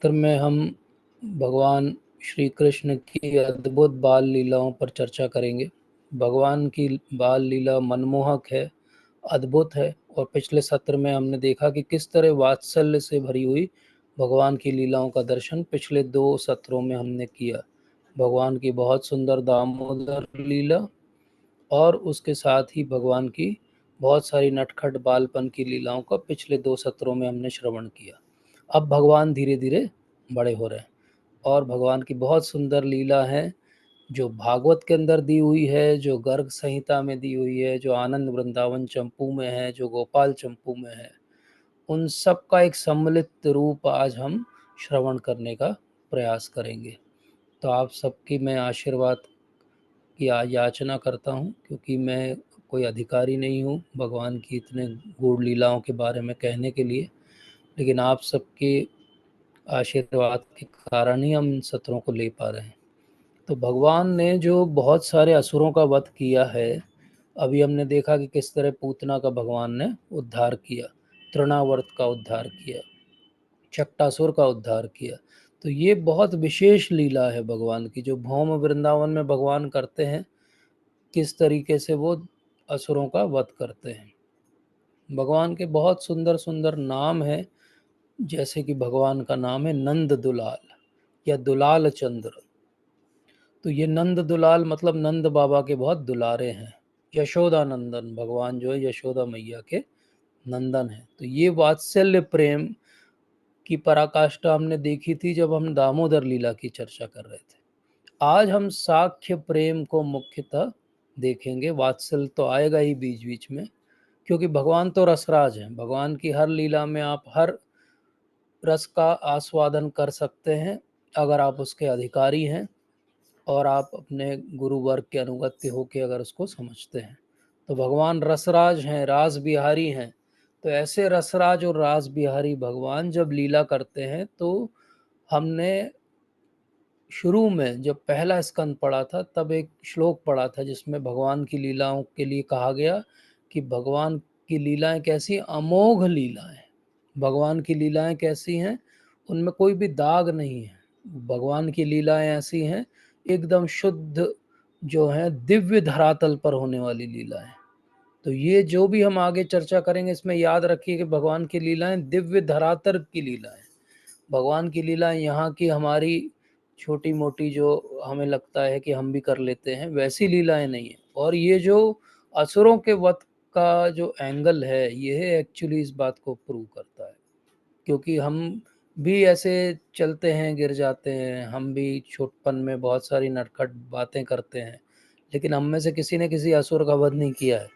सत्र में हम भगवान श्री कृष्ण की अद्भुत बाल लीलाओं पर चर्चा करेंगे। भगवान की बाल लीला मनमोहक है, अद्भुत है और पिछले सत्र में हमने देखा कि किस तरह वात्सल्य से भरी हुई भगवान की लीलाओं का दर्शन पिछले 2 सत्रों में हमने किया। भगवान की बहुत सुंदर दामोदर लीला और उसके साथ ही भगवान की बहुत सारी नटखट बालपन की लीलाओं का पिछले 2 सत्रों में हमने श्रवण किया। अब भगवान धीरे-धीरे बड़े हो रहे हैं और भगवान की बहुत सुंदर लीला है, जो भागवत के अंदर दी हुई है, जो गर्ग संहिता में दी हुई है, जो आनंद वृंदावन चंपू में है, जो गोपाल चंपू में है, उन सब का एक सम्मिलित रूप आज हम श्रवण करने का प्रयास करेंगे। तो आप सबकी मैं आशीर्वाद की याचना करता हूँ, क्योंकि मैं कोई अधिकारी नहीं हूँ भगवान की इतने गूढ़ लीलाओं के बारे में कहने के लिए, लेकिन आप सबके आशीर्वाद के कारण ही हम इन सत्रों को ले पा रहे हैं। तो भगवान ने जो बहुत सारे असुरों का वध किया है, अभी हमने देखा कि किस तरह पूतना का भगवान ने उद्धार किया, तृणावर्त का उद्धार किया, चक्टासुर का उद्धार किया। तो ये बहुत विशेष लीला है भगवान की, जो भौम वृंदावन में भगवान करते हैं, किस तरीके से वो असुरों का वध करते हैं। भगवान के बहुत सुंदर सुंदर नाम हैं, जैसे कि भगवान का नाम है नंद दुलाल या दुलाल चंद्र। तो ये नंद दुलाल मतलब नंद बाबा के बहुत दुलारे हैं। यशोदा नंदन, भगवान जो है यशोदा मैया के नंदन है। तो ये वात्सल्य प्रेम की पराकाष्ठा हमने देखी थी जब हम दामोदर लीला की चर्चा कर रहे थे। आज हम साख्य प्रेम को मुख्यतः देखेंगे। वात्सल्य तो आएगा ही बीच बीच में, क्योंकि भगवान तो रसराज हैं। भगवान की हर लीला में आप हर रस का आस्वादन कर सकते हैं, अगर आप उसके अधिकारी हैं और आप अपने गुरु वर्ग के अनुगत्य होकर अगर उसको समझते हैं। तो भगवान रसराज हैं, रास बिहारी हैं। तो ऐसे रसराज और रास बिहारी भगवान जब लीला करते हैं, तो हमने शुरू में जब पहला स्कंद पढ़ा था, तब एक श्लोक पढ़ा था जिसमें भगवान की लीलाओं के लिए कहा गया कि भगवान की लीलाएं कैसी, अमोघ लीलाएं। भगवान की लीलाएं कैसी हैं, उनमें कोई भी दाग नहीं है। भगवान की लीलाएं ऐसी हैं, एकदम शुद्ध, जो है दिव्य धरातल पर होने वाली लीलाएं। तो ये जो भी हम आगे चर्चा करेंगे, इसमें याद रखिए कि भगवान की लीलाएं दिव्य धरातल की लीलाएं। भगवान की लीलाएं यहाँ की हमारी छोटी मोटी जो हमें लगता है कि हम भी कर लेते हैं, वैसी लीलाएं नहीं है। और ये जो असुरों के वध का जो एंगल है, ये एक्चुअली इस बात को प्रूव करता है। क्योंकि हम भी ऐसे चलते हैं, गिर जाते हैं, हम भी छोटपन में बहुत सारी नटखट बातें करते हैं, लेकिन हम में से किसी ने किसी असुर का वध नहीं किया है।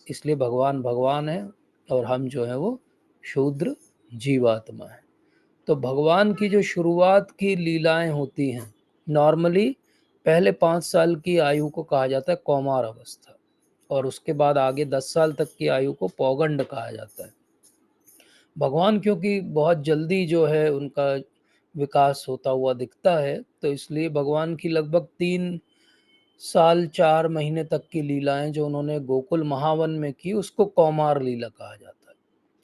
इसलिए भगवान भगवान है और हम जो है वो शूद्र जीवात्मा है। तो भगवान की जो शुरुआत की लीलाएं होती हैं, नॉर्मली पहले 5 साल की आयु को कहा जाता है कौमार अवस्था, और उसके बाद आगे 10 साल तक की आयु को पौगंड कहा जाता है। भगवान क्योंकि बहुत जल्दी जो है उनका विकास होता हुआ दिखता है, तो इसलिए भगवान की लगभग 3 साल 4 महीने तक की लीलाएं जो उन्होंने गोकुल महावन में की, उसको कौमार लीला कहा जाता है।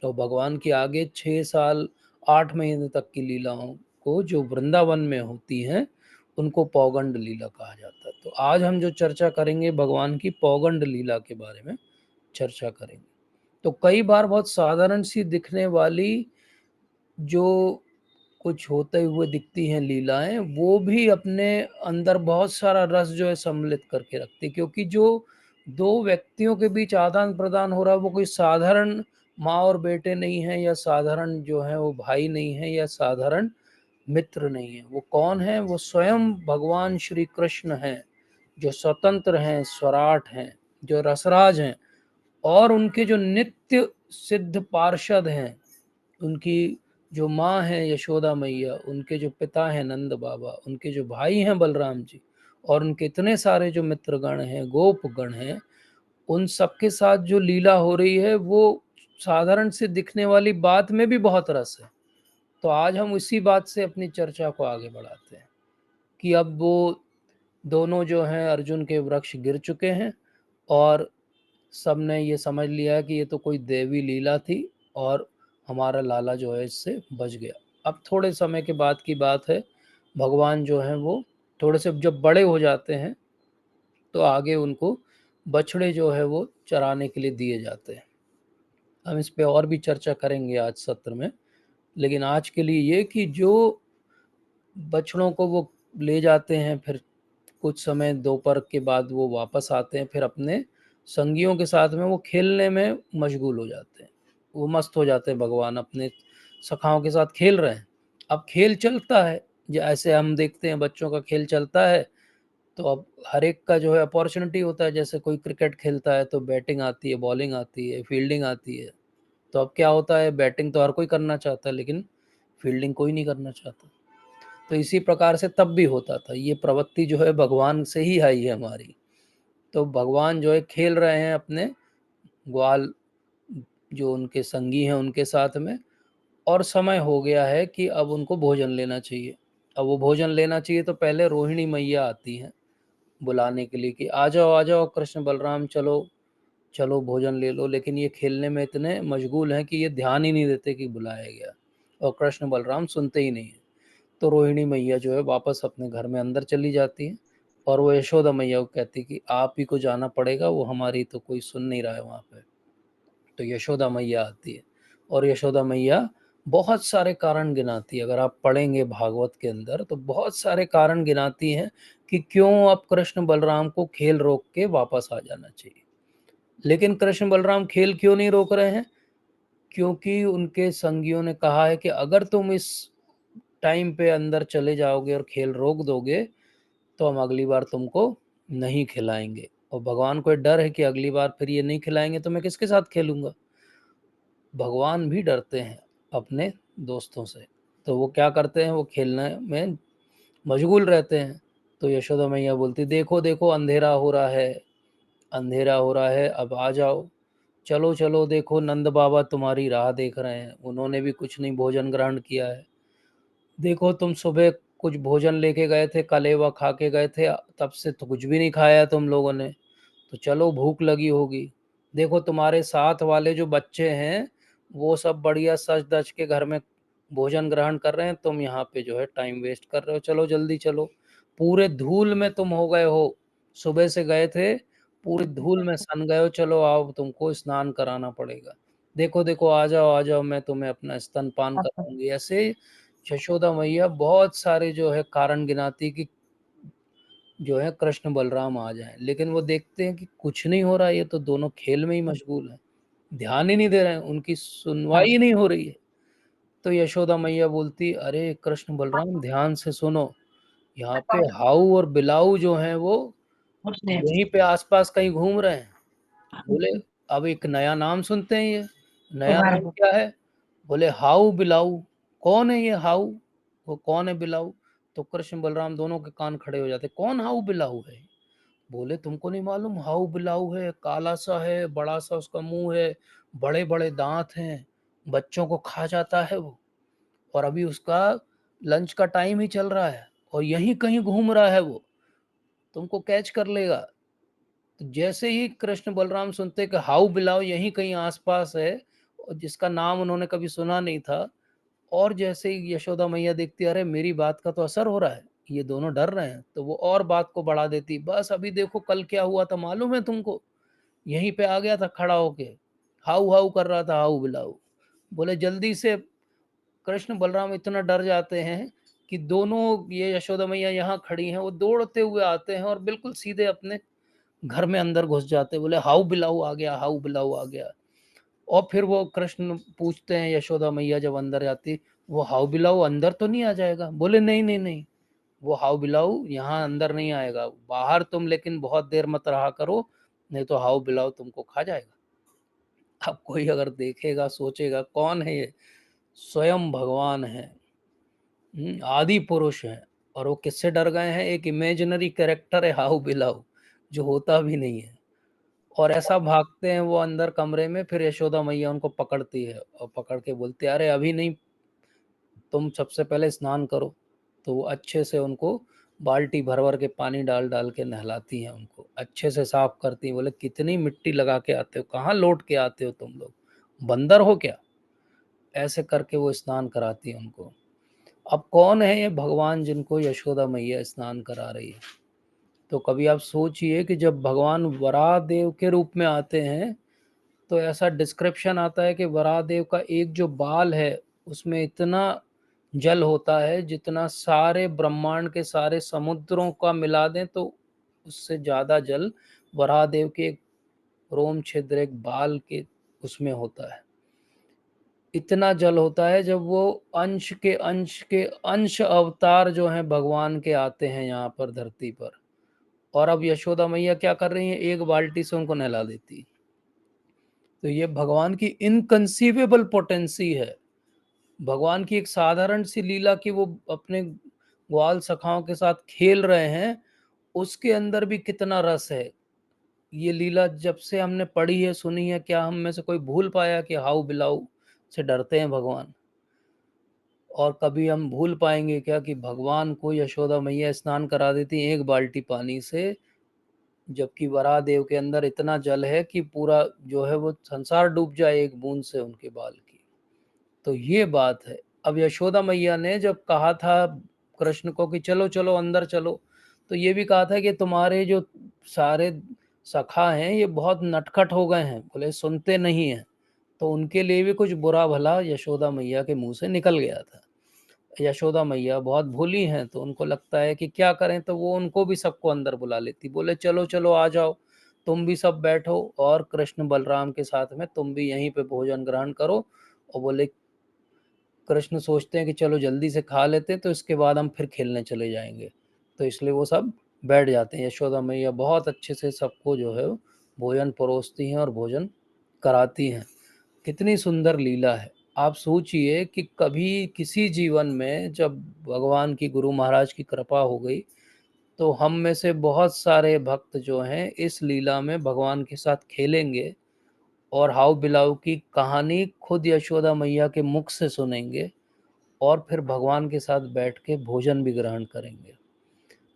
तो भगवान की आगे 6 साल 8 महीने तक की लीलाओं को जो वृंदावन में होती हैं, उनको पौगंड लीला कहा जाता है। तो आज हम जो चर्चा करेंगे, भगवान की पौगंड लीला के बारे में चर्चा करेंगे। तो कई बार बहुत साधारण सी दिखने वाली जो कुछ होते हुए दिखती हैं लीलाएं, वो भी अपने अंदर बहुत सारा रस जो है सम्मिलित करके रखती, क्योंकि जो दो व्यक्तियों के बीच आदान प्रदान हो रहा है, वो कोई साधारण माँ और बेटे नहीं है, या साधारण जो है वो भाई नहीं है, या साधारण मित्र नहीं है। वो कौन है? वो स्वयं भगवान श्री कृष्ण हैं, जो स्वतंत्र हैं, स्वराट हैं, जो रसराज हैं, और उनके जो नित्य सिद्ध पार्षद हैं, उनकी जो माँ है यशोदा मैया, उनके जो पिता हैं नंद बाबा, उनके जो भाई हैं बलराम जी, और उनके इतने सारे जो मित्रगण हैं, गोपगण हैं, उन सबके साथ जो लीला हो रही है, वो साधारण से दिखने वाली बात में भी बहुत रस है। तो आज हम इसी बात से अपनी चर्चा को आगे बढ़ाते हैं कि अब वो दोनों जो हैं अर्जुन के वृक्ष गिर चुके हैं, और सबने ये समझ लिया कि ये तो कोई देवी लीला थी, और हमारा लाला जो है इससे बच गया। अब थोड़े समय के बाद की बात है, भगवान जो हैं वो थोड़े से जब बड़े हो जाते हैं तो आगे उनको बछड़े जो है वो चराने के लिए दिए जाते हैं। हम इस पे और भी चर्चा करेंगे आज सत्र में, लेकिन आज के लिए ये कि जो बछड़ों को वो ले जाते हैं, फिर कुछ समय दोपहर के बाद वो वापस आते हैं, फिर अपने संगियों के साथ में वो खेलने में मशगूल हो जाते हैं। वो मस्त हो जाते हैं, भगवान अपने सखाओं के साथ खेल रहे हैं। अब खेल चलता है, जैसे हम देखते हैं बच्चों का खेल चलता है, तो अब हर एक का जो है अपॉर्चुनिटी होता है। जैसे कोई क्रिकेट खेलता है तो बैटिंग आती है, बॉलिंग आती है, फील्डिंग आती है। तो अब क्या होता है, बैटिंग तो हर कोई करना चाहता है, लेकिन फील्डिंग कोई नहीं करना चाहता। तो इसी प्रकार से तब भी होता था। ये प्रवृत्ति जो है भगवान से ही आई है हमारी। तो भगवान जो है खेल रहे हैं अपने ग्वाल, जो उनके संगी हैं उनके साथ में, और समय हो गया है कि अब उनको भोजन लेना चाहिए। अब वो भोजन लेना चाहिए तो पहले रोहिणी मैया आती हैं बुलाने के लिए कि आ जाओ कृष्ण बलराम, चलो चलो भोजन ले लो। लेकिन ये खेलने में इतने मशगूल हैं कि ये ध्यान ही नहीं देते कि बुलाया गया, और कृष्ण बलराम सुनते ही नहीं है। तो रोहिणी मैया जो है वापस अपने घर में अंदर चली जाती है, और वो यशोदा मैया को कहती कि आप ही को जाना पड़ेगा, वो हमारी तो कोई सुन नहीं रहा है वहाँ पे। तो यशोदा मैया आती है, और यशोदा मैया बहुत सारे कारण गिनाती है। अगर आप पढ़ेंगे भागवत के अंदर तो बहुत सारे कारण गिनाती हैं कि क्यों अब कृष्ण बलराम को खेल रोक के वापस आ जाना चाहिए। लेकिन कृष्ण बलराम खेल क्यों नहीं रोक रहे हैं? क्योंकि उनके संगियों ने कहा है कि अगर तुम इस टाइम पे अंदर चले जाओगे और खेल रोक दोगे तो हम अगली बार तुमको नहीं खिलाएंगे। और भगवान को डर है कि अगली बार फिर ये नहीं खिलाएंगे तो मैं किसके साथ खेलूंगा। भगवान भी डरते हैं अपने दोस्तों से, तो वो क्या करते हैं, वो खेलने में मशगूल रहते हैं। तो यशोदा मैया बोलती, देखो देखो अंधेरा हो रहा है, अंधेरा हो रहा है, अब आ जाओ, चलो चलो, देखो नंद बाबा तुम्हारी राह देख रहे हैं, उन्होंने भी कुछ नहीं भोजन ग्रहण किया है। देखो तुम सुबह कुछ भोजन लेके गए थे, कलेवा खा के गए थे, तब से तो कुछ भी नहीं खाया तुम लोगों ने, तो चलो भूख लगी होगी। देखो तुम्हारे साथ वाले जो बच्चे हैं वो सब बढ़िया सज धज के घर में भोजन ग्रहण कर रहे हैं, तुम यहाँ पे जो है टाइम वेस्ट कर रहे हो, चलो जल्दी चलो, पूरे धूल में तुम हो गए हो, सुबह से गए थे, पूरी धूल में सन गए हो, चलो आओ तुमको स्नान कराना पड़ेगा। देखो देखो आ जाओ, मैं तुम्हें अपना स्तनपान कराऊंगी। ऐसे यशोदा मैया बहुत सारे जो है कारण गिनाती कि जो है कृष्ण बलराम आ जाएं, लेकिन वो देखते हैं कि कुछ नहीं हो रहा है, ये तो दोनों खेल में ही मशगूल हैं, ध्यान ही नहीं दे रहे हैं, उनकी सुनवाई ही नहीं हो रही है। तो यशोदा मैया बोलती, अरे कृष्ण बलराम ध्यान से सुनो, यहाँ पे हाउ और बिलाऊ जो हैं वो यहीं पे आसपास कहीं घूम रहे हैं। बोले अब एक नया नाम सुनते हैं, ये नया नाम क्या है? बोले हाउ बिलाऊ। कौन है ये हाउ, वो कौन है बिलाऊ? तो कृष्ण बलराम दोनों के कान खड़े हो जाते, कौन हाउ बिलाऊ है? बोले तुमको नहीं मालूम, हाउ बिलाऊ है, काला सा है, बड़ा सा उसका मुंह है, बड़े बड़े दांत हैं, बच्चों को खा जाता है वो, और अभी उसका लंच का टाइम ही चल रहा है और यहीं कहीं घूम रहा है वो, तुमको कैच कर लेगा। तो जैसे ही कृष्ण बलराम सुनते कि हाउ बिलाव यहीं कहीं आसपास है, और जिसका नाम उन्होंने कभी सुना नहीं था, और जैसे ही यशोदा मैया देखती, अरे मेरी बात का तो असर हो रहा है, ये दोनों डर रहे हैं, तो वो और बात को बढ़ा देती, बस अभी देखो कल क्या हुआ था मालूम है तुमको, यहीं पे आ गया था खड़ा होके, हाउ हाउ कर रहा था, हाउ बिलाऊ। बोले जल्दी से, कृष्ण बलराम इतना डर जाते हैं कि दोनों, ये यशोदा मैया यहाँ खड़ी हैं, वो दौड़ते हुए आते हैं और बिल्कुल सीधे अपने घर में अंदर घुस जाते, बोले हाउ बिलाऊ आ गया, हाउ बिलाऊ आ गया। और फिर वो कृष्ण पूछते हैं, यशोदा मैया जब अंदर जाती, वो हाउ बिलाऊ अंदर तो नहीं आ जाएगा? बोले नहीं नहीं नहीं, वो हाउ बिलाऊ यहाँ अंदर नहीं आएगा, बाहर तुम लेकिन बहुत देर मत रहा करो, नहीं तो हाउ बिलाऊ तुमको खा जाएगा। अब कोई अगर देखेगा सोचेगा कौन है ये, स्वयं भगवान है, आदि पुरुष है, और वो किससे डर गए हैं? एक इमेजिनरी कैरेक्टर है हाउ बिलाऊ, जो होता भी नहीं है। और ऐसा भागते हैं वो अंदर कमरे में, फिर यशोदा मैया उनको पकड़ती है और पकड़ के बोलती है, अरे अभी नहीं, तुम सबसे पहले स्नान करो। तो वो अच्छे से उनको बाल्टी भर भर के पानी डाल डाल के नहलाती हैं, उनको अच्छे से साफ करती हैं। बोले कितनी मिट्टी लगा के आते हो, कहाँ लौट के आते हो तुम लोग, बंदर हो क्या? ऐसे करके वो स्नान कराती है उनको। अब कौन है ये भगवान जिनको यशोदा मैया स्नान करा रही है? तो कभी आप सोचिए कि जब भगवान वराह देव के रूप में आते हैं, तो ऐसा डिस्क्रिप्शन आता है कि वराह देव का एक जो बाल है उसमें इतना जल होता है जितना सारे ब्रह्मांड के सारे समुद्रों का मिला दें तो उससे ज़्यादा जल वराह देव के एक रोम छिद्र, एक बाल के उसमें होता है। इतना जल होता है जब वो अंश अवतार जो हैं भगवान के आते हैं यहाँ पर धरती पर। और अब यशोदा मैया क्या कर रही हैं, एक बाल्टी से उनको नहला देती। तो ये भगवान की इनकंसीवेबल पोटेंसी है। भगवान की एक साधारण सी लीला कि वो अपने ग्वाल सखाओं के साथ खेल रहे हैं, उसके अंदर भी कितना रस है। ये लीला जब से हमने पढ़ी है, सुनी है, क्या हम में से कोई भूल पाया कि हाउ बिलाऊ से डरते हैं भगवान? और कभी हम भूल पाएंगे क्या कि भगवान को यशोदा मैया स्नान करा देती एक बाल्टी पानी से, जबकि वराह देव के अंदर इतना जल है कि पूरा जो है वो संसार डूब जाए एक बूंद से उनके बाल की। तो ये बात है। अब यशोदा मैया ने जब कहा था कृष्ण को कि चलो चलो अंदर चलो, तो ये भी कहा था कि तुम्हारे जो सारे सखा हैं ये बहुत नटखट हो गए हैं, बोले सुनते नहीं हैं। तो उनके लिए भी कुछ बुरा भला यशोदा मैया के मुंह से निकल गया था। यशोदा मैया बहुत भोली हैं, तो उनको लगता है कि क्या करें, तो वो उनको भी सबको अंदर बुला लेती, बोले चलो चलो आ जाओ, तुम भी सब बैठो और कृष्ण बलराम के साथ में तुम भी यहीं पे भोजन ग्रहण करो। और बोले कृष्ण सोचते हैं कि चलो जल्दी से खा लेते हैं तो इसके बाद हम फिर खेलने चले जाएंगे, तो इसलिए वो सब बैठ जाते हैं। यशोदा मैया बहुत अच्छे से सबको जो है भोजन परोसती हैं और भोजन कराती हैं। कितनी सुंदर लीला है। आप सोचिए कि कभी किसी जीवन में जब भगवान की गुरु महाराज की कृपा हो गई, तो हम में से बहुत सारे भक्त जो हैं इस लीला में भगवान के साथ खेलेंगे और हाउ बिलाव की कहानी खुद यशोदा मैया के मुख से सुनेंगे और फिर भगवान के साथ बैठ के भोजन भी ग्रहण करेंगे।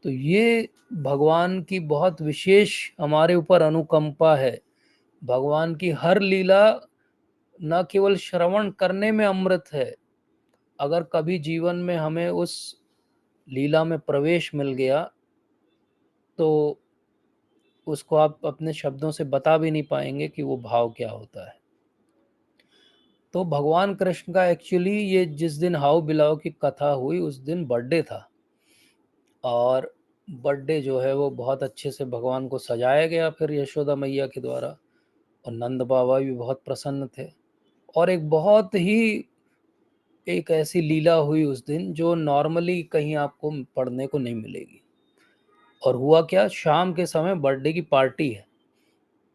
तो ये भगवान की बहुत विशेष हमारे ऊपर अनुकंपा है। भगवान की हर लीला न केवल श्रवण करने में अमृत है, अगर कभी जीवन में हमें उस लीला में प्रवेश मिल गया तो उसको आप अपने शब्दों से बता भी नहीं पाएंगे कि वो भाव क्या होता है। तो भगवान कृष्ण का एक्चुअली ये जिस दिन हाउ बिलाव की कथा हुई उस दिन बर्थडे था, और बर्थडे जो है वो बहुत अच्छे से भगवान को सजाया गया फिर यशोदा मैया के द्वारा, और नंद बाबा भी बहुत प्रसन्न थे। और एक ऐसी लीला हुई उस दिन जो नॉर्मली कहीं आपको पढ़ने को नहीं मिलेगी। और हुआ क्या, शाम के समय बर्थडे की पार्टी है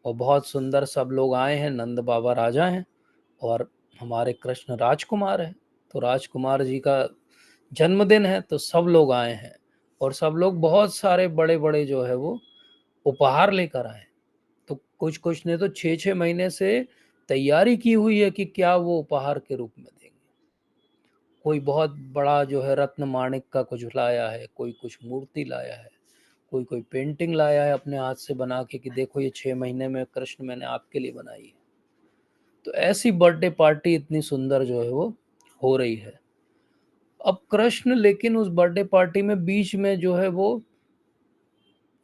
और बहुत सुंदर सब लोग आए हैं, नंद बाबा राजा हैं और हमारे कृष्ण राजकुमार हैं। तो राजकुमार जी का जन्मदिन है तो सब लोग आए हैं, और सब लोग बहुत सारे बड़े बड़े जो है वो उपहार लेकर आए। तो कुछ कुछ ने तो 6-6 महीने से तैयारी की हुई है कि क्या वो उपहार के रूप में देंगे। कोई बहुत बड़ा जो है रत्न माणिक का कुछ लाया है, कोई कुछ मूर्ति लाया है, कोई कोई पेंटिंग लाया है अपने हाथ से बना के कि देखो ये 6 महीने में कृष्ण मैंने आपके लिए बनाई है। तो ऐसी बर्थडे पार्टी इतनी सुंदर जो है वो हो रही है। अब कृष्ण लेकिन उस बर्थडे पार्टी में बीच में जो है वो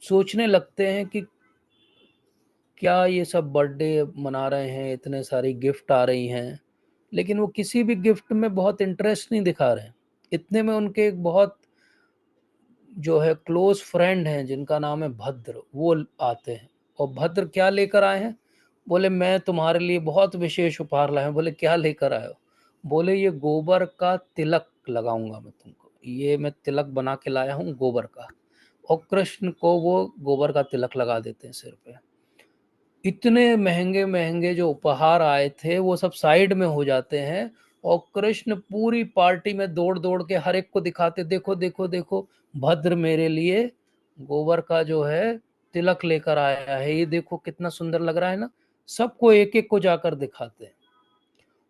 सोचने लगते हैं कि क्या ये सब बर्थडे मना रहे हैं, इतने सारी गिफ्ट आ रही हैं, लेकिन वो किसी भी गिफ्ट में बहुत इंटरेस्ट नहीं दिखा रहे हैं। इतने में उनके एक बहुत जो है क्लोज फ्रेंड हैं जिनका नाम है भद्र, वो आते हैं। और भद्र क्या लेकर आए हैं, बोले मैं तुम्हारे लिए बहुत विशेष उपहार लाया हूं। बोले क्या लेकर आए हो? बोले ये गोबर का तिलक लगाऊंगा मैं तुमको, ये मैं तिलक बना के लाया हूँ गोबर का। और कृष्ण को वो गोबर का तिलक लगा देते हैं सिर पे। इतने महंगे महंगे जो उपहार आए थे वो सब साइड में हो जाते हैं, और कृष्ण पूरी पार्टी में दौड़ दौड़ के हर एक को दिखाते, देखो देखो देखो, भद्र मेरे लिए गोबर का जो है तिलक लेकर आया है, ये देखो कितना सुंदर लग रहा है ना। सबको एक एक को जाकर दिखाते हैं।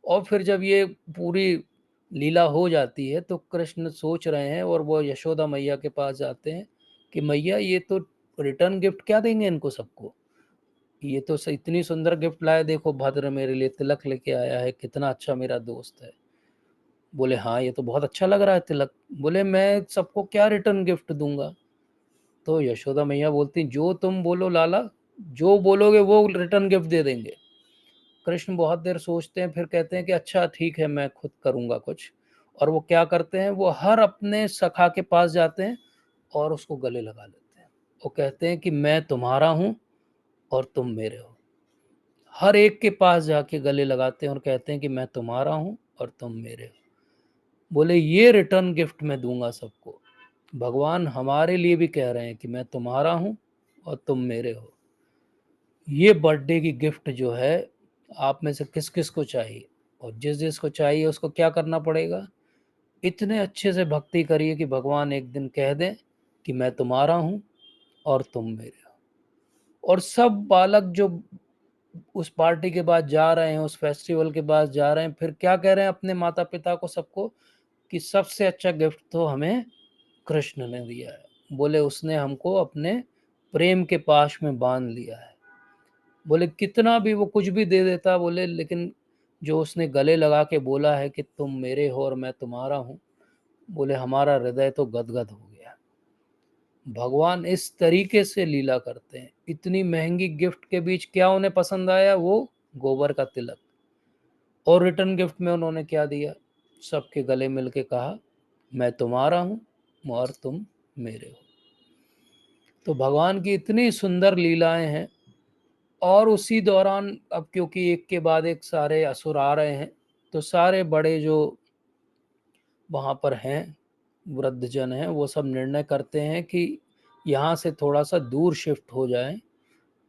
और फिर जब ये पूरी लीला हो जाती है तो कृष्ण सोच रहे हैं और वो यशोदा मैया के पास जाते हैं कि मैया ये तो रिटर्न गिफ्ट क्या देंगे इनको सबको, ये तो इतनी सुंदर गिफ्ट लाया, देखो भद्र मेरे लिए तिलक लेके आया है, कितना अच्छा मेरा दोस्त है। बोले हाँ ये तो बहुत अच्छा लग रहा है तिलक। बोले मैं सबको क्या रिटर्न गिफ्ट दूंगा? तो यशोदा मैया बोलती जो तुम बोलो लाला, जो बोलोगे वो रिटर्न गिफ्ट दे देंगे। कृष्ण बहुत देर सोचते हैं, फिर कहते हैं कि अच्छा ठीक है मैं खुद करूंगा कुछ। और वो क्या करते हैं, वो हर अपने सखा के पास जाते हैं और उसको गले लगा लेते हैं। वो कहते हैं कि मैं तुम्हारा हूं और तुम मेरे हो। हर एक के पास जाके गले लगाते हैं और कहते हैं कि मैं तुम्हारा हूं और तुम मेरे हो। बोले ये रिटर्न गिफ्ट मैं दूंगा सबको। भगवान हमारे लिए भी कह रहे हैं कि मैं तुम्हारा हूं और तुम मेरे हो। ये बर्थडे की गिफ्ट जो है, आप में से किस किस को चाहिए? और जिस जिस को चाहिए उसको क्या करना पड़ेगा? इतने अच्छे से भक्ति करिए कि भगवान एक दिन कह दें कि मैं तुम्हारा हूं और तुम मेरे हो। और सब बालक जो उस पार्टी के बाद जा रहे हैं, उस फेस्टिवल के बाद जा रहे हैं, फिर क्या कह रहे हैं अपने माता पिता को, सबको, कि सबसे अच्छा गिफ्ट तो हमें कृष्ण ने दिया है। बोले उसने हमको अपने प्रेम के पाश में बांध लिया है। बोले कितना भी वो कुछ भी दे देता, बोले लेकिन जो उसने गले लगा के बोला है कि तुम मेरे हो और मैं तुम्हारा हूँ, बोले हमारा हृदय तो गदगद हो गया। भगवान इस तरीके से लीला करते हैं। इतनी महंगी गिफ्ट के बीच क्या उन्हें पसंद आया? वो गोबर का तिलक। और रिटर्न गिफ्ट में उन्होंने क्या दिया? सबके गले मिल के कहा मैं तुम्हारा हूँ और तुम मेरे हो। तो भगवान की इतनी सुंदर लीलाएं हैं। और उसी दौरान अब क्योंकि एक के बाद एक सारे असुर आ रहे हैं, तो सारे बड़े जो वहाँ पर हैं, वृद्धजन हैं, वो सब निर्णय करते हैं कि यहाँ से थोड़ा सा दूर शिफ्ट हो जाएं,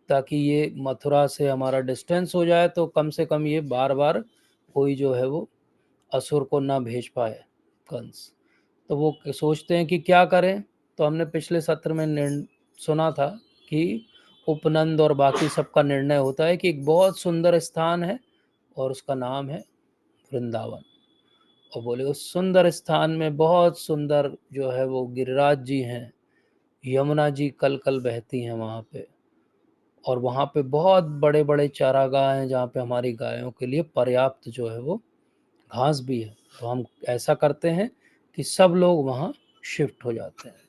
ताकि ये मथुरा से हमारा डिस्टेंस हो जाए, तो कम से कम ये बार बार कोई जो है वो असुर को ना भेज पाए, कंस। तो वो सोचते हैं कि क्या करें। तो हमने पिछले सत्र में सुना था कि उपनंद और बाकी सबका निर्णय होता है कि एक बहुत सुंदर स्थान है और उसका नाम है वृंदावन। और बोले उस सुंदर स्थान में बहुत सुंदर जो है वो गिरिराज जी हैं, यमुना जी कल कल बहती हैं वहाँ पे। और वहाँ पे बहुत बड़े बड़े चारागाह हैं जहाँ पे हमारी गायों के लिए पर्याप्त जो है वो घास भी है। तो हम ऐसा करते हैं कि सब लोग वहाँ शिफ्ट हो जाते हैं।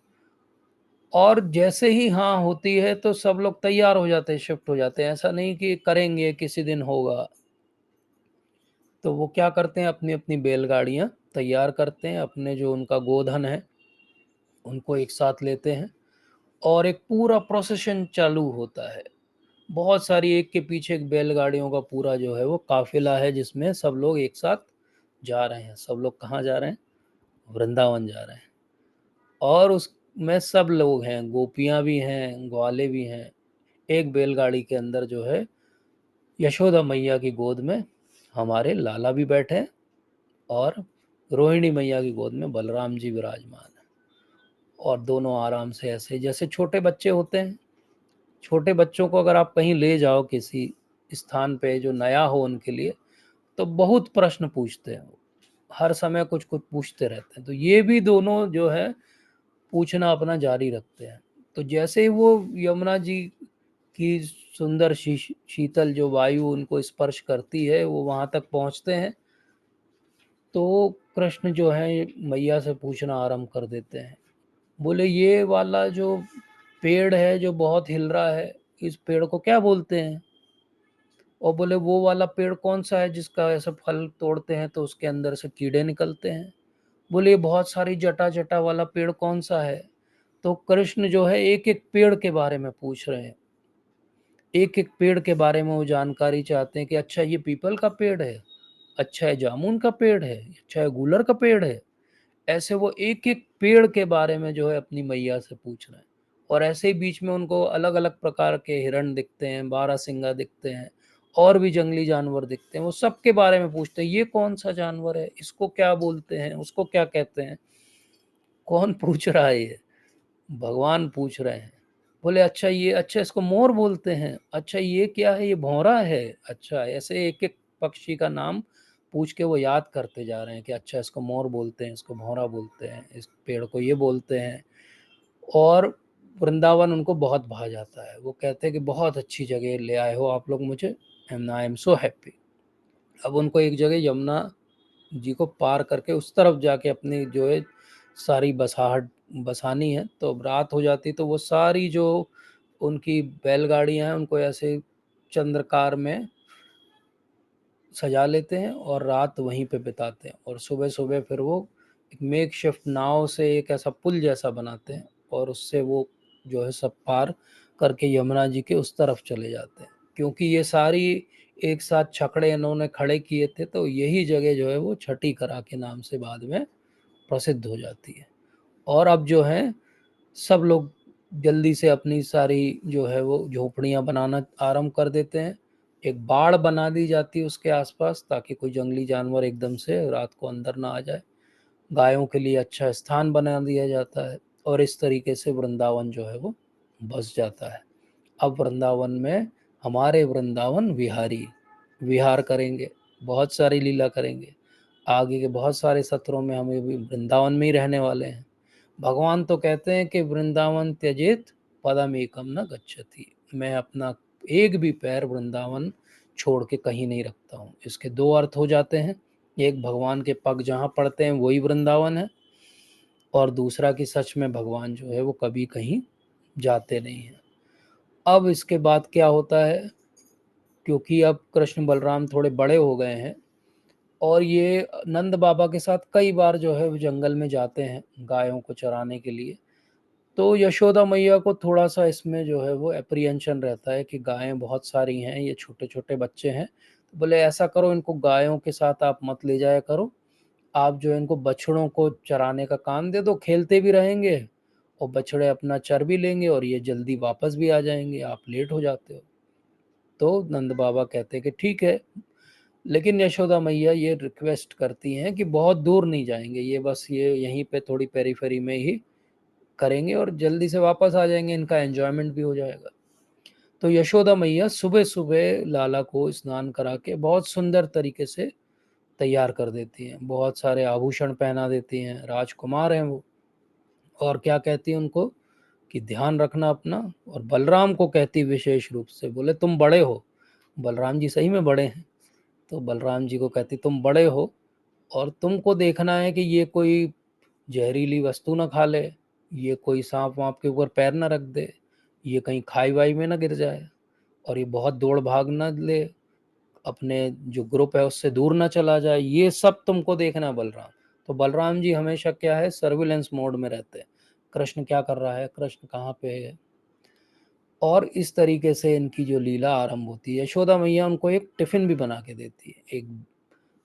और जैसे ही हाँ होती है तो सब लोग तैयार हो जाते हैं, शिफ्ट हो जाते हैं। ऐसा नहीं कि करेंगे किसी दिन होगा। तो वो क्या करते हैं, अपनी अपनी बैलगाड़ियाँ तैयार करते हैं, अपने जो उनका गोधन है उनको एक साथ लेते हैं और एक पूरा प्रोसेशन चालू होता है। बहुत सारी एक के पीछे एक बैलगाड़ियों का पूरा जो है वो काफिला है, जिसमें सब लोग एक साथ जा रहे हैं। सब लोग कहाँ जा रहे हैं? वृंदावन जा रहे हैं। और उसमें सब लोग हैं, गोपियाँ भी हैं, ग्वाले भी हैं। एक बैलगाड़ी के अंदर जो है यशोदा मैया की गोद में हमारे लाला भी बैठे हैं और रोहिणी मैया की गोद में बलराम जी विराजमान हैं। और दोनों आराम से ऐसे जैसे छोटे बच्चे होते हैं। छोटे बच्चों को अगर आप कहीं ले जाओ किसी स्थान पे जो नया हो उनके लिए, तो बहुत प्रश्न पूछते हैं वो, हर समय कुछ कुछ पूछते रहते हैं। तो ये भी दोनों जो है पूछना अपना जारी रखते हैं। तो जैसे ही वो यमुना जी की सुंदर शीतल जो वायु उनको स्पर्श करती है, वो वहां तक पहुंचते हैं। तो कृष्ण जो है मैया से पूछना आरंभ कर देते हैं। बोले ये वाला जो पेड़ है जो बहुत हिल रहा है, इस पेड़ को क्या बोलते हैं? और बोले वो वाला पेड़ कौन सा है जिसका ऐसा फल तोड़ते हैं तो उसके अंदर से कीड़े निकलते हैं? बोले ये बहुत सारी जटा जटा वाला पेड़ कौन सा है? तो कृष्ण जो है एक एक पेड़ के बारे में पूछ रहे हैं। एक एक पेड़ के बारे में वो जानकारी चाहते हैं कि अच्छा ये पीपल का पेड़ है, अच्छा है जामुन का पेड़ है, अच्छा है गूलर का पेड़ है। ऐसे वो एक एक पेड़ के बारे में जो है अपनी मैया से पूछ रहे हैं। और ऐसे ही बीच में उनको अलग अलग प्रकार के हिरण दिखते हैं, बारहसिंगा दिखते हैं, और भी जंगली जानवर दिखते हैं। वो सब के बारे में पूछते हैं, ये कौन सा जानवर है, इसको क्या बोलते हैं, उसको क्या कहते हैं। कौन पूछ रहा है ये? भगवान पूछ रहे हैं। बोले अच्छा ये, अच्छा इसको मोर बोलते हैं, अच्छा ये क्या है, ये भौरा है। अच्छा ऐसे एक एक पक्षी का नाम पूछ के वो याद करते जा रहे हैं कि अच्छा इसको मोर बोलते हैं, इसको भौरा बोलते हैं, इस पेड़ को ये बोलते हैं। और वृंदावन उनको बहुत भा जाता है। वो कहते हैं कि बहुत अच्छी जगह ले आए हो आप लोग मुझे, and I am so happy. अब उनको एक जगह यमुना जी को पार करके उस तरफ जाके अपनी जो है सारी बसाहट बसानी है। तो अब रात हो जाती तो वो सारी जो उनकी बैलगाड़ियां हैं उनको ऐसे चंद्रकार में सजा लेते हैं और रात वहीं पे बिताते हैं, और सुबह सुबह फिर वो एक मेकशिफ्ट नाव से एक ऐसा पुल जैसा बनाते हैं और उससे वो जो है सब पार करके यमुना जी के उस तरफ चले जाते हैं। क्योंकि ये सारी एक साथ छकड़े इन्होंने खड़े किए थे, तो यही जगह जो है वो छठी करा के नाम से बाद में प्रसिद्ध हो जाती है। और अब जो है सब लोग जल्दी से अपनी सारी जो है वो झोपड़ियां बनाना आरंभ कर देते हैं। एक बाड़ बना दी जाती है उसके आसपास, ताकि कोई जंगली जानवर एकदम से रात को अंदर ना आ जाए। गायों के लिए अच्छा स्थान बना दिया जाता है, और इस तरीके से वृंदावन जो है वो बस जाता है। अब वृंदावन में हमारे वृंदावन विहारी विहार करेंगे, बहुत सारी लीला करेंगे। आगे के बहुत सारे सत्रों में हम भी वृंदावन में ही रहने वाले हैं। भगवान तो कहते हैं कि वृंदावन त्यजेत पदमेकम न गच्छति, मैं अपना एक भी पैर वृंदावन छोड़ के कहीं नहीं रखता हूँ। इसके दो अर्थ हो जाते हैं, एक भगवान के पग जहाँ पड़ते हैं वही वृंदावन है, और दूसरा कि सच में भगवान जो है वो कभी कहीं जाते नहीं हैं। अब इसके बाद क्या होता है, क्योंकि अब कृष्ण बलराम थोड़े बड़े हो गए हैं और ये नंद बाबा के साथ कई बार जो है वो जंगल में जाते हैं गायों को चराने के लिए। तो यशोदा मैया को थोड़ा सा इसमें जो है वो एप्रीहेंशन रहता है कि गायें बहुत सारी हैं, ये छोटे छोटे बच्चे हैं। तो बोले ऐसा करो, इनको गायों के साथ आप मत ले जाया करो, आप जो है इनको बछड़ों को चराने का काम दे दो, खेलते भी रहेंगे और बछड़े अपना चर भी लेंगे और ये जल्दी वापस भी आ जाएंगे, आप लेट हो जाते हो। तो नंद बाबा कहते हैं कि ठीक है, लेकिन यशोदा मैया ये रिक्वेस्ट करती हैं कि बहुत दूर नहीं जाएंगे, ये बस ये यहीं पे थोड़ी पेरीफेरी में ही करेंगे और जल्दी से वापस आ जाएंगे, इनका एंजॉयमेंट भी हो जाएगा। तो यशोदा मैया सुबह सुबह लाला को स्नान करा के बहुत सुंदर तरीके से तैयार कर देती हैं, बहुत सारे आभूषण पहना देती हैं, राजकुमार हैं वो। और क्या कहती है उनको कि ध्यान रखना अपना, और बलराम को कहती विशेष रूप से, बोले तुम बड़े हो। बलराम जी सही में बड़े हैं, तो बलराम जी को कहती तुम बड़े हो और तुमको देखना है कि ये कोई जहरीली वस्तु ना खा ले, ये कोई सांप वाँप के ऊपर पैर ना रख दे, ये कहीं खाई वाई में ना गिर जाए, और ये बहुत दौड़ भाग ना ले, अपने जो ग्रुप है उससे दूर ना चला जाए, ये सब तुमको देखना है बलराम। तो बलराम जी हमेशा क्या है, सर्विलेंस मोड में रहते हैं, कृष्ण क्या कर रहा है, कृष्ण कहाँ पे है। और इस तरीके से इनकी जो लीला आरंभ होती है। यशोदा मैया उनको एक टिफिन भी बना के देती है, एक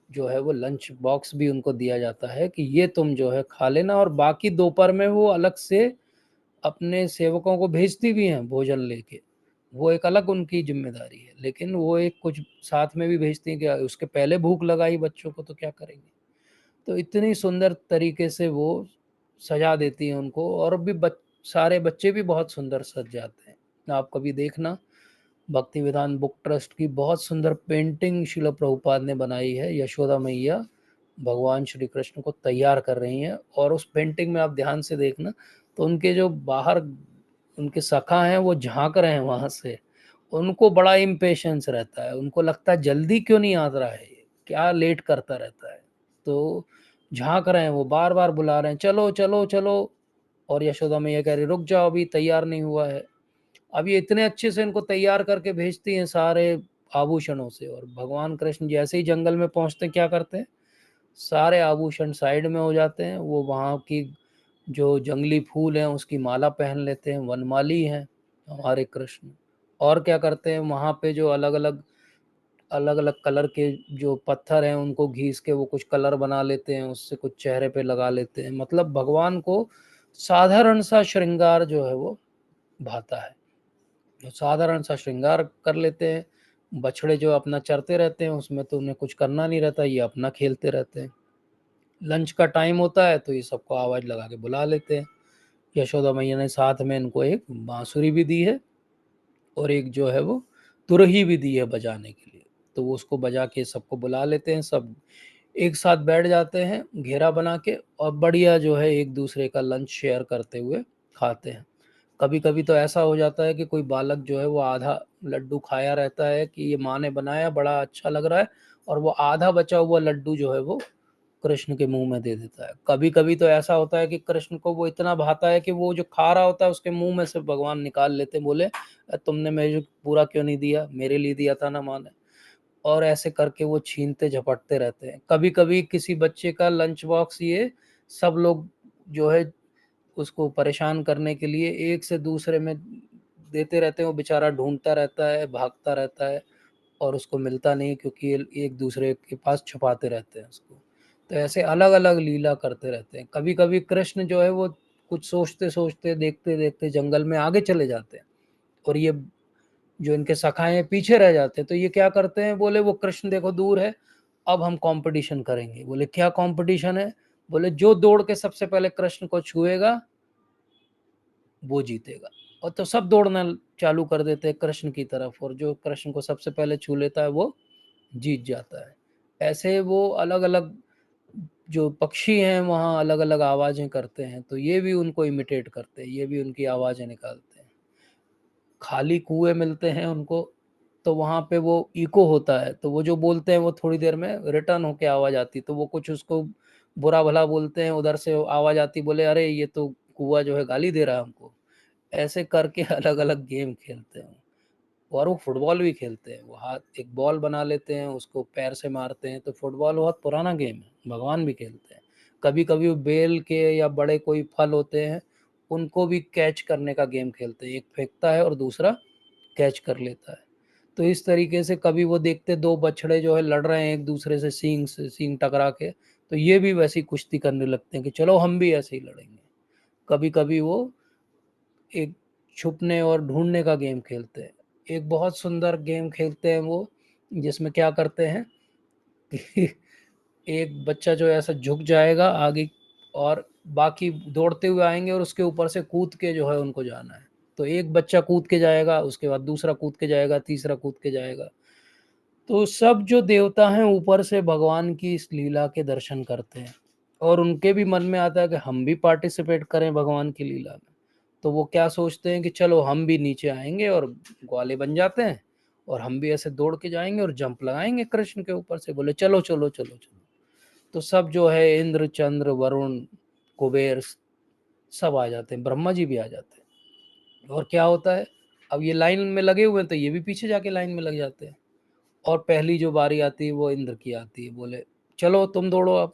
जो है वो लंच बॉक्स भी उनको दिया जाता है कि ये तुम जो है खा लेना, और बाकी दोपहर में वो अलग से अपने सेवकों को भेजती भी हैं भोजन लेके, वो एक अलग उनकी जिम्मेदारी है। लेकिन वो एक कुछ साथ में भी भेजती हैं कि उसके पहले भूख लगाई बच्चों को तो क्या करेंगे। तो इतनी सुंदर तरीके से वो सजा देती हैं उनको, और भी सारे बच्चे भी बहुत सुंदर सज जाते हैं। आप कभी देखना, भक्ति विधान बुक ट्रस्ट की बहुत सुंदर पेंटिंग शिला प्रभुपाद ने बनाई है, यशोदा मैया भगवान श्री कृष्ण को तैयार कर रही हैं। और उस पेंटिंग में आप ध्यान से देखना तो उनके जो बाहर उनके सखा हैं वो झांक रहे हैं वहां से, उनको बड़ा इम्पेशंस रहता है, उनको लगता है जल्दी क्यों नहीं आ रहा है, ये क्या लेट करता रहता है। तो झांक रहे हैं, वो बार बार बुला रहे हैं, चलो चलो चलो। और यशोदा मैया कह रही रुक जाओ, अभी तैयार नहीं हुआ है। अब ये इतने अच्छे से इनको तैयार करके भेजती हैं सारे आभूषणों से, और भगवान कृष्ण जैसे ही जंगल में पहुंचते हैं क्या करते हैं, सारे आभूषण साइड में हो जाते हैं, वो वहाँ की जो जंगली फूल हैं उसकी माला पहन लेते हैं, वनमाली हैं हमारे कृष्ण। और क्या करते हैं, वहाँ पे जो अलग अलग कलर के जो पत्थर हैं उनको घीस के वो कुछ कलर बना लेते हैं, उससे कुछ चेहरे पे लगा लेते हैं। मतलब भगवान को साधारण सा श्रृंगार जो है वो भाता है, जो साधारण सा श्रृंगार कर लेते हैं। बछड़े जो अपना चरते रहते हैं उसमें तो उन्हें कुछ करना नहीं रहता, ये अपना खेलते रहते हैं। लंच का टाइम होता है तो ये सबको आवाज़ लगा के बुला लेते हैं। यशोदा मैया ने साथ में इनको एक बांसुरी भी दी है और एक जो है वो तुरही भी दी है बजाने के लिए। तो वो उसको बजा के सबको बुला लेते हैं, सब एक साथ बैठ जाते हैं घेरा बना के, और बढ़िया जो है एक दूसरे का लंच शेयर करते हुए खाते हैं। कभी कभी तो ऐसा हो जाता है कि कोई बालक जो है वो आधा लड्डू खाया रहता है कि ये माँ ने बनाया बड़ा अच्छा लग रहा है, और वो आधा बचा हुआ लड्डू जो है वो कृष्ण के मुंह में दे देता है। कभी कभी तो ऐसा होता है कि कृष्ण को वो इतना भाता है कि वो जो खा रहा होता है उसके मुंह में से भगवान निकाल लेते हैं, बोले तुमने मुझे पूरा क्यों नहीं दिया, मेरे लिए दिया था ना माँ ने। और ऐसे करके वो छीनते झपटते रहते हैं। कभी कभी किसी बच्चे का लंच बॉक्स ये सब लोग जो है उसको परेशान करने के लिए एक से दूसरे में देते रहते हैं। वो बेचारा ढूंढता रहता है, भागता रहता है और उसको मिलता नहीं, क्योंकि ये एक दूसरे के पास छुपाते रहते हैं उसको। तो ऐसे अलग अलग लीला करते रहते हैं। कभी कभी कृष्ण जो है वो कुछ सोचते सोचते देखते देखते जंगल में आगे चले जाते हैं, और ये जो इनके सखाए पीछे रह जाते हैं। तो ये क्या करते हैं, बोले वो कृष्ण देखो दूर है, अब हम कंपटीशन करेंगे। बोले क्या कंपटीशन है, बोले जो दौड़ के सबसे पहले कृष्ण को छुएगा वो जीतेगा। और तो सब दौड़ना चालू कर देते हैं कृष्ण की तरफ, और जो कृष्ण को सबसे पहले छू लेता है वो जीत जाता है। ऐसे वो अलग अलग जो पक्षी हैं वहाँ अलग अलग आवाज़ें करते हैं, तो ये भी उनको इमिटेट करते हैं, ये भी उनकी आवाज़ें निकालते हैं। खाली कुएं मिलते हैं उनको, तो वहाँ पे वो इको होता है, तो वो जो बोलते हैं वो थोड़ी देर में रिटर्न होके आवाज़ आती, तो वो कुछ उसको बुरा भला बोलते हैं, उधर से आवाज़ आती, बोले अरे ये तो कुआ जो है गाली दे रहा है हमको। ऐसे करके अलग अलग गेम खेलते हैं। और वो फुटबॉल भी खेलते हैं, वो हाथ एक बॉल बना लेते हैं, उसको पैर से मारते हैं। तो फुटबॉल बहुत पुराना गेम है, भगवान भी खेलते हैं। कभी कभी वो बेल के या बड़े कोई फल होते हैं उनको भी कैच करने का गेम खेलते हैं, एक फेंकता है और दूसरा कैच कर लेता है। तो इस तरीके से कभी वो देखते दो बछड़े जो है लड़ रहे हैं एक दूसरे से सींग टकरा के, तो ये भी वैसी कुश्ती करने लगते हैं कि चलो हम भी ऐसे ही लड़ेंगे। कभी कभी वो एक छुपने और ढूंढने का गेम खेलते हैं। एक बहुत सुंदर गेम खेलते हैं वो, जिसमें क्या करते हैं कि एक बच्चा जो है ऐसा झुक जाएगा आगे, और बाकी दौड़ते हुए आएंगे और उसके ऊपर से कूद के जो है उनको जाना है। तो एक बच्चा कूद के जाएगा, उसके बाद दूसरा कूद के जाएगा, तीसरा कूद के जाएगा। तो सब जो देवता हैं ऊपर से भगवान की इस लीला के दर्शन करते हैं, और उनके भी मन में आता है कि हम भी पार्टिसिपेट करें भगवान की लीला में। तो वो क्या सोचते हैं कि चलो हम भी नीचे आएंगे और ग्वाले बन जाते हैं, और हम भी ऐसे दौड़ के जाएंगे और जंप लगाएंगे कृष्ण के ऊपर से। बोले चलो चलो चलो चलो। तो सब जो है इंद्र चंद्र वरुण कुबेर सब आ जाते हैं, ब्रह्मा जी भी आ जाते हैं। और क्या होता है, अब ये लाइन में लगे हुए हैं तो ये भी पीछे जाके लाइन में लग जाते हैं। और पहली जो बारी आती है वो इंद्र की आती है। बोले चलो तुम दौड़ो अब,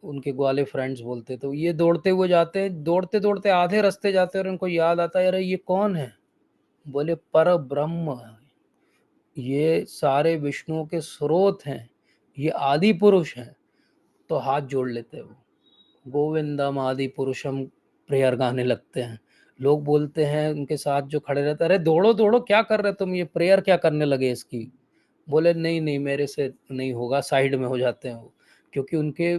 उनके ग्वाले फ्रेंड्स बोलते। तो ये दौड़ते हुए जाते हैं, दौड़ते दौड़ते आधे रास्ते जाते हैं और उनको याद आता है अरे ये कौन है। बोले पर ब्रह्म, ये सारे विष्णु के स्रोत हैं, ये आदि पुरुष हैं। तो हाथ जोड़ लेते हैं वो, गोविंदम आदि पुरुषम प्रेयर गाने लगते हैं। लोग बोलते हैं उनके साथ जो खड़े रहते हैं अरे दौड़ो दौड़ो, क्या कर रहे हो तुम, ये प्रेयर क्या करने लगे इसकी। बोले नहीं नहीं मेरे से नहीं होगा, साइड में हो जाते हैं वो। क्योंकि उनके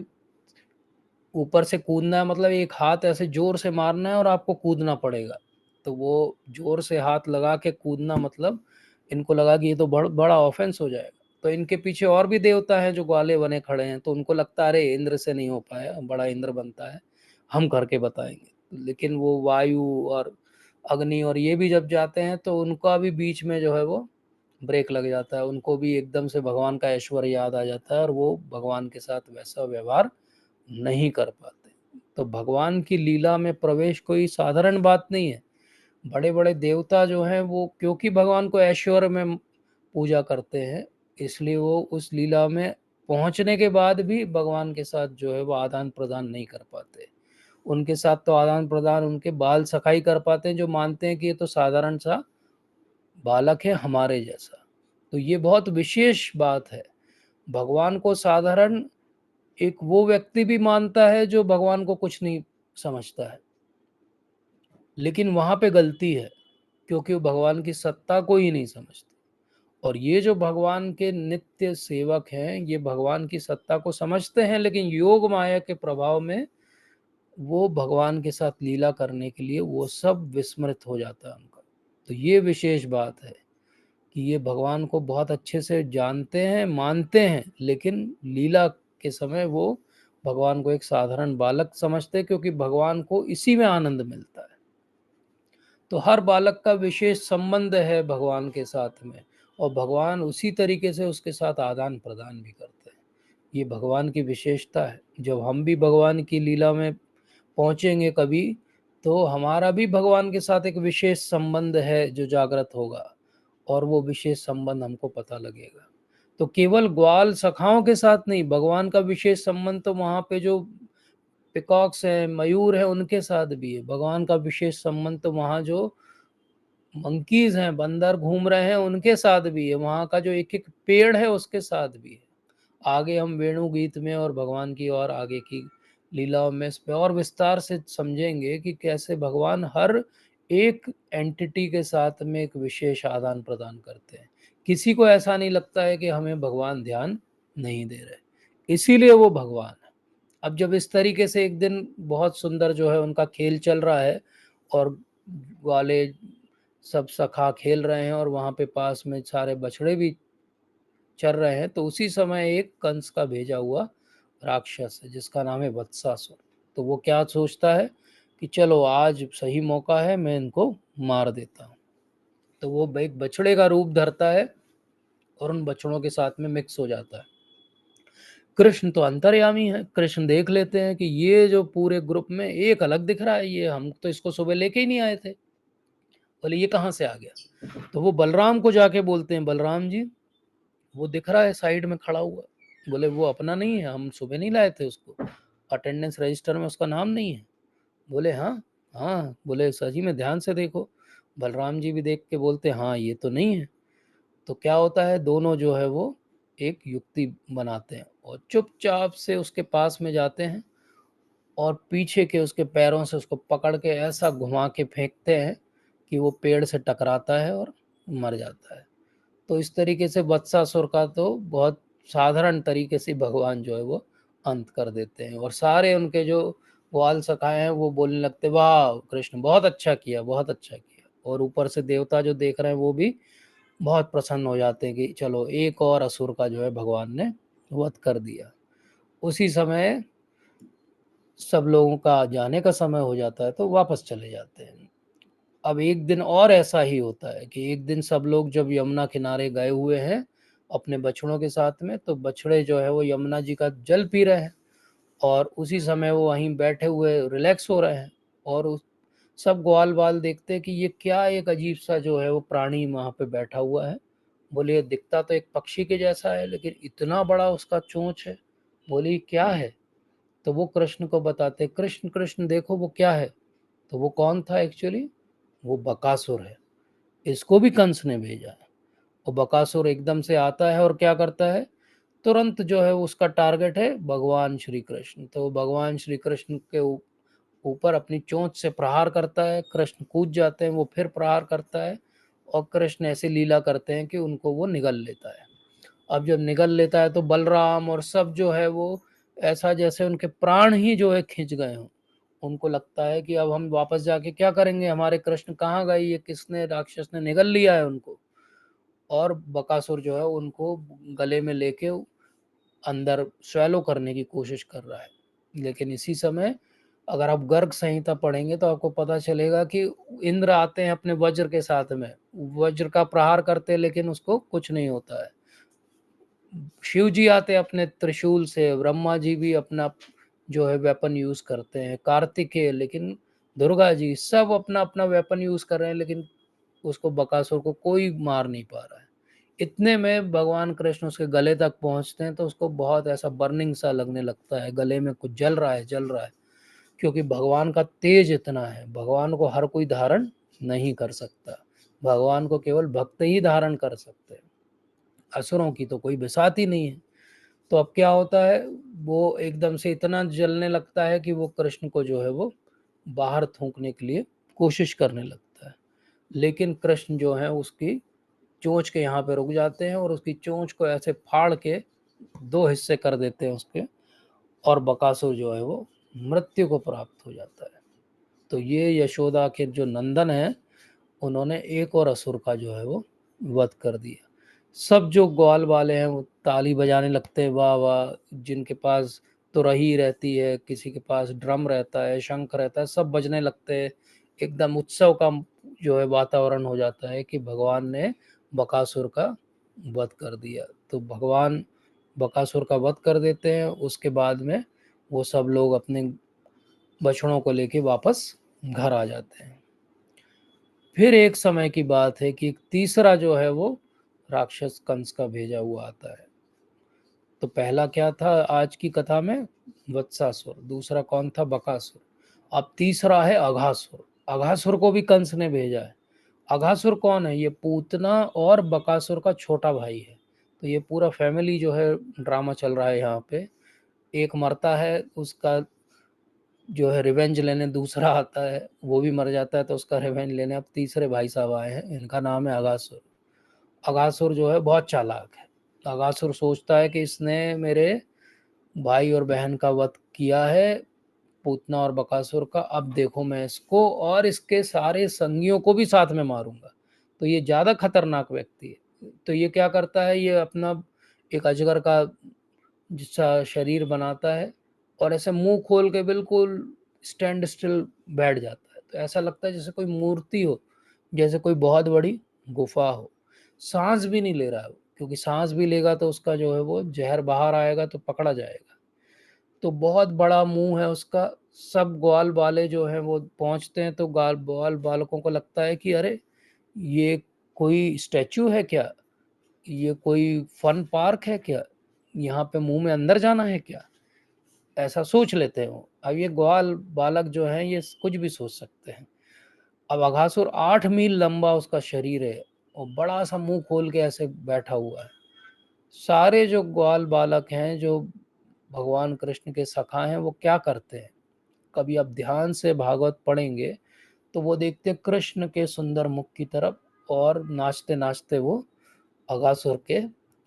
ऊपर से कूदना है, मतलब एक हाथ ऐसे जोर से मारना है और आपको कूदना पड़ेगा। तो वो जोर से हाथ लगा के कूदना, मतलब इनको लगा कि ये तो बड़ा ऑफेंस हो जाएगा। तो इनके पीछे और भी देवता हैं जो ग्वाले बने खड़े हैं, तो उनको लगता है अरे इंद्र से नहीं हो पाया, बड़ा इंद्र बनता है, हम करके बताएंगे। लेकिन वो वायु और अग्नि और ये भी जब जाते हैं तो उनका भी बीच में जो है वो ब्रेक लग जाता है, उनको भी एकदम से भगवान का ऐश्वर्य याद आ जाता है और वो भगवान के साथ वैसा व्यवहार नहीं कर पाते। तो भगवान की लीला में प्रवेश कोई साधारण बात नहीं है। बड़े बड़े देवता जो हैं वो क्योंकि भगवान को ऐश्वर्य में पूजा करते हैं, इसलिए वो उस लीला में पहुंचने के बाद भी भगवान के साथ जो है वो आदान प्रदान नहीं कर पाते। उनके साथ तो आदान प्रदान उनके बाल सखाई कर पाते हैं, जो मानते हैं कि ये तो साधारण सा बालक है हमारे जैसा। तो ये बहुत विशेष बात है। भगवान को साधारण एक वो व्यक्ति भी मानता है जो भगवान को कुछ नहीं समझता है, लेकिन वहां पे गलती है, क्योंकि वो भगवान की सत्ता को ही नहीं समझते। और ये जो भगवान के नित्य सेवक हैं ये भगवान की सत्ता को समझते हैं, लेकिन योग माया के प्रभाव में वो भगवान के साथ लीला करने के लिए वो सब विस्मृत हो जाता है उनका। तो ये विशेष बात है कि ये भगवान को बहुत अच्छे से जानते हैं, मानते हैं, लेकिन लीला के समय वो भगवान को एक साधारण बालक समझते हैं, क्योंकि भगवान को इसी में आनंद मिलता है। तो हर बालक का विशेष संबंध है भगवान के साथ में, और भगवान उसी तरीके से उसके साथ आदान प्रदान भी करते हैं। ये भगवान की विशेषता है। जब हम भी भगवान की लीला में पहुंचेंगे कभी, तो हमारा भी भगवान के साथ एक विशेष संबंध है जो जागृत होगा, और वो विशेष संबंध हमको पता लगेगा। तो केवल ग्वाल सखाओं के साथ नहीं, भगवान का विशेष संबंध तो वहाँ पे जो पिकॉक्स हैं, मयूर हैं, उनके साथ भी है। भगवान का विशेष संबंध तो वहाँ जो मंकीज हैं, बंदर घूम रहे हैं, उनके साथ भी है। वहाँ का जो एक एक पेड़ है उसके साथ भी है। आगे हम वेणु गीत में और भगवान की और आगे की लीलाओं में इसमें और विस्तार से समझेंगे कि कैसे भगवान हर एक एंटिटी के साथ में एक विशेष आदान प्रदान करते हैं। किसी को ऐसा नहीं लगता है कि हमें भगवान ध्यान नहीं दे रहे, इसीलिए वो भगवान है। अब जब इस तरीके से एक दिन बहुत सुंदर जो है उनका खेल चल रहा है, और वाले सब सखा खेल रहे हैं, और वहाँ पे पास में सारे बछड़े भी चल रहे हैं, तो उसी समय एक कंस का भेजा हुआ राक्षस है जिसका नाम है वत्सासुर। तो वो क्या सोचता है कि चलो आज सही मौका है, मैं इनको मार देता हूँ। तो वो एक बछड़े का रूप धरता है और उन बछड़ों के साथ में मिक्स हो जाता है। कृष्ण तो अंतर्यामी है, कृष्ण देख लेते हैं कि ये जो पूरे ग्रुप में एक अलग दिख रहा है, ये हम तो इसको सुबह लेके ही नहीं आए थे। बोले ये कहाँ से आ गया? तो वो बलराम को जाके बोलते हैं, बलराम जी वो दिख रहा है साइड में खड़ा हुआ। बोले वो अपना नहीं है, हम सुबह नहीं लाए थे उसको, अटेंडेंस रजिस्टर में उसका नाम नहीं है। बोले हाँ। हाँ, बोले सही में ध्यान से देखो। बलराम जी भी देख के बोलते हाँ ये तो नहीं है। तो क्या होता है, दोनों जो है वो एक युक्ति बनाते हैं और चुपचाप से उसके पास में जाते हैं, और पीछे के उसके पैरों से उसको पकड़ के ऐसा घुमा के फेंकते हैं कि वो पेड़ से टकराता है और मर जाता है। तो इस तरीके से वत्सासुर का तो बहुत साधारण तरीके से भगवान जो है वो अंत कर देते हैं, और सारे उनके जो ग्वाल सखाए हैं वो बोलने लगते वाह कृष्ण बहुत अच्छा किया, बहुत अच्छा किया। और ऊपर से देवता जो देख रहे हैं वो भी बहुत प्रसन्न हो जाते हैं कि चलो एक और असुर का जो है भगवान ने वध कर दिया। उसी समय सब लोगों का जाने का समय हो जाता है तो वापस चले जाते हैं। अब एक दिन और ऐसा ही होता है कि एक दिन सब लोग जब यमुना किनारे गए हुए हैं अपने बछड़ों के साथ में, तो बछड़े जो है वो यमुना जी का जल पी रहे हैं, और उसी समय वो वहीं बैठे हुए रिलैक्स हो रहे हैं। और सब ग्वाल बाल देखते हैं कि ये क्या एक अजीब सा जो है वो प्राणी वहाँ पे बैठा हुआ है। बोले ये दिखता तो एक पक्षी के जैसा है, लेकिन इतना बड़ा उसका चोंच है। बोले क्या है? तो वो कृष्ण को बताते, कृष्ण कृष्ण देखो वो क्या है। तो वो कौन था एक्चुअली? वो बकासुर है। इसको भी कंस ने भेजा है। और बकासुर एकदम से आता है और क्या करता है, तुरंत जो है उसका टारगेट है भगवान श्री कृष्ण। तो भगवान श्री कृष्ण के ऊपर अपनी चोंच से प्रहार करता है। कृष्ण कूद जाते हैं, वो फिर प्रहार करता है, और कृष्ण ऐसे लीला करते हैं कि उनको वो निगल लेता है। अब जब निगल लेता है तो बलराम और सब जो है वो ऐसा जैसे उनके प्राण ही जो है खिंच गए हों। उनको लगता है कि अब हम वापस जाके क्या करेंगे, हमारे कृष्ण कहाँ गए, ये किसने, राक्षस ने निगल लिया है उनको। और बकासुर जो है उनको गले में लेके अंदर स्वैलो करने की कोशिश कर रहा है। लेकिन इसी समय अगर आप गर्ग संहिता पढ़ेंगे तो आपको पता चलेगा कि इंद्र आते हैं अपने वज्र के साथ में, वज्र का प्रहार करते हैं लेकिन उसको कुछ नहीं होता है। शिव जी आते अपने त्रिशूल से, ब्रह्मा जी भी अपना जो है वेपन यूज करते हैं, कार्तिकेय, लेकिन दुर्गा जी सब अपना अपना वेपन यूज कर रहे हैं, लेकिन उसको बकासुर को कोई मार नहीं पा रहा है। इतने में भगवान कृष्ण उसके गले तक पहुंचते हैं तो उसको बहुत ऐसा बर्निंग सा लगने लगता है, गले में कुछ जल रहा है, जल रहा है। क्योंकि भगवान का तेज इतना है, भगवान को हर कोई धारण नहीं कर सकता, भगवान को केवल भक्त ही धारण कर सकते हैं, असुरों की तो कोई बिसात ही नहीं है। तो अब क्या होता है, वो एकदम से इतना जलने लगता है कि वो कृष्ण को जो है वो बाहर थूकने के लिए कोशिश करने लगता है। लेकिन कृष्ण जो है उसकी चोंच के यहाँ पे रुक जाते हैं और उसकी चोंच को ऐसे फाड़ के दो हिस्से कर देते हैं उसके, और बकासुर जो है वो मृत्यु को प्राप्त हो जाता है। तो ये यशोदा के जो नंदन है उन्होंने एक और असुर का जो है वो वध कर दिया। सब जो ग्वाल वाले हैं वो ताली बजाने लगते हैं, वाह वाह। जिनके पास तुरही रहती है, किसी के पास ड्रम रहता है, शंख रहता है, सब बजने लगते हैं। एकदम उत्सव का जो है वातावरण हो जाता है कि भगवान ने बकासुर का वध कर दिया। तो भगवान बकासुर का वध कर देते हैं। उसके बाद में वो सब लोग अपने बछड़ों को लेके वापस घर आ जाते हैं। फिर एक समय की बात है कि तीसरा जो है वो राक्षस कंस का भेजा हुआ आता है। तो पहला क्या था आज की कथा में? वत्सासुर। दूसरा कौन था? बकासुर। अब तीसरा है अघासुर। अघासुर को भी कंस ने भेजा है। अघासुर कौन है? ये पूतना और बकासुर का छोटा भाई है। तो ये पूरा फैमिली जो है ड्रामा चल रहा है यहाँ पे। एक मरता है, उसका जो है रिवेंज लेने दूसरा आता है, वो भी मर जाता है तो उसका रिवेंज लेने अब तीसरे भाई साहब आए हैं। इनका नाम है अघासुर। अघासुर जो है बहुत चालाक है। अघासुर सोचता है कि इसने मेरे भाई और बहन का वध किया है, पूतना और बकासुर का। अब देखो मैं इसको और इसके सारे संगियों को भी साथ में मारूंगा। तो ये ज़्यादा खतरनाक व्यक्ति है। तो ये क्या करता है, ये अपना एक अजगर का जिसका शरीर बनाता है और ऐसे मुंह खोल के बिल्कुल स्टैंड स्टिल बैठ जाता है। तो ऐसा लगता है जैसे कोई मूर्ति हो, जैसे कोई बहुत बड़ी गुफा हो। सांस भी नहीं ले रहा है वो, क्योंकि सांस भी लेगा तो उसका जो है वो जहर बाहर आएगा तो पकड़ा जाएगा। तो बहुत बड़ा मुंह है उसका। सब ग्वाल बाले जो हैं वो पहुंचते हैं तो ग्वाल बालकों को लगता है कि अरे ये कोई स्टैचू है क्या, ये कोई फन पार्क है क्या, यहाँ पे मुंह में अंदर जाना है क्या, ऐसा सोच लेते हैं वो। अब ये ग्वाल बालक जो हैं ये कुछ भी सोच सकते हैं। अब अघासुर 8 मील लंबा उसका शरीर है और बड़ा सा मुंह खोल के ऐसे बैठा हुआ है। सारे जो ग्वाल बालक हैं जो भगवान कृष्ण के सखा हैं वो क्या करते हैं, कभी आप ध्यान से भागवत पढ़ेंगे तो वो देखते हैं कृष्ण के सुंदर मुख की तरफ और नाचते नाचते वो अगासुर के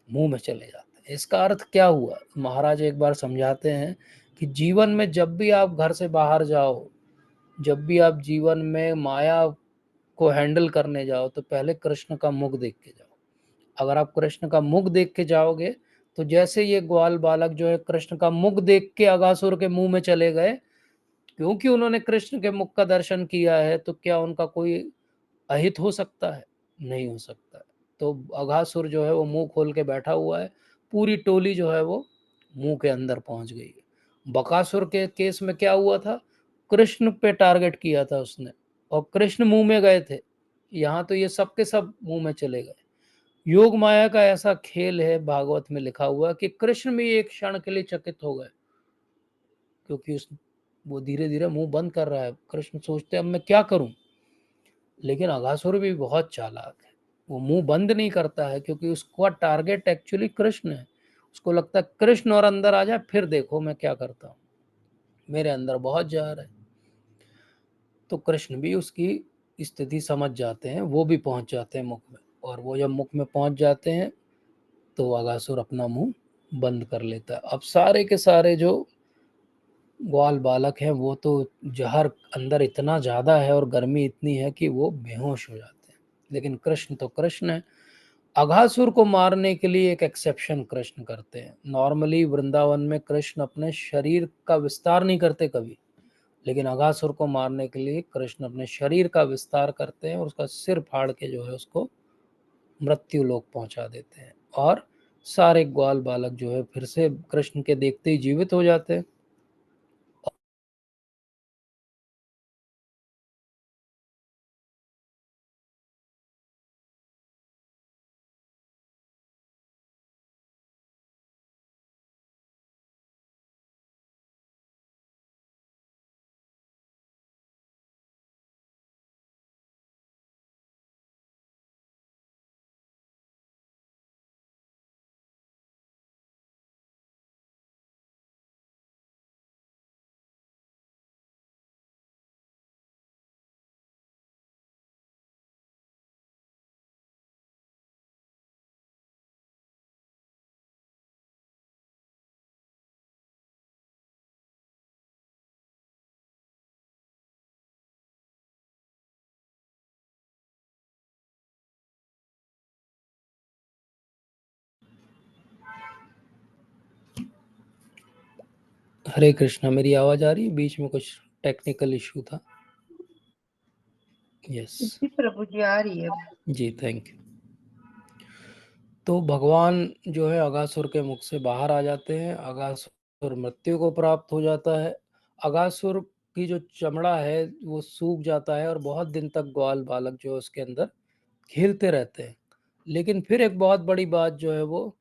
मुंह में चले जाते हैं। इसका अर्थ क्या हुआ? महाराज एक बार समझाते हैं कि जीवन में जब भी आप घर से बाहर जाओ, जब भी आप जीवन में माया को हैंडल करने जाओ, तो पहले कृष्ण का मुख देख के जाओ। अगर आप कृष्ण का मुख देख के जाओगे तो जैसे ये ग्वाल बालक जो है कृष्ण का मुख देख के अगासुर के मुंह में चले गए, क्योंकि उन्होंने कृष्ण के मुख का दर्शन किया है, तो क्या उनका कोई अहित हो सकता है? नहीं हो सकता है। तो अघासुर जो है वो मुंह खोल के बैठा हुआ है। पूरी टोली जो है वो मुंह के अंदर पहुंच गई है। बकासुर के केस में क्या हुआ था, कृष्ण पे टारगेट किया था उसने और कृष्ण मुंह में गए थे। यहाँ तो ये सब के सब मुंह में चले गए। योग माया का ऐसा खेल है, भागवत में लिखा हुआ कि कृष्ण भी एक क्षण के लिए चकित हो गए, क्योंकि उस वो धीरे धीरे मुंह बंद कर रहा है। कृष्ण सोचते अब मैं क्या करूं, लेकिन अघासुर भी बहुत चालाक है। वो मुंह बंद नहीं करता है, क्योंकि उसका टारगेट एक्चुअली कृष्ण है। उसको लगता है कृष्ण और अंदर आ जाए, फिर देखो मैं क्या करता हूँ, मेरे अंदर बहुत जार है। तो कृष्ण भी उसकी स्थिति समझ जाते हैं, वो भी पहुंच जाते हैं मुख में। और वो जब मुख में पहुंच जाते हैं तो अघासुर अपना मुंह बंद कर लेता है। अब सारे के सारे जो ग्वाल बालक हैं वो तो जहर अंदर इतना ज़्यादा है और गर्मी इतनी है कि वो बेहोश हो जाते हैं। लेकिन कृष्ण तो कृष्ण है। अघासुर को मारने के लिए एक एक्सेप्शन कृष्ण करते हैं। नॉर्मली वृंदावन में कृष्ण अपने शरीर का विस्तार नहीं करते कभी, लेकिन अघासुर को मारने के लिए कृष्ण अपने शरीर का विस्तार करते हैं और उसका सिर फाड़ के जो है उसको मृत्यु लोक पहुंचा देते हैं। और सारे ग्वाल बालक जो है फिर से कृष्ण के देखते ही जीवित हो जाते हैं। हरे कृष्णा। मेरी आवाज आ रही है? बीच में कुछ टेक्निकल इशू था। यस जी प्रभु जी, आ रही है। जी, थैंक यू। तो भगवान जो है अगासुर के मुख से बाहर आ जाते हैं, अगासुर मृत्यु को प्राप्त हो जाता है। अगासुर की जो चमड़ा है वो सूख जाता है और बहुत दिन तक ग्वाल बालक जो है उसके अंदर खेलते रहते हैं। लेकिन फिर एक बहुत बड़ी बात जो है वो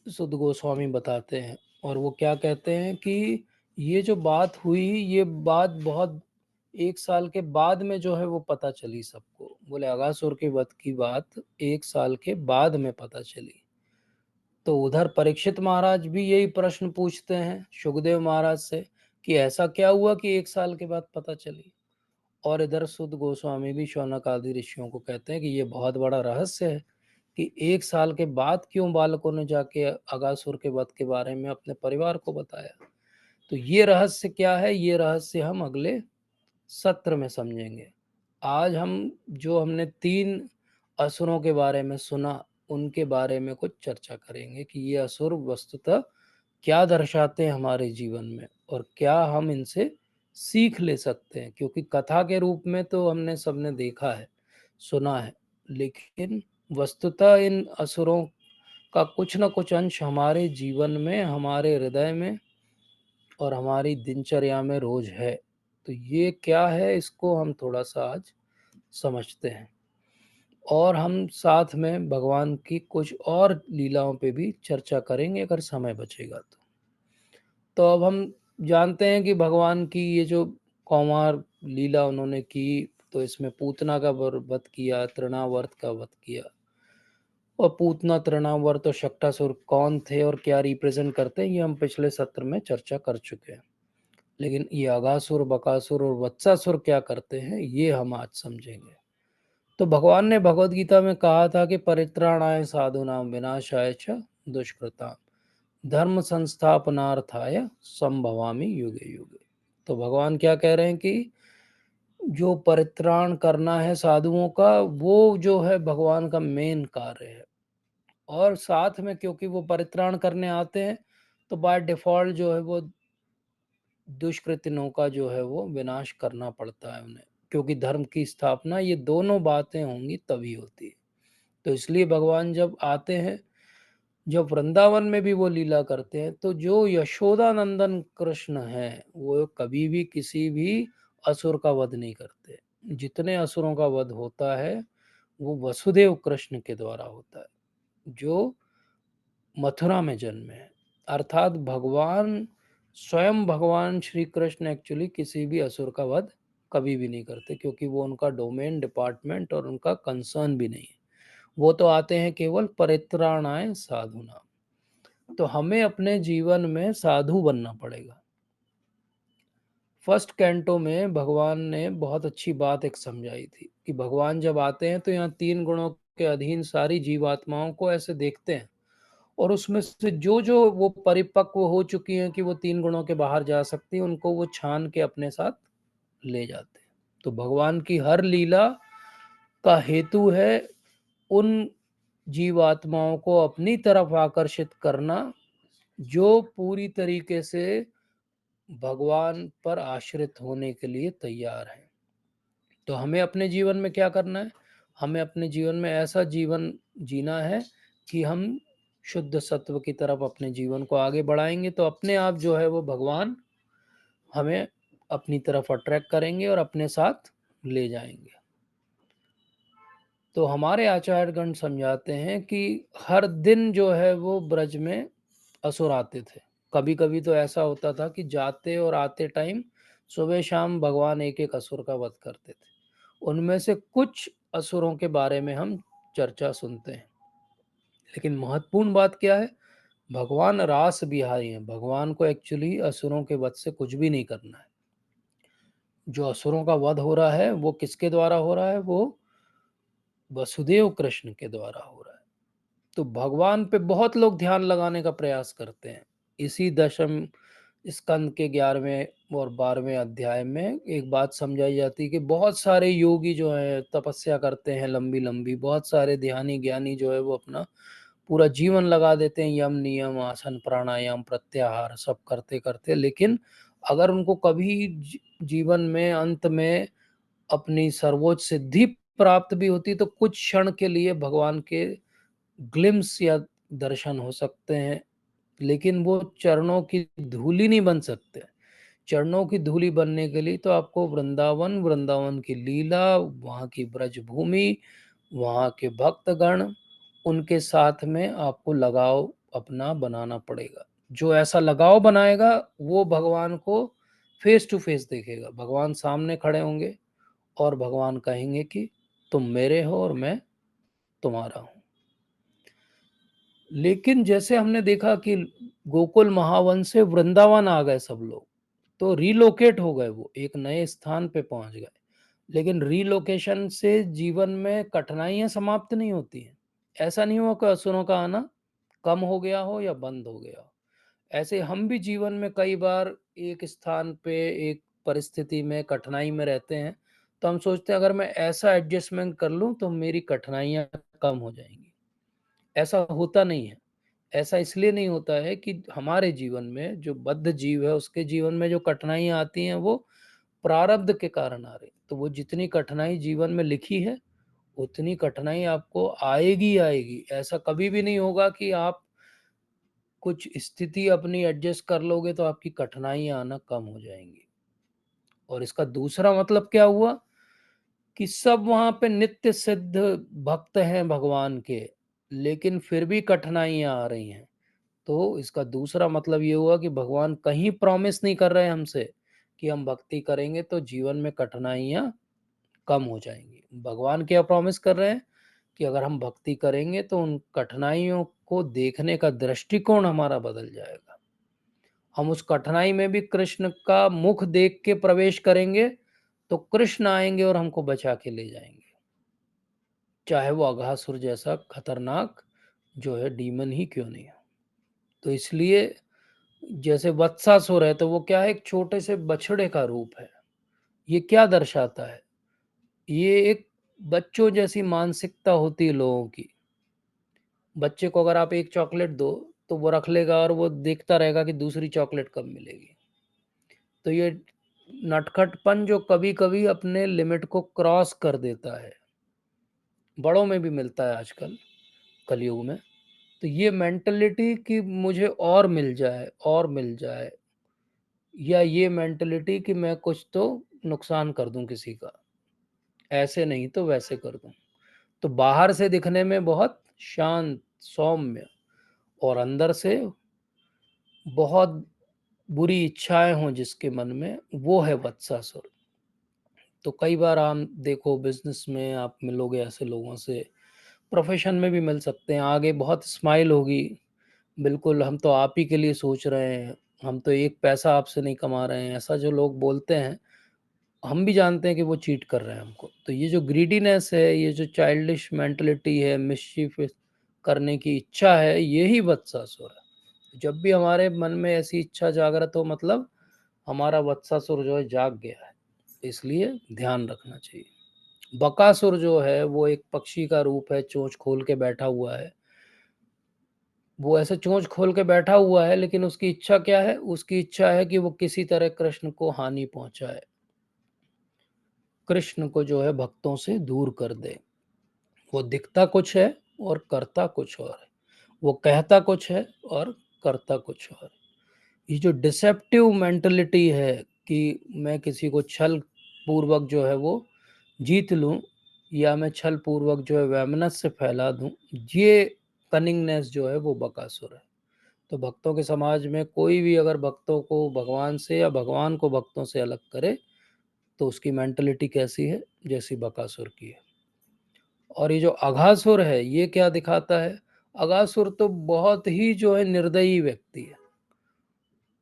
सुद गोस्वामी बताते हैं, और वो क्या कहते हैं कि ये जो बात हुई, ये बात बहुत 1 साल के बाद में जो है वो पता चली सबको। बोले अगासुर के वध की बात 1 साल के बाद में पता चली। तो उधर परीक्षित महाराज भी यही प्रश्न पूछते हैं सुखदेव महाराज से कि ऐसा क्या हुआ कि 1 साल के बाद पता चली। और इधर सुद गोस्वामी भी शौनक आदि ऋषियों को कहते हैं कि ये बहुत बड़ा रहस्य है कि 1 साल के बाद क्यों बालकों ने जाके अगासुर के वध के बारे में अपने परिवार को बताया। तो ये रहस्य क्या है, ये रहस्य हम अगले सत्र में समझेंगे। आज हम जो हमने 3 असुरों के बारे में सुना, उनके बारे में कुछ चर्चा करेंगे कि ये असुर वस्तुतः क्या दर्शाते हैं हमारे जीवन में और क्या हम इनसे सीख ले सकते हैं। क्योंकि कथा के रूप में तो हमने सबने देखा है, सुना है, लेकिन वस्तुतः इन असुरों का कुछ न कुछ अंश हमारे जीवन में, हमारे हृदय में और हमारी दिनचर्या में रोज है। तो ये क्या है, इसको हम थोड़ा सा आज समझते हैं, और हम साथ में भगवान की कुछ और लीलाओं पे भी चर्चा करेंगे अगर समय बचेगा तो। अब हम जानते हैं कि भगवान की ये जो कौमार लीला उन्होंने की, तो इसमें पूतना का वध किया, तृणावर्त का वध किया। और पूतना, तृणावर्त और शक्टासुर कौन थे और क्या रिप्रेजेंट करते हैं, ये हम पिछले सत्र में चर्चा कर चुके हैं। लेकिन ये अगासुर, बकासुर और वत्सासुर क्या करते हैं, ये हम आज समझेंगे। तो भगवान ने भगवत गीता में कहा था कि परित्राणाय साधूनां विनाशाय च दुष्कृतां धर्म संस्थापनार्थाय संभवामि युगे युगे। तो भगवान क्या कह रहे हैं कि जो परित्राण करना है साधुओं का, वो जो है भगवान का मेन कार्य है। और साथ में क्योंकि वो परित्राण करने आते हैं, तो बाय डिफॉल्ट जो है वो दुष्कृतिनों का जो है वो विनाश करना पड़ता है उन्हें, क्योंकि धर्म की स्थापना ये दोनों बातें होंगी तभी होती है। तो इसलिए भगवान जब आते हैं, जब वृंदावन में भी वो लीला करते हैं, तो जो यशोदा नंदन कृष्ण हैं वो कभी भी किसी भी असुर का वध नहीं करते। जितने असुरों का वध होता है वो वसुदेव कृष्ण के द्वारा होता है, जो मथुरा में जन्मे हैं। अर्थात भगवान स्वयं, भगवान श्री कृष्ण एक्चुअली किसी भी असुर का वध कभी भी नहीं करते, क्योंकि वो उनका डोमेन, डिपार्टमेंट और उनका कंसर्न भी नहीं है। वो तो आते हैं केवल परित्राणाय साधुना। तो हमें अपने जीवन में साधु बनना पड़ेगा। फर्स्ट कैंटो में भगवान ने बहुत अच्छी बात एक समझाई थी कि भगवान जब आते हैं तो यहाँ 3 गुणों के अधीन सारी जीवात्माओं को ऐसे देखते हैं, और उसमें से जो जो वो परिपक्व हो चुकी हैं कि वो 3 गुणों के बाहर जा सकती हैं, उनको वो छान के अपने साथ ले जाते हैं। तो भगवान की हर लीला का हेतु है उन जीवात्माओं को अपनी तरफ आकर्षित करना जो पूरी तरीके से भगवान पर आश्रित होने के लिए तैयार है। तो हमें अपने जीवन में क्या करना है, हमें अपने जीवन में ऐसा जीवन जीना है कि हम शुद्ध सत्व की तरफ अपने जीवन को आगे बढ़ाएंगे, तो अपने आप जो है वो भगवान हमें अपनी तरफ अट्रैक्ट करेंगे और अपने साथ ले जाएंगे। तो हमारे आचार्यगण समझाते हैं कि हर दिन जो है वो ब्रज में असुर आते थे। कभी कभी तो ऐसा होता था कि जाते और आते टाइम सुबह शाम भगवान एक एक असुर का वध करते थे। उनमें से कुछ असुरों के बारे में हम चर्चा सुनते हैं। लेकिन महत्वपूर्ण बात क्या है, भगवान रास बिहारी हैं। भगवान को एक्चुअली असुरों के वध से कुछ भी नहीं करना है। जो असुरों का वध हो रहा है वो किसके द्वारा हो रहा है, वो वसुदेव कृष्ण के द्वारा हो रहा है। तो भगवान पे बहुत लोग ध्यान लगाने का प्रयास करते हैं। इसी दशम स्कंद के 11वें और 12वें अध्याय में एक बात समझाई जाती है कि बहुत सारे योगी जो है तपस्या करते हैं लंबी लंबी, बहुत सारे ध्यानी ज्ञानी जो है वो अपना पूरा जीवन लगा देते हैं यम नियम, आसन, प्राणायाम, प्रत्याहार सब करते करते, लेकिन अगर उनको कभी जीवन में अंत में अपनी सर्वोच्च सिद्धि प्राप्त भी होती तो कुछ क्षण के लिए भगवान के ग्लिम्स या दर्शन हो सकते हैं, लेकिन वो चरणों की धूलि नहीं बन सकते। चरणों की धूलि बनने के लिए तो आपको वृंदावन, वृंदावन की लीला, वहाँ की ब्रज भूमि, वहाँ के भक्तगण, उनके साथ में आपको लगाव अपना बनाना पड़ेगा। जो ऐसा लगाव बनाएगा वो भगवान को फेस टू फेस देखेगा। भगवान सामने खड़े होंगे और भगवान कहेंगे कि तुम मेरे हो और मैं तुम्हारा हूँ। लेकिन जैसे हमने देखा कि गोकुल महावन से वृंदावन आ गए सब लोग, तो रीलोकेट हो गए, वो एक नए स्थान पे पहुंच गए। लेकिन रीलोकेशन से जीवन में कठिनाइयां समाप्त नहीं होती हैं। ऐसा नहीं हुआ कि असुरों का आना कम हो गया हो या बंद हो गया हो। ऐसे हम भी जीवन में कई बार एक स्थान पे, एक परिस्थिति में, कठिनाई में रहते हैं, तो हम सोचते हैं अगर मैं ऐसा एडजस्टमेंट कर लूं तो मेरी कठिनाइयां कम हो जाएंगी। ऐसा होता नहीं है। ऐसा इसलिए नहीं होता है कि हमारे जीवन में जो बद्ध जीव है उसके जीवन में जो कठिनाइयां आती हैं वो प्रारब्ध के कारण आ रही। तो वो जितनी कठिनाई जीवन में लिखी है उतनी कठिनाई आपको आएगी आएगी। ऐसा कभी भी नहीं होगा कि आप कुछ स्थिति अपनी एडजस्ट कर लोगे तो आपकी कठिनाइयां आना कम हो जाएंगी। और इसका दूसरा मतलब क्या हुआ कि सब वहां पे नित्य सिद्ध भक्त हैं भगवान के, लेकिन फिर भी कठिनाइयां आ रही हैं। तो इसका दूसरा मतलब ये हुआ कि भगवान कहीं प्रॉमिस नहीं कर रहे हैं हमसे कि हम भक्ति करेंगे तो जीवन में कठिनाइयां कम हो जाएंगी। भगवान क्या प्रॉमिस कर रहे हैं कि अगर हम भक्ति करेंगे तो उन कठिनाइयों को देखने का दृष्टिकोण हमारा बदल जाएगा। हम उस कठिनाई में भी कृष्ण का मुख देख के प्रवेश करेंगे तो कृष्ण आएंगे और हमको बचा के ले जाएंगे, चाहे वो अघासुर जैसा खतरनाक जो है डीमन ही क्यों नहीं हो। तो इसलिए जैसे वत्सासुर है तो वो क्या है, एक छोटे से बछड़े का रूप है। ये क्या दर्शाता है? ये एक बच्चों जैसी मानसिकता होती है लोगों की। बच्चे को अगर आप एक चॉकलेट दो तो वो रख लेगा और वो देखता रहेगा कि दूसरी चॉकलेट कब मिलेगी। तो ये नटखटपन जो कभी कभी अपने लिमिट को क्रॉस कर देता है, बड़ों में भी मिलता है आजकल कलयुग में। तो ये मेंटलिटी कि मुझे और मिल जाए और मिल जाए, या ये मेंटलिटी कि मैं कुछ तो नुकसान कर दूं किसी का, ऐसे नहीं तो वैसे कर दूं। तो बाहर से दिखने में बहुत शांत, सौम्य, और अंदर से बहुत बुरी इच्छाएं हों जिसके मन में, वो है वत्सासुर। तो कई बार हम देखो बिजनेस में आप मिलोगे ऐसे लोगों से, प्रोफेशन में भी मिल सकते हैं, आगे बहुत स्माइल होगी, बिल्कुल हम तो आप ही के लिए सोच रहे हैं, हम तो एक पैसा आपसे नहीं कमा रहे हैं, ऐसा जो लोग बोलते हैं हम भी जानते हैं कि वो चीट कर रहे हैं हमको। तो ये जो ग्रीडीनेस है, ये जो चाइल्डिश मेंटलिटी है, मिस्चीफ करने की इच्छा है, यही वत्सासुर है। जब भी हमारे मन में ऐसी इच्छा जागृत हो मतलब हमारा वत्सासुर जो है जाग गया है। इसलिए ध्यान रखना चाहिए। बकासुर जो है वो एक पक्षी का रूप है, चोंच खोल के बैठा हुआ है। वो ऐसे चोंच खोल के बैठा हुआ है, लेकिन उसकी इच्छा क्या है? उसकी इच्छा है कि वो किसी तरह कृष्ण को हानि पहुंचाए, कृष्ण को जो है भक्तों से दूर कर दे। वो दिखता कुछ है और करता कुछ और है, वो कहता कुछ है और करता कुछ और। ये जो डिसेप्टिव मेंटलिटी है कि मैं किसी को छल पूर्वक जो है वो जीत लूं, या मैं छल पूर्वक जो है वैमनस्य फैला दूं, ये कनिंगनेस जो है वो बकासुर है। तो भक्तों के समाज में कोई भी अगर भक्तों को भगवान से या भगवान को भक्तों से अलग करे तो उसकी मेंटलिटी कैसी है? जैसी बकासुर की है। और ये जो अघासुर है ये क्या दिखाता है? अघासुर तो बहुत ही जो है निर्दयी व्यक्ति है।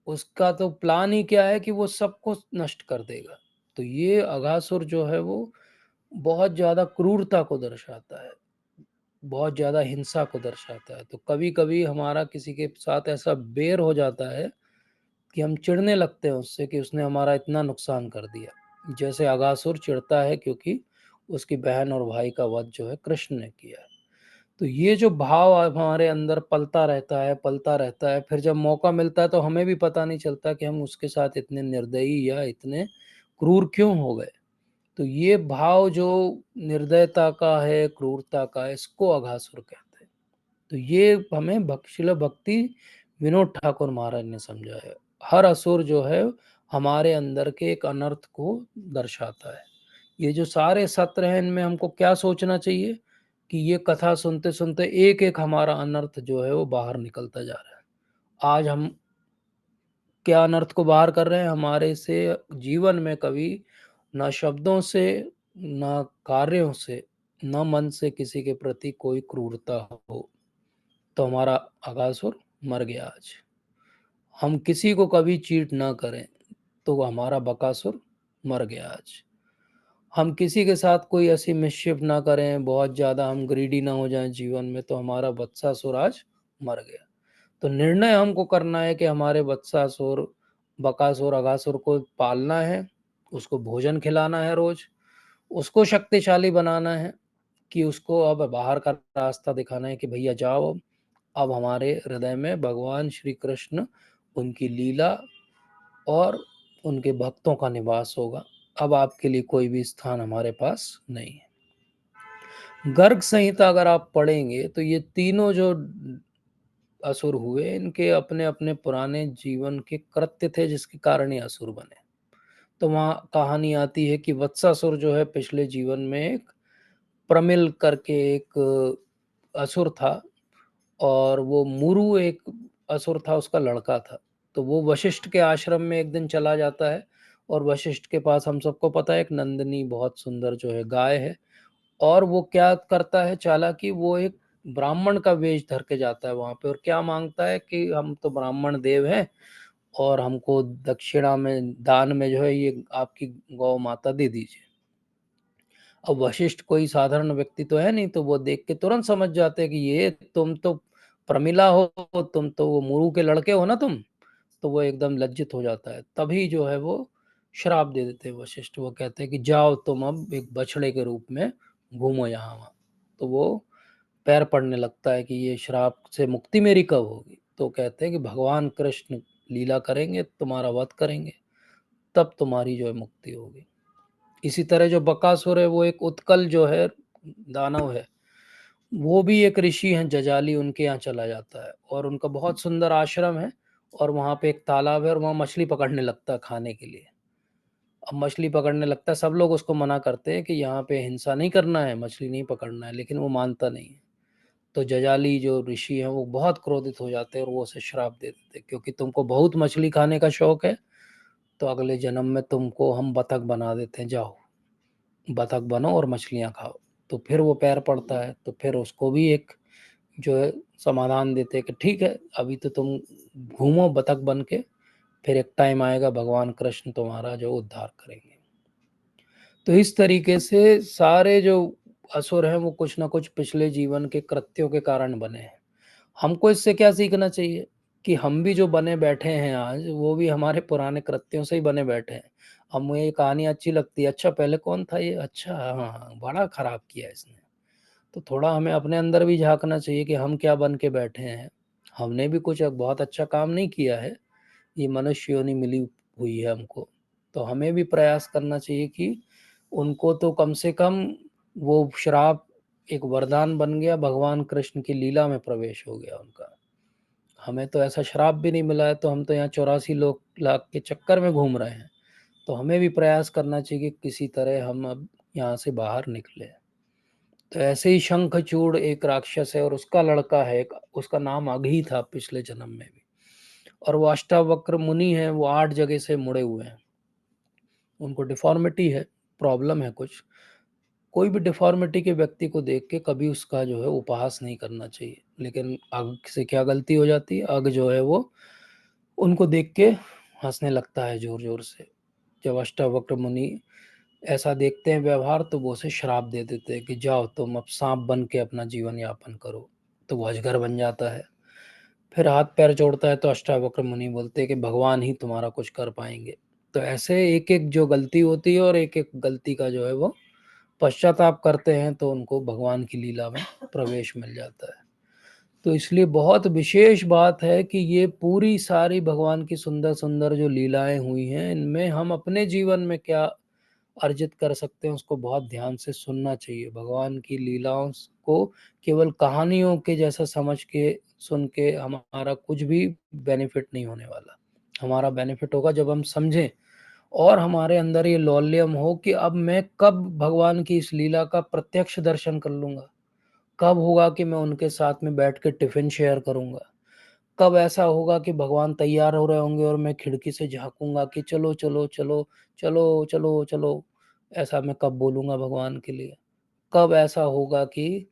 उसका तो प्लान ही क्या है कि वो सबको नष्ट कर देगा। तो ये अघासुर जो है वो बहुत ज्यादा क्रूरता को दर्शाता है, बहुत ज्यादा हिंसा को दर्शाता है। तो कभी कभी हमारा किसी के साथ ऐसा बेर हो जाता है कि हम चिढ़ने लगते हैं उससे कि उसने हमारा इतना नुकसान कर दिया, जैसे अगासुर चिढ़ता है क्योंकि उसकी बहन और भाई का वध जो है कृष्ण ने किया है। तो ये जो भाव हमारे अंदर पलता रहता है, पलता रहता है, फिर जब मौका मिलता है तो हमें भी पता नहीं चलता कि हम उसके साथ इतने निर्दयी या इतने क्रूर क्यों हो गए। तो ये भाव जो निर्दयता का है, क्रूरता का है, इसको अघासुर कहते हैं। तो ये हमें शिला भक्ति विनोद ठाकुर महाराज ने समझाया। हर असुर जो है हमारे अंदर के एक अनर्थ को दर्शाता है। ये जो सारे सत्र हैं इनमें हमको क्या सोचना चाहिए कि ये कथा सुनते सुनते एक एक हमारा अनर्थ जो है वो बाहर निकलता जा रहा है। आज हम क्या अनर्थ को बाहर कर रहे हैं, हमारे से जीवन में कभी ना शब्दों से, ना कार्यों से, न मन से किसी के प्रति कोई क्रूरता हो, तो हमारा अगासुर मर गया आज। हम किसी को कभी चीट ना करें तो हमारा बकासुर मर गया आज। हम किसी के साथ कोई ऐसी मिसशिप ना करें, बहुत ज़्यादा हम ग्रीडी ना हो जाएं जीवन में, तो हमारा वत्सासुर आज मर गया। तो निर्णय हमको करना है कि हमारे वत्सासुर, बकासुर, अगासुर को पालना है, उसको भोजन खिलाना है रोज, उसको शक्तिशाली बनाना है, कि उसको अब बाहर का रास्ता दिखाना है कि भैया जाओ, अब हमारे हृदय में भगवान श्री कृष्ण, उनकी लीला और उनके भक्तों का निवास होगा। अब आपके लिए कोई भी स्थान हमारे पास नहीं है। गर्ग संहिता अगर आप पढ़ेंगे तो ये तीनों जो असुर हुए, इनके अपने अपने पुराने जीवन के कृत्य थे जिसके कारण ये असुर बने। तो वहाँ कहानी आती है कि वत्सासुर जो है पिछले जीवन में एक प्रमिल करके एक असुर था, और वो मुरु एक असुर था, उसका लड़का था। तो वो वशिष्ठ के आश्रम में एक दिन चला जाता है, और वशिष्ठ के पास हम सबको पता है एक नंदिनी बहुत सुंदर जो है गाय है, और वो क्या करता है चालाकी, वो एक ब्राह्मण का वेश धर के जाता है वहां पे, और क्या मांगता है कि हम तो ब्राह्मण देव हैं और हमको दक्षिणा में, दान में जो है ये आपकी गौ माता दे दीजिए। अब वशिष्ठ कोई साधारण व्यक्ति तो है नहीं, तो वो देख के तुरंत समझ जाते हैं कि ये तुम तो प्रमिला हो, तुम तो वो मुरु के लड़के हो ना तुम। तो वो एकदम लज्जित हो जाता है। तभी जो है वो श्राप दे देते हैं वशिष्ठ। वो कहते हैं कि जाओ तुम अब एक बछड़े के रूप में घूमो यहाँ वहाँ। तो वो पैर पड़ने लगता है कि ये श्राप से मुक्ति मेरी कब होगी। तो कहते हैं कि भगवान कृष्ण लीला करेंगे, तुम्हारा वध करेंगे, तब तुम्हारी जो है मुक्ति होगी। इसी तरह जो बकासुर है वो एक उत्कल जो है दानव है, वो भी एक ऋषि हैं जजाली, उनके यहाँ चला जाता है, और उनका बहुत सुंदर आश्रम है, और वहाँ पे एक तालाब है, और वहाँ मछली पकड़ने लगता है खाने के लिए। अब मछली पकड़ने लगता है, सब लोग उसको मना करते हैं कि यहाँ पे हिंसा नहीं करना है, मछली नहीं पकड़ना है, लेकिन वो मानता नहीं है। तो जजाली जो ऋषि हैं वो बहुत क्रोधित हो जाते हैं, और वो उसे श्राप दे देते हैं, क्योंकि तुमको बहुत मछली खाने का शौक है, तो अगले जन्म में तुमको हम बतख बना देते हैं, जाओ बतख बनो और मछलियाँ खाओ। तो फिर वो पैर पड़ता है, तो फिर उसको भी एक जो है समाधान देते हैं कि ठीक है, अभी तो तुम घूमो बतख बन के, फिर एक टाइम आएगा भगवान कृष्ण तुम्हारा जो उद्धार करेंगे। तो इस तरीके से सारे जो असुर हैं वो कुछ ना कुछ पिछले जीवन के कृत्यों के कारण बने हैं। हमको इससे क्या सीखना चाहिए कि हम भी जो बने बैठे हैं आज, वो भी हमारे पुराने कृत्यों से ही बने बैठे हैं। हमें ये कहानी अच्छी लगती है, अच्छा पहले कौन था ये, अच्छा हाँ हाँ, बड़ा खराब किया इसने। तो थोड़ा हमें अपने अंदर भी झांकना चाहिए कि हम क्या बन के बैठे हैं। हमने भी कुछ बहुत अच्छा काम नहीं किया है, ये मनुष्य योनि मिली हुई है हमको। तो हमें भी प्रयास करना चाहिए कि उनको तो कम से कम वो श्राप एक वरदान बन गया, भगवान कृष्ण की लीला में प्रवेश हो गया उनका। हमें तो ऐसा श्राप भी नहीं मिला है, तो हम तो यहाँ 84 लोग लाख के चक्कर में घूम रहे हैं। तो हमें भी प्रयास करना चाहिए कि किसी तरह हम अब यहाँ से बाहर निकले। तो ऐसे ही शंखचूड़ एक राक्षस है, और उसका लड़का है एक, उसका नाम अघी था पिछले जन्म में भी, और वो अष्टावक्र मुनि है, वो 8 जगह से मुड़े हुए हैं, उनको डिफॉर्मिटी है, प्रॉब्लम है कुछ। कोई भी डिफॉर्मिटी के व्यक्ति को देख के कभी उसका जो है उपहास नहीं करना चाहिए। लेकिन अग से क्या गलती हो जाती है, अग जो है वो उनको देख के हंसने लगता है जोर जोर से। जब अष्टावक्र मुनि ऐसा देखते हैं व्यवहार, तो वो उसे श्राप दे देते हैं कि जाओ तुम अब सांप बन के अपना जीवन यापन करो। तो वो अजगर बन जाता है, फिर हाथ पैर जोड़ता है। तो अष्टावक्र मुनि बोलते हैं कि भगवान ही तुम्हारा कुछ कर पाएंगे। तो ऐसे एक एक जो गलती होती है, और एक एक गलती का जो है वो पश्चाताप करते हैं, तो उनको भगवान की लीला में प्रवेश मिल जाता है। तो इसलिए बहुत विशेष बात है कि ये पूरी सारी भगवान की सुंदर सुंदर जो लीलाएं हुई हैं, इनमें हम अपने जीवन में क्या अर्जित कर सकते हैं उसको बहुत ध्यान से सुनना चाहिए। भगवान की लीलाओं को केवल कहानियों के जैसा समझ के सुन के हमारा कुछ भी बेनिफिट नहीं होने वाला। हमारा बेनिफिट होगा जब हम समझें और हमारे अंदर ये लौल्यम हो कि अब मैं कब भगवान की इस लीला का प्रत्यक्ष दर्शन कर लूँगा, कब होगा कि मैं उनके साथ में बैठ के टिफ़िन शेयर करूँगा, कब ऐसा होगा कि भगवान तैयार हो रहे होंगे और मैं खिड़की से झाँकूँगा कि चलो, चलो, चलो, चलो, चलो, चलो, ऐसा मैं कब बोलूँगा भगवान के लिए? कब ऐसा होगा कि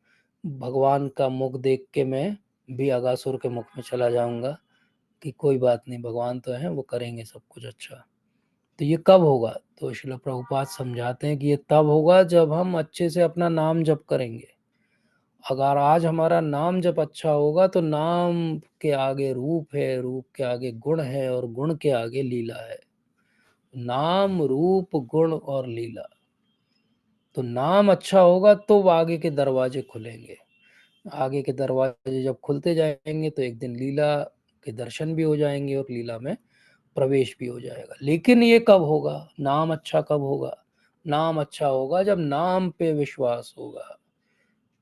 भगवान का मुख देख के मैं भी अगासुर के मुख में चला जाऊँगा कि कोई बात नहीं, भगवान तो हैं, वो करेंगे सब कुछ अच्छा। तो ये कब होगा? तो श्रील प्रभुपाद समझाते हैं कि ये तब होगा जब हम अच्छे से अपना नाम जप करेंगे। अगर आज हमारा नाम जप अच्छा होगा तो नाम के आगे रूप है, रूप के आगे गुण है और गुण के आगे लीला है। नाम, रूप, गुण और लीला। तो नाम अच्छा होगा तो आगे के दरवाजे खुलेंगे। आगे के दरवाजे जब खुलते जाएंगे तो एक दिन लीला के दर्शन भी हो जाएंगे और लीला में प्रवेश भी हो जाएगा। लेकिन ये कब होगा? नाम अच्छा कब होगा? नाम अच्छा होगा जब नाम पे विश्वास होगा,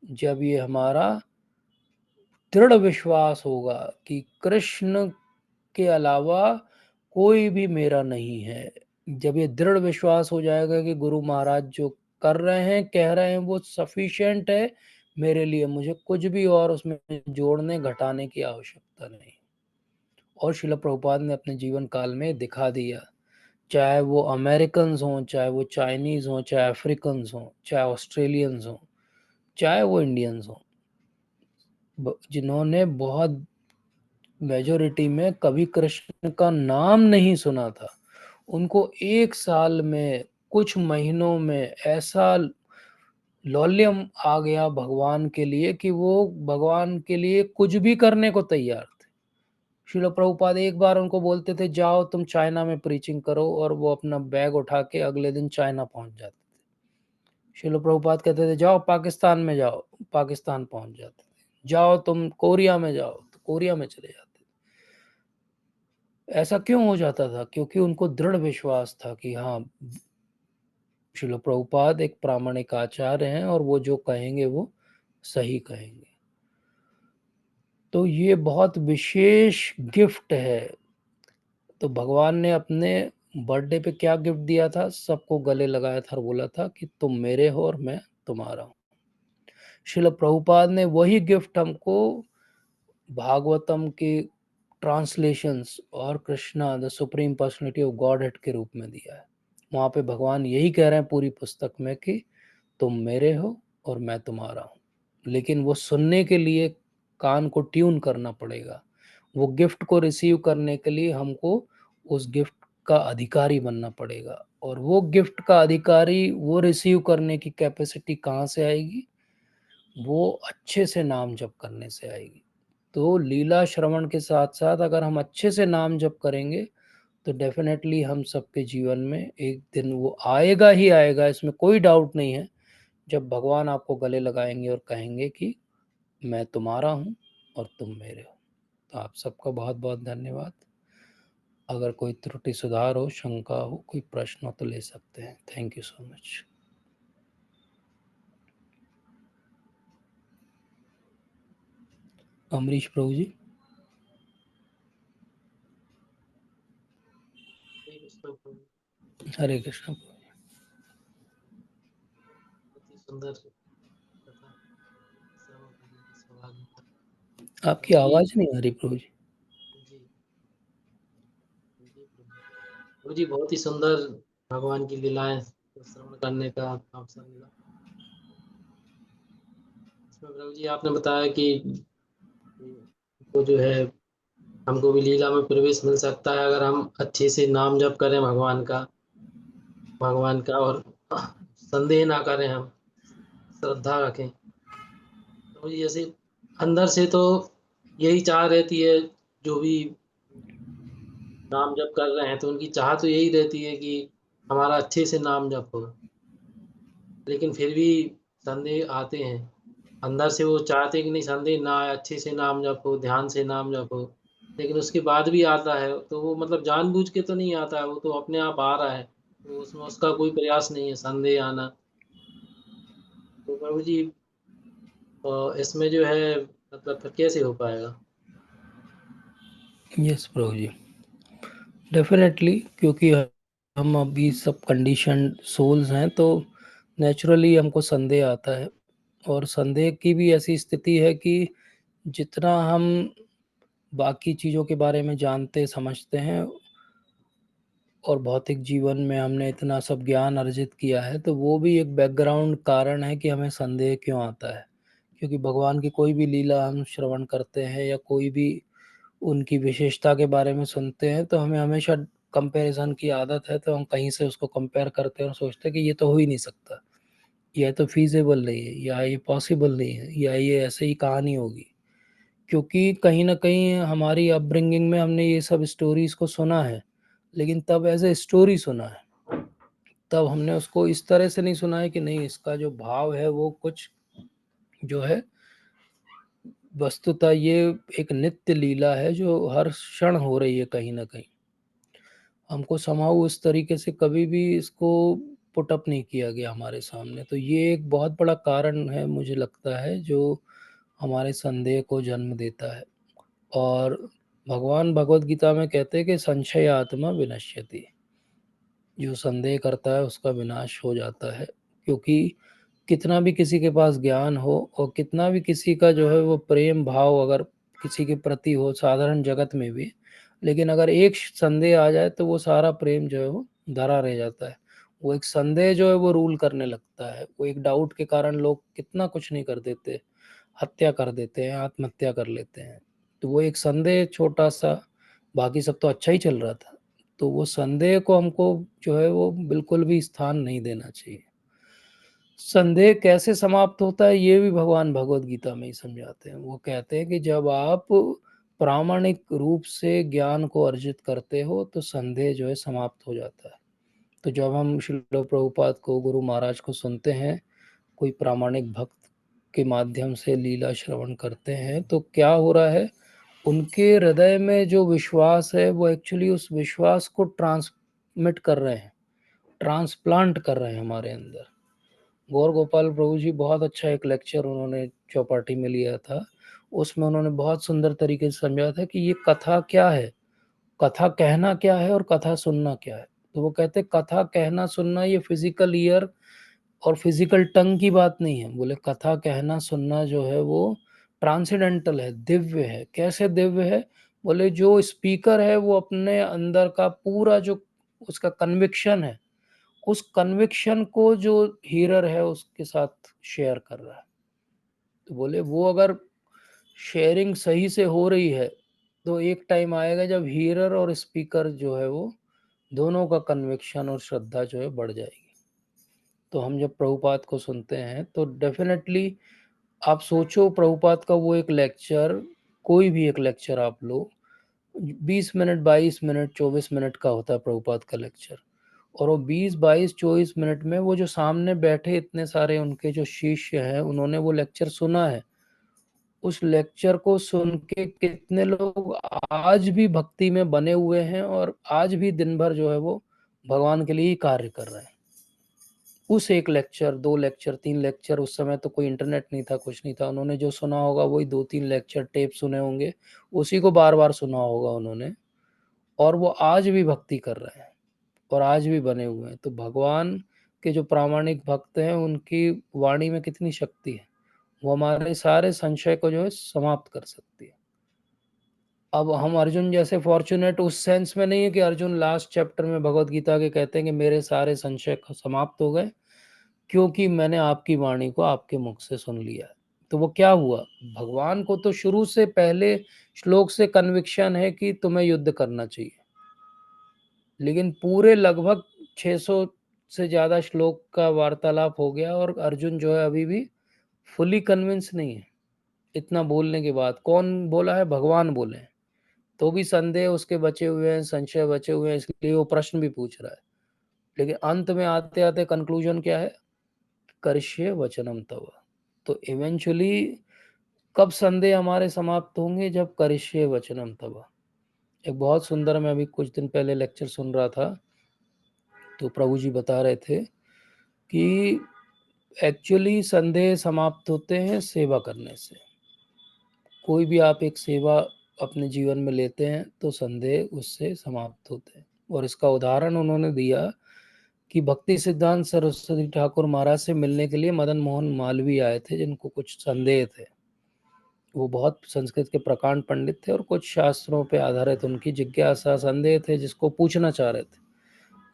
जब ये हमारा दृढ़ विश्वास होगा कि कृष्ण के अलावा कोई भी मेरा नहीं है। जब ये दृढ़ विश्वास हो जाएगा कि गुरु महाराज जो कर रहे हैं, कह रहे हैं, वो सफिशिएंट है मेरे लिए, मुझे कुछ भी और उसमें जोड़ने घटाने की आवश्यकता नहीं। और शिल प्रभुपाद ने अपने जीवन काल में दिखा दिया, चाहे वो अमेरिकन्स हों, चाहे वो चाइनीज़ हों, चाहे अफ्रीकन्स हों, चाहे ऑस्ट्रेलियंस हों, चाहे वो इंडियंस हों, जिन्होंने बहुत मेजोरिटी में कभी कृष्ण का नाम नहीं सुना था, उनको 1 साल में, कुछ महीनों में ऐसा लौल्यम आ गया भगवान के लिए कि वो भगवान के लिए कुछ भी करने को तैयार थे। श्रील प्रभुपाद एक बार उनको बोलते थे जाओ तुम चाइना में प्रीचिंग करो, और वो अपना बैग उठा के अगले दिन चाइना पहुंच जाते थे। श्रील प्रभुपाद कहते थे जाओ पाकिस्तान में जाओ, पाकिस्तान पहुंच जाते थे। जाओ तुम कोरिया में जाओ, तो कोरिया में चले जाते थे। ऐसा क्यों हो जाता था? क्योंकि उनको दृढ़ विश्वास था कि हाँ, श्रील प्रभुपाद एक प्रामाणिक आचार्य हैं और वो जो कहेंगे वो सही कहेंगे। तो ये बहुत विशेष गिफ्ट है। तो भगवान ने अपने बर्थडे पे क्या गिफ्ट दिया था? सबको गले लगाया था और बोला था कि तुम मेरे हो और मैं तुम्हारा हूँ। श्रील प्रभुपाद ने वही गिफ्ट हमको भागवतम के ट्रांसलेशंस और Krishna the supreme personality of God head के रूप में दिया है। वहाँ पे भगवान यही कह रहे हैं पूरी पुस्तक में कि तुम मेरे हो और मैं तुम्हारा हूँ। लेकिन वो सुनने के लिए कान को ट्यून करना पड़ेगा। वो गिफ्ट को रिसीव करने के लिए हमको उस गिफ्ट का अधिकारी बनना पड़ेगा। और वो गिफ्ट का अधिकारी, वो रिसीव करने की कैपेसिटी कहाँ से आएगी? वो अच्छे से नाम जप करने से आएगी। तो लीला श्रवण के साथ साथ अगर हम अच्छे से नाम जप करेंगे तो डेफिनेटली हम सबके जीवन में एक दिन वो आएगा ही आएगा, इसमें कोई डाउट नहीं है, जब भगवान आपको गले लगाएंगे और कहेंगे कि मैं तुम्हारा हूँ और तुम मेरे हो। तो आप सबका बहुत बहुत धन्यवाद। अगर कोई त्रुटि सुधार हो, शंका हो, कोई प्रश्न हो तो ले सकते हैं। Thank you so much. Amrish Prabhu ji. Hare Krishna. बहुत ही सुंदर कथा श्रवण करने का सौभाग्य मिला। आपकी प्रभु जी, आवाज नहीं आ रही प्रभु जी। जी, जी प्रभु जी, बहुत ही सुंदर भगवान की लीलाएं को श्रवण करने का अवसर मिला। इसमें प्रभु जी आपने बताया कि वो जो है हमको भी लीला में प्रवेश मिल सकता है अगर हम अच्छे से नाम जप करें भगवान का और संदेह ना करें, हम श्रद्धा रखें। तो जैसे अंदर से तो यही चाह रहती है, जो भी नाम जप कर रहे हैं तो उनकी चाह तो यही रहती है कि हमारा अच्छे से नाम जप हो। लेकिन फिर भी संदेह आते हैं, अंदर से वो चाहते हैं कि नहीं संदेह ना आए, अच्छे से नाम जपो, ध्यान से नाम जपो। लेकिन उसके बाद भी आता है तो वो मतलब जानबूझ के तो नहीं आता है, वो तो अपने आप आ रहा है। तो उसमें उसका कोई प्रयास नहीं है संदेह आना। तो प्रभु जी इसमें जो है मतलब फिर कैसे हो पाएगा? यस प्रभु जी, डेफिनेटली, क्योंकि हम अभी सब कंडीशन सोल्स हैं, तो नेचुरली हमको संदेह आता है। और संदेह की भी ऐसी स्थिति है कि जितना हम बाकी चीज़ों के बारे में जानते समझते हैं और भौतिक जीवन में हमने इतना सब ज्ञान अर्जित किया है, तो वो भी एक बैकग्राउंड कारण है कि हमें संदेह क्यों आता है। क्योंकि भगवान की कोई भी लीला हम श्रवण करते हैं या कोई भी उनकी विशेषता के बारे में सुनते हैं, तो हमें हमेशा कंपैरिजन की आदत है, तो हम कहीं से उसको कंपेयर करते हैं और सोचते हैं कि ये तो हो ही नहीं सकता, या तो फीजिबल नहीं है, या ये पॉसिबल नहीं है, या ये ऐसे ही कहानी होगी। क्योंकि कहीं न कहीं हमारी अपब्रिंगिंग में हमने ये सब स्टोरीज़ को सुना है, लेकिन तब एज़ अ स्टोरी सुना है। तब हमने उसको इस तरह से नहीं सुना है कि नहीं, इसका जो भाव है वो कुछ जो है वस्तुतः ये एक नित्य लीला है जो हर क्षण हो रही है कहीं न कहीं। हमको समहाउ उस तरीके से कभी भी इसको पुट अप नहीं किया गया हमारे सामने। तो ये एक बहुत बड़ा कारण है मुझे लगता है, जो हमारे संदेह को जन्म देता है। और भगवान भगवद गीता में कहते हैं कि संशय आत्मा विनश्यति, जो संदेह करता है उसका विनाश हो जाता है। क्योंकि कितना भी किसी के पास ज्ञान हो और कितना भी किसी का जो है वो प्रेम भाव अगर किसी के प्रति हो साधारण जगत में भी, लेकिन अगर एक संदेह आ जाए तो वो सारा प्रेम जो है वो धरा रह जाता है। वो एक संदेह जो है वो रूल करने लगता है। वो एक डाउट के कारण लोग कितना कुछ नहीं कर देते, हत्या कर देते हैं, आत्महत्या कर लेते हैं। तो वो एक संदेह छोटा सा, बाकी सब तो अच्छा ही चल रहा था। तो वो संदेह को हमको जो है वो बिल्कुल भी स्थान नहीं देना चाहिए। संदेह कैसे समाप्त होता है ये भी भगवान भगवत गीता में ही समझाते हैं। वो कहते हैं कि जब आप प्रामाणिक रूप से ज्ञान को अर्जित करते हो तो संदेह जो है समाप्त हो जाता है। तो जब हम श्रील प्रभुपाद को, गुरु महाराज को सुनते हैं, कोई प्रामाणिक भक्त के माध्यम से लीला श्रवण करते हैं, तो क्या हो रहा है, उनके हृदय में जो विश्वास है वो एक्चुअली उस विश्वास को ट्रांसमिट कर रहे हैं, ट्रांसप्लांट कर रहे हैं हमारे अंदर। गौर गोपाल प्रभु जी बहुत अच्छा एक लेक्चर उन्होंने चौपाटी में लिया था। उसमें उन्होंने बहुत सुंदर तरीके से समझाया था कि ये कथा क्या है, कथा कहना क्या है और कथा सुनना क्या है। तो वो कहते कथा कहना सुनना ये फिजिकल ईयर और फिजिकल टंग की बात नहीं है। बोले कथा कहना सुनना जो है वो ट्रांसेंडेंटल है, दिव्य है। कैसे दिव्य है? बोले जो स्पीकर है वो अपने अंदर का पूरा जो उसका कन्विक्शन है, उस कन्विक्शन को जो हीरर है उसके साथ शेयर कर रहा है। तो बोले वो अगर शेयरिंग सही से हो रही है तो एक टाइम आएगा जब हीरर और स्पीकर जो है वो दोनों का कन्विक्शन और श्रद्धा जो है बढ़ जाएगी। तो हम जब प्रभुपाद को सुनते हैं तो डेफिनेटली आप सोचो, प्रभुपाद का वो एक लेक्चर, कोई भी एक लेक्चर आप लो, 20 मिनट 22 मिनट 24 मिनट का होता है प्रभुपाद का लेक्चर। और वो 20 22 24 मिनट में वो जो सामने बैठे इतने सारे उनके जो शिष्य हैं उन्होंने वो लेक्चर सुना है। उस लेक्चर को सुन के कितने लोग आज भी भक्ति में बने हुए हैं और आज भी दिन भर जो है वो भगवान के लिए ही कार्य कर रहे हैं। उस एक लेक्चर, 2 लेक्चर, 3 लेक्चर, उस समय तो कोई इंटरनेट नहीं था, कुछ नहीं था। उन्होंने जो सुना होगा वही 2 3 लेक्चर टेप सुने होंगे, उसी को बार बार सुना होगा उन्होंने, और वो आज भी भक्ति कर रहे हैं और आज भी बने हुए हैं। तो भगवान के जो प्रामाणिक भक्त हैं उनकी वाणी में कितनी शक्ति है, वो हमारे सारे संशय को जो है समाप्त कर सकती है। अब हम अर्जुन जैसे फॉर्चुनेट उस सेंस में नहीं है कि अर्जुन लास्ट चैप्टर में भगवत गीता के कहते हैं कि मेरे सारे संशय समाप्त हो गए क्योंकि मैंने आपकी वाणी को आपके मुख से सुन लिया। तो वो क्या हुआ, भगवान को तो शुरू से पहले श्लोक से कन्विक्शन है कि तुम्हें युद्ध करना चाहिए, लेकिन पूरे लगभग 600 से ज़्यादा श्लोक का वार्तालाप हो गया और अर्जुन जो है अभी भी फुली कन्विंस नहीं है। इतना बोलने के बाद कौन बोला है? भगवान बोले हैं। तो भी संदेह उसके बचे हुए हैं, संशय बचे हुए हैं, इसलिए वो प्रश्न भी पूछ रहा है। लेकिन अंत में आते आते कंक्लूजन क्या है? करिष्ये वचनम तव। तो इवेंचुअली कब संदेह हमारे समाप्त होंगे? जब करिष्ये वचनम तव। एक बहुत सुंदर, मैं अभी कुछ दिन पहले लेक्चर सुन रहा था, तो प्रभु जी बता रहे थे कि एक्चुअली संदेह समाप्त होते हैं सेवा करने से। कोई भी आप एक सेवा अपने जीवन में लेते हैं तो संदेह उससे समाप्त होते हैं। और इसका उदाहरण उन्होंने दिया कि भक्ति सिद्धांत सरस्वती ठाकुर महाराज से मिलने के लिए मदन मोहन मालवीय आए थे, जिनको कुछ संदेह थे। वो बहुत संस्कृत के प्रकांड पंडित थे और कुछ शास्त्रों पे आधारित उनकी जिज्ञासा संदेह थे, जिसको पूछना चाह रहे थे।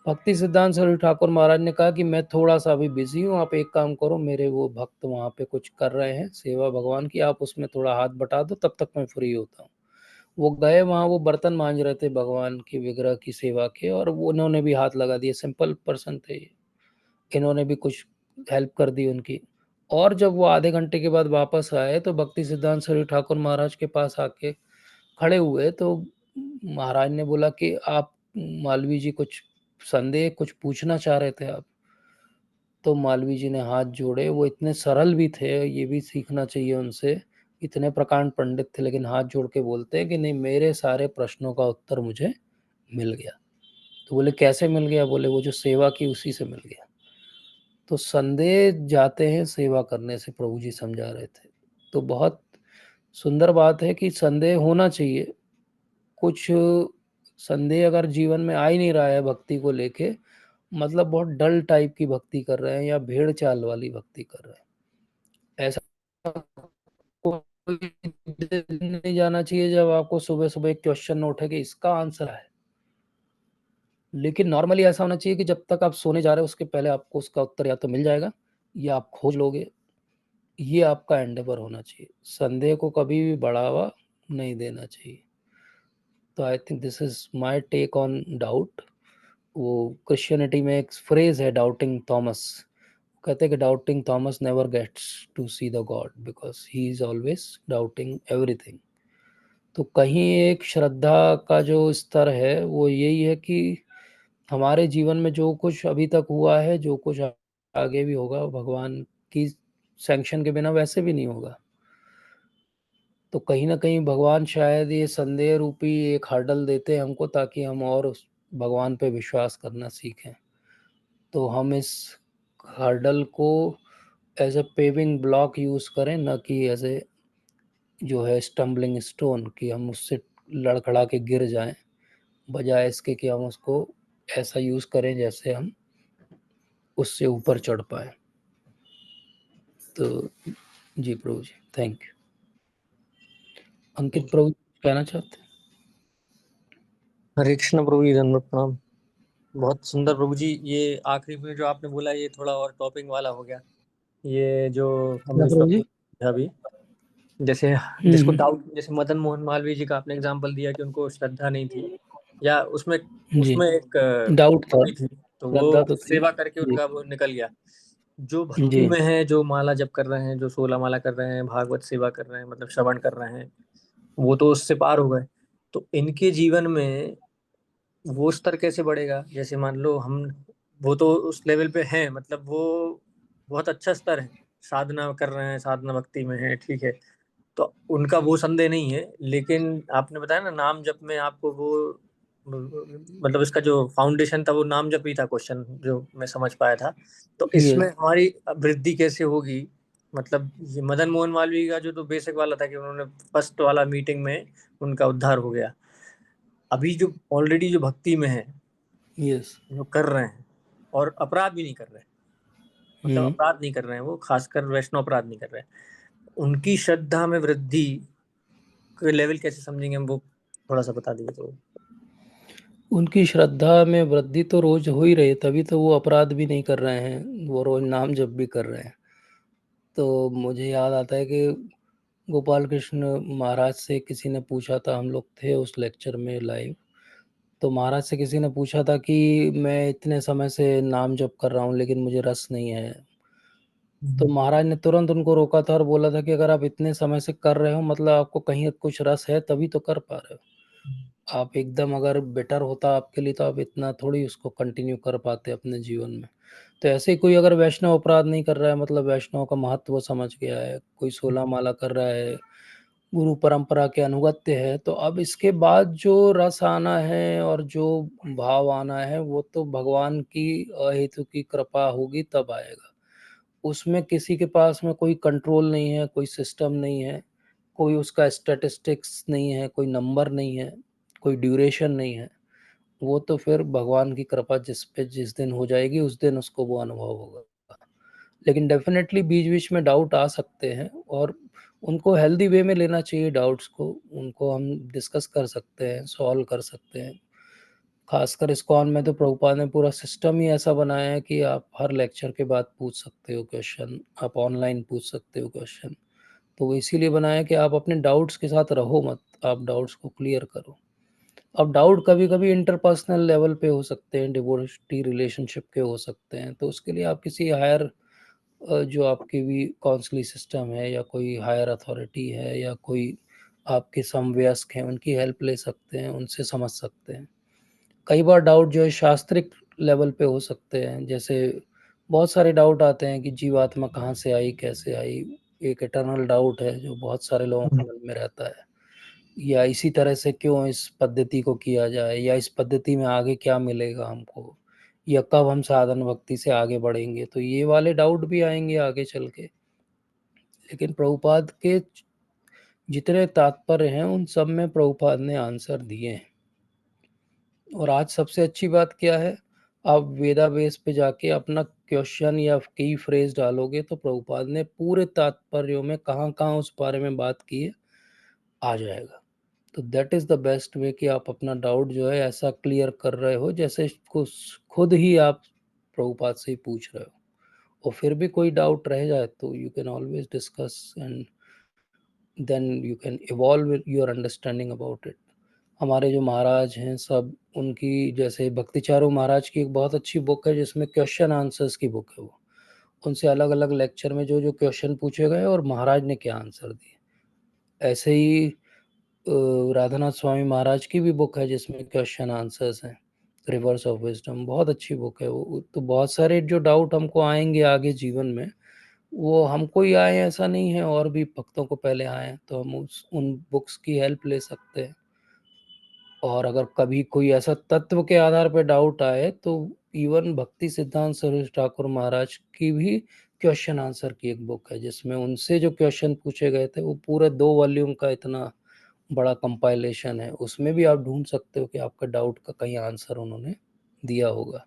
भक्ति सिद्धांत सरस्वती ठाकुर महाराज ने कहा कि मैं थोड़ा सा अभी बिजी हूँ, आप एक काम करो, मेरे वो भक्त वहाँ पे कुछ कर रहे हैं सेवा भगवान की, आप उसमें थोड़ा हाथ बटा दो, तब तक मैं फ्री होता हूँ। वो गए वहाँ, वो बर्तन मांज रहे थे भगवान की विग्रह की सेवा के, और वो उन्होंने भी हाथ लगा दिए। सिंपल पर्सन थे ये, इन्होंने भी कुछ हेल्प कर दी उनकी। और जब वो आधे घंटे के बाद वापस आए तो भक्ति सिद्धांत सरस्वती ठाकुर महाराज के पास आके खड़े हुए, तो महाराज ने बोला कि आप मालवीय जी कुछ संदेह, कुछ पूछना चाह रहे थे आप? तो मालवीय जी ने हाथ जोड़े। वो इतने सरल भी थे, ये भी सीखना चाहिए उनसे, इतने प्रकांड पंडित थे, लेकिन हाथ जोड़ के बोलते हैं कि नहीं, मेरे सारे प्रश्नों का उत्तर मुझे मिल गया। तो बोले कैसे मिल गया? बोले वो जो सेवा की उसी से मिल गया। तो संदेह जाते हैं सेवा करने से, प्रभु जी समझा रहे थे। तो बहुत सुंदर बात है कि संदेह होना चाहिए। कुछ संदेह अगर जीवन में आ ही नहीं रहा है भक्ति को लेके, मतलब बहुत डल टाइप की भक्ति कर रहे हैं या भेड़ चाल वाली भक्ति कर रहे हैं, ऐसा कोई दिन नहीं जाना चाहिए जब आपको सुबह सुबह एक क्वेश्चन उठे कि इसका आंसर है। लेकिन नॉर्मली ऐसा होना चाहिए कि जब तक आप सोने जा रहे हो उसके पहले आपको उसका उत्तर या तो मिल जाएगा या आप खोज लोगे। ये आपका एंडेवर होना चाहिए। संदेह को कभी भी बढ़ावा नहीं देना चाहिए। तो I think this is my take on doubt. वो क्रिश्चियनिटी में एक फ्रेज है, डाउटिंग थॉमस। कहते हैं कि doubting Thomas never gets to see the god because he is always doubting everything. तो कहीं एक श्रद्धा का जो स्तर है वो यही है कि हमारे जीवन में जो कुछ अभी तक हुआ है, जो कुछ आगे भी होगा, भगवान की सैंक्शन के बिना वैसे भी नहीं होगा। तो कहीं ना कहीं भगवान शायद ये संदेह रूपी एक हर्डल देते हैं हमको, ताकि हम और उस भगवान पे विश्वास करना सीखें। तो हम इस हर्डल को as a paving block use करें, ना कि एज ए जो है स्टम्बलिंग स्टोन, कि हम उससे लड़खड़ा के गिर जाएं, बजाय इसके कि हम उसको ऐसा यूज़ करें जैसे हम उससे ऊपर चढ़ पाए। तो जी Prabhu ji, thank you. Ankit thank you. Prabhu कहना चाहते हैं? हरे कृष्ण प्रभु जी, दंडवत प्रणाम। बहुत सुंदर प्रभु जी, ये आखिरी में जो आपने बोला ये थोड़ा और टॉपिंग वाला हो गया। ये जो हम क्या प्रभु ऋषभ जी? अभी जैसे जिसको डाउट, जैसे मदन मोहन मालवीय जी का आपने एग्जांपल दिया कि उनको श्रद्धा नहीं थी, या उसमें जी, उसमें एक डाउट था, कमी थी, तो श्रद्धा वो तो थी। सेवा करके जी उनका वो निकल गया। जो भक्ति जी। में है, जो माला जप कर रहे हैं, जो 16 माला कर रहे हैं, भागवत सेवा कर रहे हैं, मतलब श्रवण कर रहे हैं, वो तो उससे पार हो गए। तो इनके जीवन में वो स्तर कैसे बढ़ेगा? जैसे मान लो हम, वो तो उस लेवल पे हैं, मतलब वो बहुत अच्छा स्तर है, साधना कर रहे हैं, साधना भक्ति में है, ठीक है। तो उनका वो संदेह नहीं है, लेकिन आपने बताया ना नाम जप में आपको वो, मतलब इसका जो फाउंडेशन था वो नाम जप ही था, क्वेश्चन जो मैं समझ पाया था। तो इसमें यस हमारी वृद्धि कैसे होगी? मतलब ये मदन मोहन मालवीय का जो तो बेसिक वाला था कि उन्होंने फर्स्ट वाला मीटिंग में उनका उद्धार हो गया। अभी जो ऑलरेडी जो भक्ति में है, यस। जो कर रहे हैं और अपराध भी नहीं कर रहे, मतलब अपराध नहीं कर रहे हैं, वो खासकर वैष्णव अपराध नहीं कर रहे हैं, उनकी श्रद्धा में वृद्धि के लेवल कैसे समझेंगे हम? वो थोड़ा सा बता दीजिए तो। उनकी श्रद्धा में वृद्धि तो रोज हो ही रही है, तभी तो वो अपराध भी नहीं कर रहे हैं, वो रोज नाम जप भी कर रहे हैं। तो मुझे याद आता है कि गोपाल कृष्ण महाराज से किसी ने पूछा था, हम लोग थे उस लेक्चर में लाइव, तो महाराज से किसी ने पूछा था कि मैं इतने समय से नाम जप कर रहा हूँ लेकिन मुझे रस नहीं है। तो महाराज ने तुरंत उनको रोका था और बोला था कि अगर आप इतने समय से कर रहे हो, मतलब आपको कहीं कुछ रस है, तभी तो कर पा रहे हो। आप एकदम अगर बेटर होता आपके लिए तो आप इतना थोड़ी उसको कंटिन्यू कर पाते अपने जीवन में। तो ऐसे ही कोई अगर वैष्णव अपराध नहीं कर रहा है, मतलब वैष्णव का महत्व समझ गया है, कोई 16 माला कर रहा है, गुरु परंपरा के अनुगत्य है। तो अब इसके बाद जो रस आना है और जो भाव आना है वो तो भगवान की अहेतु की कृपा होगी तब आएगा। उसमें किसी के पास में कोई कंट्रोल नहीं है, कोई सिस्टम नहीं है, कोई उसका स्टैटिस्टिक्स नहीं है, कोई नंबर नहीं है, कोई ड्यूरेशन नहीं है। वो तो फिर भगवान की कृपा जिस पे जिस दिन हो जाएगी उस दिन उसको वो अनुभव होगा। लेकिन डेफिनेटली बीच-बीच में डाउट आ सकते हैं और उनको हेल्दी वे में लेना चाहिए डाउट्स को। उनको हम डिस्कस कर सकते हैं, सॉल्व कर सकते हैं। खासकर इस्कॉन में तो प्रभुपाद ने पूरा सिस्टम ही ऐसा बनाया है कि आप हर लेक्चर के बाद पूछ सकते हो क्वेश्चन, आप ऑनलाइन पूछ सकते हो क्वेश्चन। तो वो इसीलिए बनाया है कि आप अपने डाउट्स के साथ रहो मत, आप डाउट्स को क्लियर करो। अब डाउट कभी-कभी इंटरपर्सनल लेवल पे हो सकते हैं, डिवोटी रिलेशनशिप के हो सकते हैं, तो उसके लिए आप किसी हायर जो आपकी भी काउंसलिंग सिस्टम है या कोई हायर अथॉरिटी है या कोई आपके समवयस्क हैं, उनकी हेल्प ले सकते हैं, उनसे समझ सकते हैं। कई बार डाउट जो है शास्त्रिक लेवल पे हो सकते हैं, जैसे बहुत सारे डाउट आते हैं कि जीवात्मा कहाँ से आई, कैसे आई? एक इटर्नल डाउट है जो बहुत सारे लोगों के मन में रहता है। या इसी तरह से क्यों इस पद्धति को किया जाए या इस पद्धति में आगे क्या मिलेगा हमको या कब हम साधन भक्ति से आगे बढ़ेंगे, तो ये वाले डाउट भी आएंगे आगे चल के। लेकिन प्रभुपाद के जितने तात्पर्य हैं उन सब में प्रभुपाद ने आंसर दिए हैं। और आज सबसे अच्छी बात क्या है, आप वेदाबेस पे जाके अपना क्वेश्चन या की फ्रेज डालोगे तो प्रभुपाद ने पूरे तात्पर्यों में कहाँ कहाँ उस बारे में बात की है आ जाएगा। तो that is the best way कि आप अपना डाउट जो है ऐसा क्लियर कर रहे हो जैसे खुद ही आप प्रभुपाद से ही पूछ रहे हो। और फिर भी कोई डाउट रह जाए तो you can always discuss and then you can evolve your understanding about it. हमारे जो महाराज हैं सब उनकी जैसे भक्ति चारू महाराज की एक बहुत अच्छी बुक है जिसमें क्वेश्चन आंसर्स की बुक है वो। उनसे अलग अलग लेक्चर में जो जो क्वेश्चन पूछे गए और महाराज ने क्या आंसर दिए। ऐसे ही राधानाथ स्वामी महाराज की भी बुक है जिसमें क्वेश्चन आंसर्स हैं, रिवर्स ऑफ विजडम, बहुत अच्छी बुक है वो। तो बहुत सारे जो डाउट हमको आएंगे आगे जीवन में वो हमको ही आए ऐसा नहीं है, और भी भक्तों को पहले आए हैं, तो हम उन बुक्स की हेल्प ले सकते हैं। और अगर कभी कोई ऐसा तत्व के आधार पर डाउट आए तो इवन भक्ति सिद्धांत सरोज ठाकुर महाराज की भी क्वेश्चन आंसर की एक बुक है जिसमें उनसे जो क्वेश्चन पूछे गए थे वो पूरे 2 वॉल्यूम का इतना बड़ा कंपाइलेशन है। उसमें भी आप ढूंढ सकते हो कि आपका डाउट का कहीं आंसर उन्होंने दिया होगा।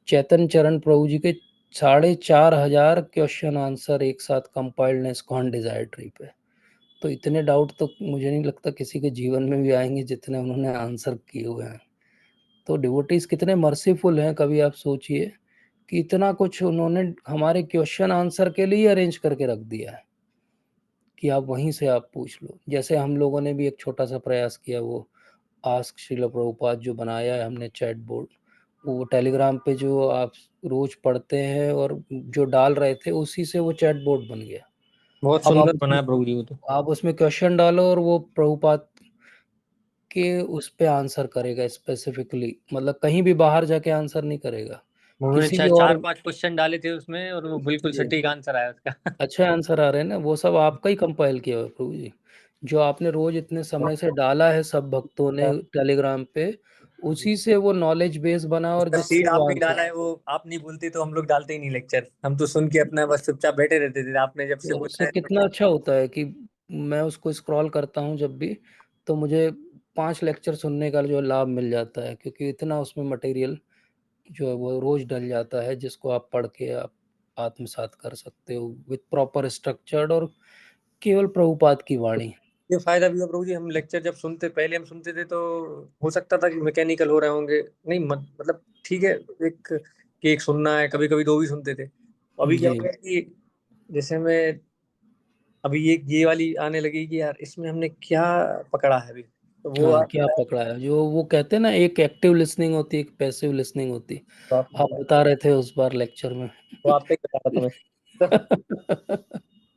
चैतन्य चरण प्रभु जी के 4,500 क्वेश्चन आंसर एक साथ कंपाइल्ड है इस्कॉन डिजायर ट्री पे। तो इतने डाउट तो मुझे नहीं लगता किसी के जीवन में भी आएंगे जितने उन्होंने आंसर किए हुए हैं। तो डिवोटीज कितने मर्सीफुल हैं, कभी आप सोचिए कि इतना कुछ उन्होंने हमारे क्वेश्चन आंसर के लिए अरेंज करके रख दिया है कि आप वहीं से आप पूछ लो। जैसे हम लोगों ने भी एक छोटा सा प्रयास किया, वो आस्क श्रील प्रभुपाद जो बनाया है हमने चैट बोर्ड, वो टेलीग्राम पे जो आप रोज पढ़ते हैं और जो डाल रहे थे उसी से वो चैट बोर्ड बन गया। बहुत अब सुंदर बना है प्रभु जी वो तो। आप उसमें क्वेश्चन डालो और वो प्रभुपाद के उस पे आंसर करेगा स्पेसिफिकली, मतलब कहीं भी बाहर जाके आंसर नहीं करेगा उन्होंने किसी भी चार और। पांच क्वेश्चन डाले थे उसमें और वो बिल्कुल जी, सटीक आंसर आया उसका। अच्छे आंसर आ रहे हैं ना, वो सब आपका ही कंपाइल किया हुआ है प्रभु जी, जो आपने रोज इतने समय से डाला है सब भक्तों ने टेलीग्राम पे, उसी से वो नॉलेज बेस बना और उसका जिससे सीड वो आपने आंसर। डाला है, वो आप नहीं बोलते तो हम लोग डालते ही नहीं लेक्चर, हम तो सुन के अपना बस चुपचाप बैठे रहते थे, आपने जब से तो बोला उससे है कितना अच्छा होता है कि मैं उसको स्क्रॉल करता हूँ जब भी, तो मुझे 5 लेक्चर सुनने का जो लाभ मिल जाता है, क्योंकि इतना उसमें मटेरियल जो है वो रोज डल जाता है जिसको आप पढ़ के आप आत्मसात कर सकते हो विद प्रॉपर स्ट्रक्चर्ड और केवल प्रभुपाद की वाणी। ये फायदा भी हुआ प्रभु जी, हम लेक्चर जब सुनते पहले हम सुनते थे तो हो सकता था कि मैकेनिकल हो रहे होंगे, नहीं मतलब ठीक है, एक कि एक सुनना है, कभी कभी दो भी सुनते थे। अभी क्या जी हो गया कि जैसे मैं अभी ये वाली आने लगी कि यार इसमें हमने क्या पकड़ा है अभी, तो वो हाँ, आप क्या पकड़ा है, जो वो कहते हैं ना एक एक्टिव लिसनिंग होती है एक पैसिव लिसनिंग होती है। तो आप आप बता रहे थे उस बार लेक्चर में। तो आपसे ही बता रहा था मैं।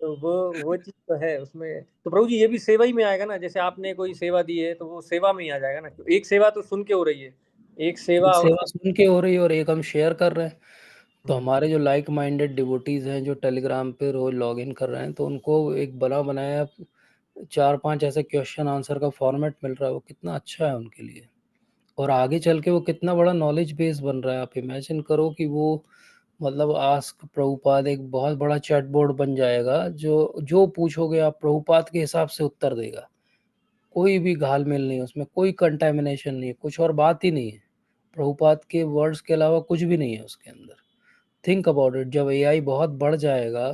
तो वो चीज तो है उसमें, तो प्रभु जी ये भी सेवा ही में आएगा ना, जैसे आपने कोई सेवा दी है तो वो सेवा में ही आ जाएगा ना, तो एक सेवा तो सुन के हो रही है, एक सेवा एक और सेवा सुन के हो रही है और एक हम शेयर कर रहे हैं। तो हम्म, हमारे जो लाइक माइंडेड डिवोटीज हैं जो टेलीग्राम पे रोज लॉग इन कर रहे हैं, तो उनको एक बना बनाया 4-5 ऐसे क्वेश्चन आंसर का फॉर्मेट मिल रहा है, वो कितना अच्छा है उनके लिए। और आगे चल के वो कितना बड़ा नॉलेज बेस बन रहा है। आप इमेजिन करो कि वो मतलब आस्क प्रभुपाद एक बहुत बड़ा चैट बोर्ड बन जाएगा, जो जो पूछोगे आप प्रभुपाद के हिसाब से उत्तर देगा। कोई भी घाल-मेल नहीं है उसमें, कोई कंटामिनेशन नहीं है, कुछ और बात ही नहीं है। प्रभुपाद के वर्ड्स के अलावा कुछ भी नहीं है उसके अंदर। थिंक अबाउट इट, जब एआई बहुत बढ़ जाएगा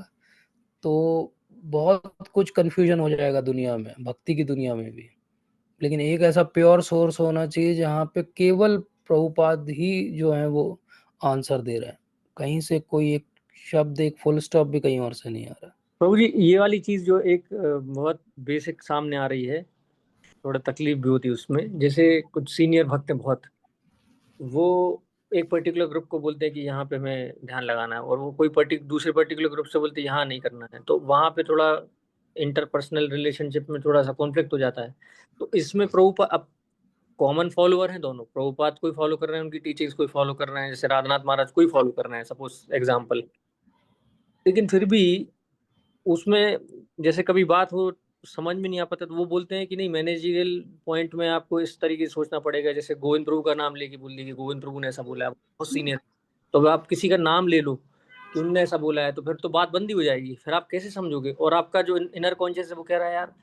तो बहुत कुछ कन्फ्यूजन हो जाएगा दुनिया में, भक्ति की दुनिया में भी। लेकिन एक ऐसा प्योर सोर्स होना चाहिए जहाँ पे केवल प्रभुपाद ही जो है वो आंसर दे रहे हैं। कहीं से कोई एक शब्द, एक फुल स्टॉप भी कहीं और से नहीं आ रहा। प्रभु जी, ये वाली चीज जो एक बहुत बेसिक सामने आ रही है, थोड़ा तकलीफ भी होती है उसमें। जैसे कुछ सीनियर भक्त हैं बहुत, वो एक पर्टिकुलर ग्रुप को बोलते हैं कि यहाँ पे हमें ध्यान लगाना है, और वो कोई दूसरे पर्टिकुलर ग्रुप से बोलते हैं यहाँ नहीं करना है। तो वहाँ पे थोड़ा इंटरपर्सनल रिलेशनशिप में थोड़ा सा कॉन्फ्लिक्ट हो जाता है। तो इसमें प्रभुपाद अब कॉमन फॉलोअर हैं दोनों, प्रभुपाद कोई फॉलो कर रहे हैं, उनकी टीचिंग्स कोई फॉलो कर रहे हैं, जैसे राधनाथ महाराज कोई फॉलो कर रहे हैं सपोज एग्जाम्पल। लेकिन फिर भी उसमें जैसे कभी बात हो समझ में नहीं आ पाता, तो वो बोलते हैं कि नहीं, मैनेजरियल पॉइंट में आपको इस तरीके से सोचना पड़ेगा। जैसे गोविंद प्रभु का नाम लेके बोल दिया कि गोविंद प्रभु ने ऐसा बोला है, आप बहुत सीनियर। तो अब आप किसी का नाम ले लो कि उनने ऐसा बोला है, तो फिर तो बात बंदी हो जाएगी। फिर आप कैसे समझोगे? और आपका जो इनर कॉन्शियस है वो कह रहा है यार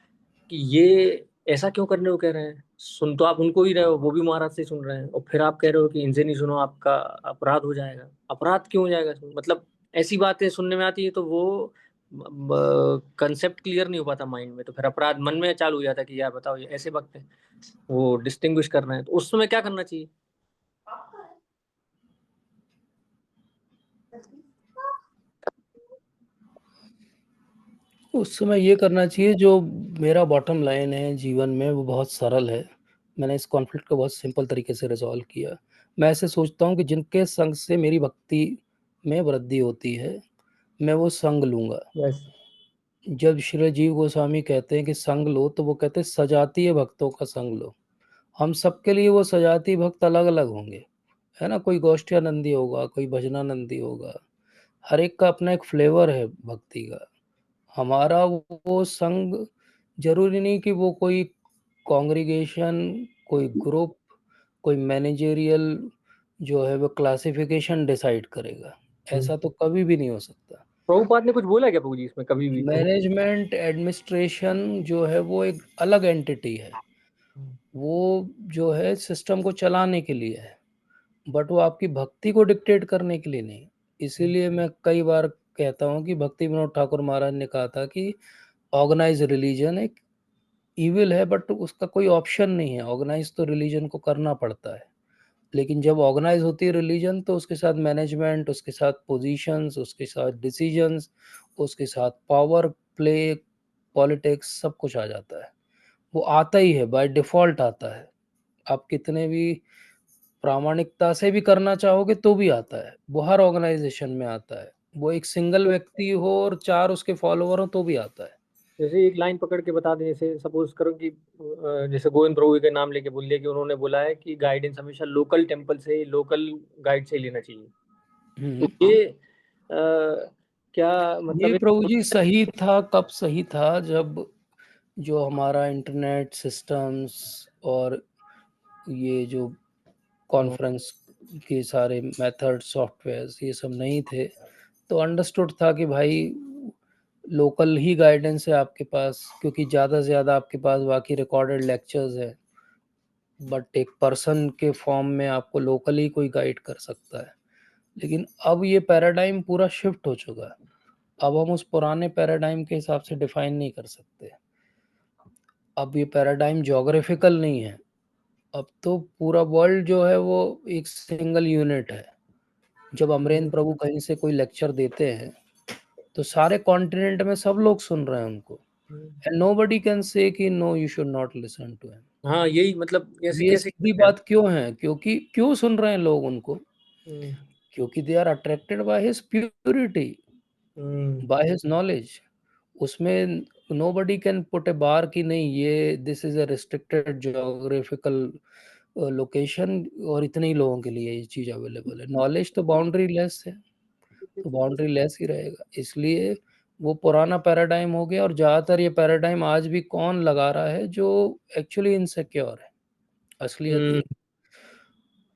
कि ये ऐसा क्यों करने को कह रहे हैं। सुन तो आप उनको ही रहे हो, वो भी महाराज से ही सुन रहे हैं, और फिर आप कह रहे हो कि इनसे नहीं सुनो, आपका अपराध हो जाएगा। अपराध क्यों हो जाएगा इसमें? मतलब ऐसी बातें सुनने में आती है, तो वो कंसेप्ट क्लियर नहीं हो पाता माइंड में, तो फिर अपराध मन में चालू हो जाता है कि यार बताओ, ये ऐसे वक्त है, वो डिस्टिंग्विश कर रहे हैं, तो उस समय क्या करना चाहिए? उस समय ये करना चाहिए, जो मेरा बॉटम लाइन है जीवन में वो बहुत सरल है। मैंने इस कॉन्फ्लिक्ट को बहुत सिंपल तरीके से रिजॉल्व किया। मैं ऐसे सोचता हूँ कि जिनके संग से मेरी भक्ति में वृद्धि होती है, मैं वो संग लूँगा। यस। जब श्री जीव गोस्वामी कहते हैं कि संग लो, तो वो कहते हैं सजातीय भक्तों का संग लो। हम सबके लिए वो सजातीय भक्त अलग अलग होंगे, है ना। कोई गोष्ठ्यानंदी होगा, कोई भजनानंदी होगा, हर एक का अपना एक फ्लेवर है भक्ति का। हमारा वो संग जरूरी नहीं कि वो कोई कॉन्ग्रीगेशन, कोई ग्रुप, कोई मैनेजेरियल जो है वो क्लासिफिकेशन डिसाइड करेगा। ऐसा तो कभी भी नहीं हो सकता। प्रभुपाद ने कुछ बोला क्या प्रभु जी इसमें कभी भी? मैनेजमेंट एडमिनिस्ट्रेशन जो है वो एक अलग एंटिटी है। वो जो है सिस्टम को चलाने के लिए है, बट वो आपकी भक्ति को डिक्टेट करने के लिए नहीं। इसीलिए मैं कई बार कहता हूँ कि भक्ति विनोद ठाकुर महाराज ने कहा था कि ऑर्गेनाइज रिलीजन एक इविल है, बट उसका कोई ऑप्शन नहीं है। ऑर्गेनाइज तो रिलीजन को करना पड़ता है, लेकिन जब ऑर्गेनाइज होती है रिलीजन, तो उसके साथ मैनेजमेंट, उसके साथ पोजीशंस, उसके साथ डिसीजंस, उसके साथ पावर प्ले, पॉलिटिक्स, सब कुछ आ जाता है। वो आता ही है, बाय डिफॉल्ट आता है। आप कितने भी प्रामाणिकता से भी करना चाहोगे तो भी आता है। वो हर ऑर्गेनाइजेशन में आता है। वो एक सिंगल व्यक्ति हो और 4 उसके फॉलोवर हो तो भी आता है। जैसे एक लाइन पकड़ के बता दें, जैसे सपोज करो कि जैसे गोविंद प्रभु के नाम लेके बोल दिया कि उन्होंने बोला है कि गाइडेंस हमेशा लोकल टेम्पल से, लोकल गाइड से ही लेना चाहिए। तो ये क्या ये मतलब प्रभु जी सही था, कब सही था? जब जो हमारा इंटरनेट सिस्टम्स और ये जो कॉन्फ्रेंस के सारे मेथड सॉफ्टवेयर्स ये सब नहीं थे, तो अंडरस्टूड था कि भाई लोकल ही गाइडेंस है आपके पास, क्योंकि ज़्यादा से ज़्यादा आपके पास बाकी रिकॉर्डेड लेक्चर्स है। बट एक पर्सन के फॉर्म में आपको लोकली कोई गाइड कर सकता है। लेकिन अब ये पैराडाइम पूरा शिफ्ट हो चुका है। अब हम उस पुराने पैराडाइम के हिसाब से डिफाइन नहीं कर सकते। अब ये पैराडाइम ज्योग्राफिकल नहीं है। अब तो पूरा वर्ल्ड जो है वो एक सिंगल यूनिट है। जब अमरेंद्र प्रभु कहीं से कोई लेक्चर देते हैं, तो सारे कॉन्टिनेंट में सब लोग सुन रहे हैं उनको, एंड नोबडी कैन से कि no you should not listen to him. हाँ, यही मतलब ऐसे ये कैसे सीधी करते हैं आप? बात क्यों है? क्योंकि क्यों सुन रहे हैं लोग उनको? हम्म, क्योंकि they are attracted by his purity, hmm, by his knowledge. उसमें nobody can put a bar कि नहीं, ये this is a restricted geographical location और इतने ही लोगों के लिए ये चीज़ अवेलेबल है। नॉलेज तो बाउंड्री लेस है, तो बाउंड्री लेस ही रहेगा। इसलिए वो पुराना पैराडाइम हो गया। और ज़्यादातर ये पैराडाइम आज भी कौन लगा रहा है? जो एक्चुअली इनसिक्योर है, असलियत ये।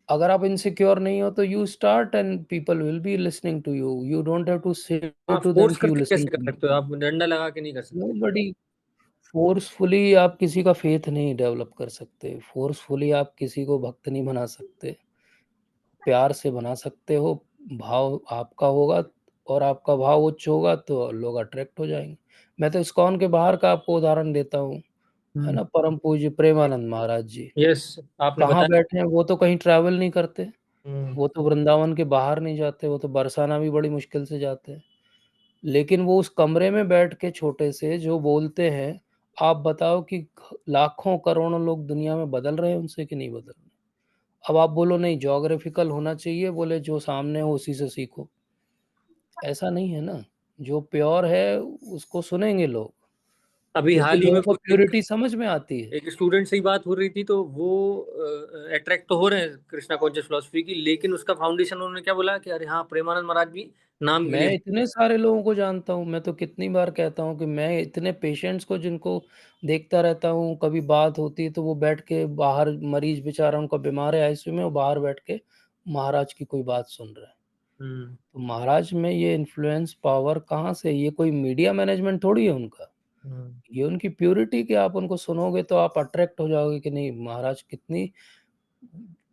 अगर आप इनसिक्योर नहीं हो तो you start and people will be listening to you. You don't have to say आप टू देम फोर्स कि यू करके लिसन कैसे कर टू मी। सकते हो? आप डंडा लगा के नहीं कर सकते। नोबडी फोर्सफुली आप किसी का फेथ नहीं डेवलप कर सकते। फोर्सफुली आप किसी को भक्त नहीं बना सकते। प्यार से बना सकते हो। भाव आपका होगा और आपका भाव उच्च होगा तो लोग अट्रैक्ट हो जाएंगे। मैं तो इस्कॉन के बाहर का आपको उदाहरण देता हूँ, है ना। परम पूज्य प्रेमानंद महाराज जी यस, आपने कहाँ बताया। बैठे हैं? वो तो कहीं ट्रैवल नहीं करते, हम्म, वो तो वृंदावन के बाहर नहीं जाते, वो तो बरसाना भी बड़ी मुश्किल से जाते हैं। लेकिन वो उस कमरे में बैठ के छोटे से जो बोलते हैं, आप बताओ कि लाखों करोड़ों लोग दुनिया में बदल रहे हैं उनसे कि नहीं बदल रहे? अब आप बोलो नहीं ज्योग्राफिकल होना चाहिए, बोले जो सामने हो उसी से सीखो। ऐसा नहीं है ना। जो प्योर है उसको सुनेंगे लोग, अभी क्योंकि हाल ही लोगों में को प्योरिटी समझ में आती है। एक स्टूडेंट से ही बात हो रही थी, तो वो अट्रैक्ट तो हो रहे हैं कृष्णा कॉन्शियस फिलोसफी की, लेकिन उसका फाउंडेशन उन्होंने क्या बोला कि अरे हाँ, प्रेमानंद महाराज भी नाम के मैं लिए। इतने सारे लोगों को जानता हूँ, मैं तो कितनी बार कहता हूँ कि मैं इतने पेशेंट्स को जिनको देखता रहता हूँ, कभी बात होती है तो वो बैठ के बाहर, मरीज बेचारा उनका बीमार है आईसीयू में, वो बाहर बैठ के महाराज की कोई बात सुन रहा है। हम्म। तो महाराज में ये इन्फ्लुएंस पावर कहाँ से? ये कोई मीडिया मैनेजमेंट थोड़ी है उनका। हम्म। ये उनकी प्योरिटी कि आप उनको सुनोगे तो आप अट्रैक्ट हो जाओगे कि नहीं महाराज कितनी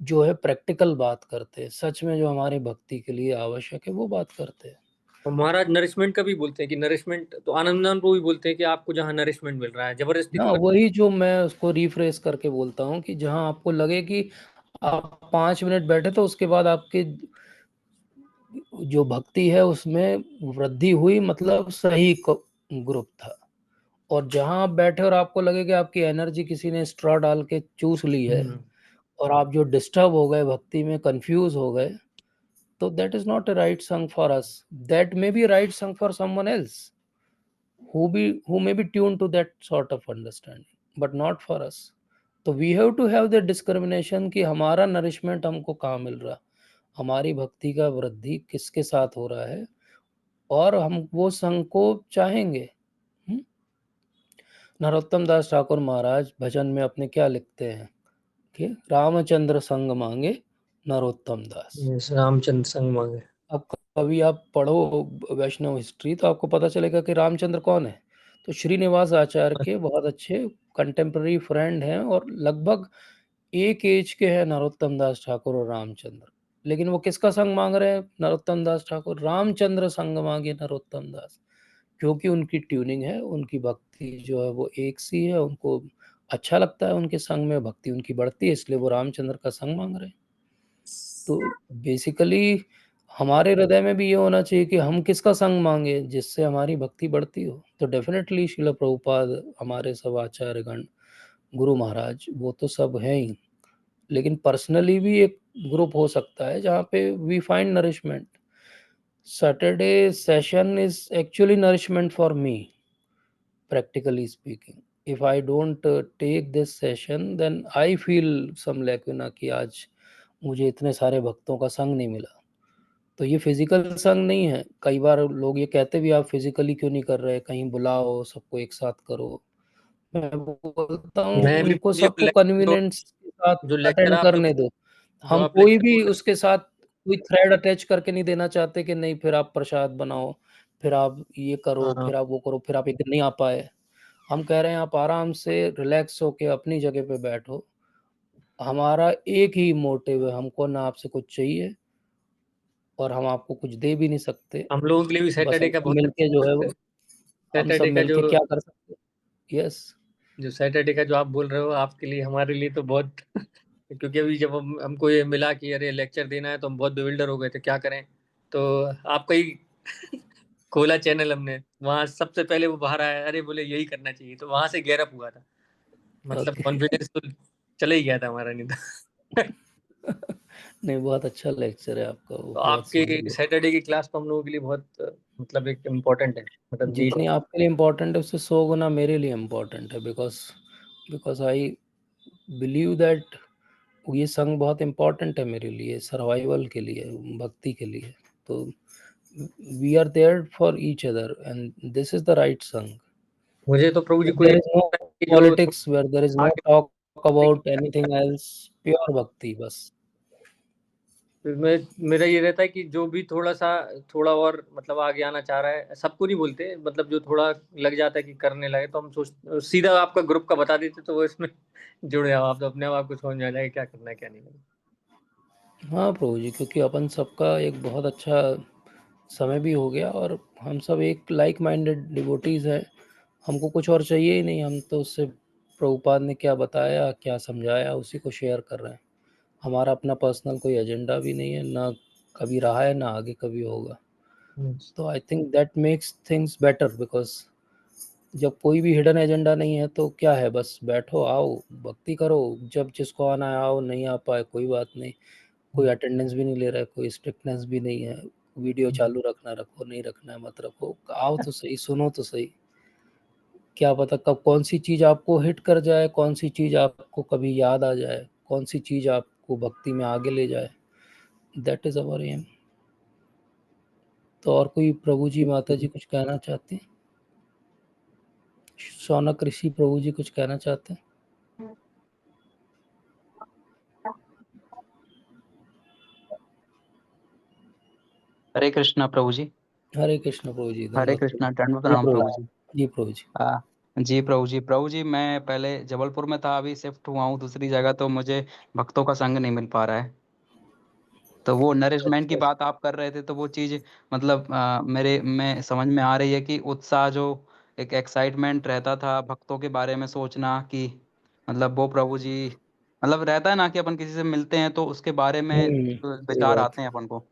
जो है प्रैक्टिकल बात करते हैं, सच में जो हमारी भक्ति के लिए आवश्यक है वो बात करते हैं। और महाराज नरिशमेंट का भी बोलते हैं कि नरिशमेंट तो आनंदन को भी बोलते हैं कि आपको जहाँ नरिशमेंट मिल रहा है जबरदस्ती हाँ, थोड़ा। वही जो मैं उसको रिफ्रेश करके बोलता हूँ कि जहाँ आपको लगे कि आप 5 मिनट बैठे तो उसके बाद आपकी जो भक्ति है उसमें वृद्धि हुई, मतलब सही ग्रुप था। और जहाँ आप बैठे और आपको लगे कि आपकी एनर्जी किसी ने स्ट्रॉ डाल के चूस ली है हम्म। और आप जो डिस्टर्ब हो गए भक्ति में, कंफ्यूज हो गए, तो that is not a right song for us. That may be right song for someone else who may be tuned to that sort of understanding, but not for us. तो we have to have the discrimination कि हमारा nourishment हमको कहाँ मिल रहा, हमारी भक्ति का वृद्धि किसके साथ हो रहा है, और हम वो संग को चाहेंगे। नरोत्तम दास ठाकुर महाराज भजन में अपने क्या लिखते हैं कि रामचंद्र संग मांगे नरोत्तम दास। यस, रामचंद्र संग मांगे। अब कभी आप पढ़ो वैष्णव हिस्ट्री तो आपको पता चलेगा कि रामचंद्र कौन है। तो श्रीनिवास आचार्य के बहुत अच्छे कंटेम्प्रेरी फ्रेंड हैं और लगभग एक एज के हैं नरोत्तम दास ठाकुर और रामचंद्र। लेकिन वो किसका संग मांग रहे हैं नरोत्तम दास ठाकुर? रामचंद्र संग मांगे नरोत्तम दास। क्योंकि उनकी ट्यूनिंग है, उनकी भक्ति जो है वो एक सी है, उनको अच्छा लगता है उनके संग में, भक्ति उनकी बढ़ती है, इसलिए वो रामचंद्र का संग मांग रहे हैं। तो बेसिकली हमारे हृदय में भी ये होना चाहिए कि हम किसका संग मांगे जिससे हमारी भक्ति बढ़ती हो। तो डेफिनेटली शिला प्रभुपाद, हमारे सब आचार्यगण, गुरु महाराज, वो तो सब हैं ही। लेकिन पर्सनली भी एक ग्रुप हो सकता है जहाँ पे we find nourishment. Saturday session is actually nourishment for me, practically speaking. If I don't take this session then I feel some lacuna कि आज मुझे इतने सारे भक्तों का संग नहीं मिला। तो ये फिजिकल संग नहीं है। कई बार लोग ये कहते भी आप फिजिकली क्यों नहीं कर रहे, कहीं बुलाओ सबको एक साथ करो। मैं बोलता हूँ मैं भी उनको जो सबको कन्वीनियंस के साथ जो लेक्चर अटेंड आप जो करने दो। जो हम आप कोई लेक्चर भी बोल रहे उसके साथ कोई थ्रेड अटैच करके नहीं देना चाहते कि नहीं फिर आप प्रसाद बनाओ, फिर आप ये हो। करो, हाँ, फिर आप वो करो, फिर आप एक दिन नहीं आ पाए। हम कह रहे हैं आप आराम से रिलैक्स होके अपनी जगह पे बैठो। हमारा एक ही मोटिव है, हमको ना आपसे कुछ चाहिए और हम आपको कुछ दे भी नहीं सकते। हम लोगों के लिए भी बस सैटरडे हम का सब बहुत मिलके जो है वो, हम सब सैटरडे का मिलके क्या कर सकते हैं। यस। जो सैटरडे का जो आप बोल रहे हो, आपके लिए हमारे लिए तो बहुत क्योंकि अभी जब हमको ये मिला कि अरे लेक्चर देना है, तो हम बहुत बेविल्डर हो गए थे क्या करें। तो आपका ही खोला चैनल हमने, वहां सबसे पहले वो बाहर आया, अरे बोले यही करना चाहिए, तो वहां से गैरअप हुआ था। मतलब ओके। कॉन्फिडेंस तो चले ही गया था हमारा, नहीं तो नहीं, बहुत अच्छा लेक्चर है आपका, वो तो बहुत आपके सुंदर। सैटरडे की क्लास तो हम लोगों के लिए बहुत मतलब एक इम्पोर्टेंट है, मतलब जी। जितनी आपके लिए इम्पोर्टेंट है उससे 100 गुना मेरे लिए इम्पोर्टेंट है। Because because I believe that ये संग बहुत इम्पोर्टेंट है मेरे लिए, सर्वाइवल के लिए, भक्ति के लिए। तो we are there for each other, and this is the right Sangh. मुझे तो प्रभु जी Where कोई there is no जो politics, where there is no talk about anything else, pure bhakti बस. मेरा ये रहता है कि जो भी थोड़ा और मतलब आगे आना चाह रहा है, सबको नहीं बोलते, मतलब जो थोड़ा लग जाता है कि करने लगे, तो हम सीधा आपका ग्रुप का बता देते, तो वो इसमें जुड़ जाओ आप, तो अपने आप को समझ में आ जाएगा क्या करना है क्या नहीं करना। हाँ प्रभु जी, क्योंकि अपन सबका एक बहुत अच्छा समय भी हो गया और हम सब एक लाइक माइंडेड डिवोटीज हैं। हमको कुछ और चाहिए ही नहीं, हम तो उससे प्रभुपाद ने क्या बताया क्या समझाया उसी को शेयर कर रहे हैं। हमारा अपना पर्सनल कोई एजेंडा भी नहीं है, ना कभी रहा है ना आगे कभी होगा। तो I think that makes things better, because जब कोई भी हिडन एजेंडा नहीं है तो क्या है, बस बैठो आओ भक्ति करो, जब जिसको आना है आओ, नहीं आ पाए कोई बात नहीं, कोई अटेंडेंस भी नहीं ले रहा है, कोई स्ट्रिक्टनेस भी नहीं है, वीडियो चालू रखना रखो, नहीं रखना है मत रखो, आओ तो सही, सुनो तो सही। क्या पता कब कौन सी चीज़ आपको हिट कर जाए, कौन सी चीज़ आपको कभी याद आ जाए, कौन सी चीज़ आपको भक्ति में आगे ले जाए। That is our aim. तो और कोई प्रभु जी माता जी कुछ कहना चाहते हैं? शौनक ऋषि प्रभु जी कुछ कहना चाहते हैं? हरे कृष्णा प्रभु जी। हरे कृष्ण प्रभु जी, हरे दंडवत कृष्णा, दंडवत जी प्रणाम प्रभु प्रभु। जी। जी प्रभु जी। जी प्रभु जी। प्रभु जी, मैं पहले जबलपुर में था, अभी शिफ्ट हुआ हूँ दूसरी जगह, तो मुझे भक्तों का संग नहीं मिल पा रहा है। तो वो नरिशमेंट की अच्छा। बात आप कर रहे थे, तो वो चीज़ मतलब मेरे में समझ में आ रही है कि उत्साह जो एक एक्साइटमेंट रहता था भक्तों के बारे में सोचना, कि मतलब वो प्रभु जी मतलब रहता है ना कि अपन किसी से मिलते हैं तो उसके बारे में सही विचार बात। आते हैं अपन को।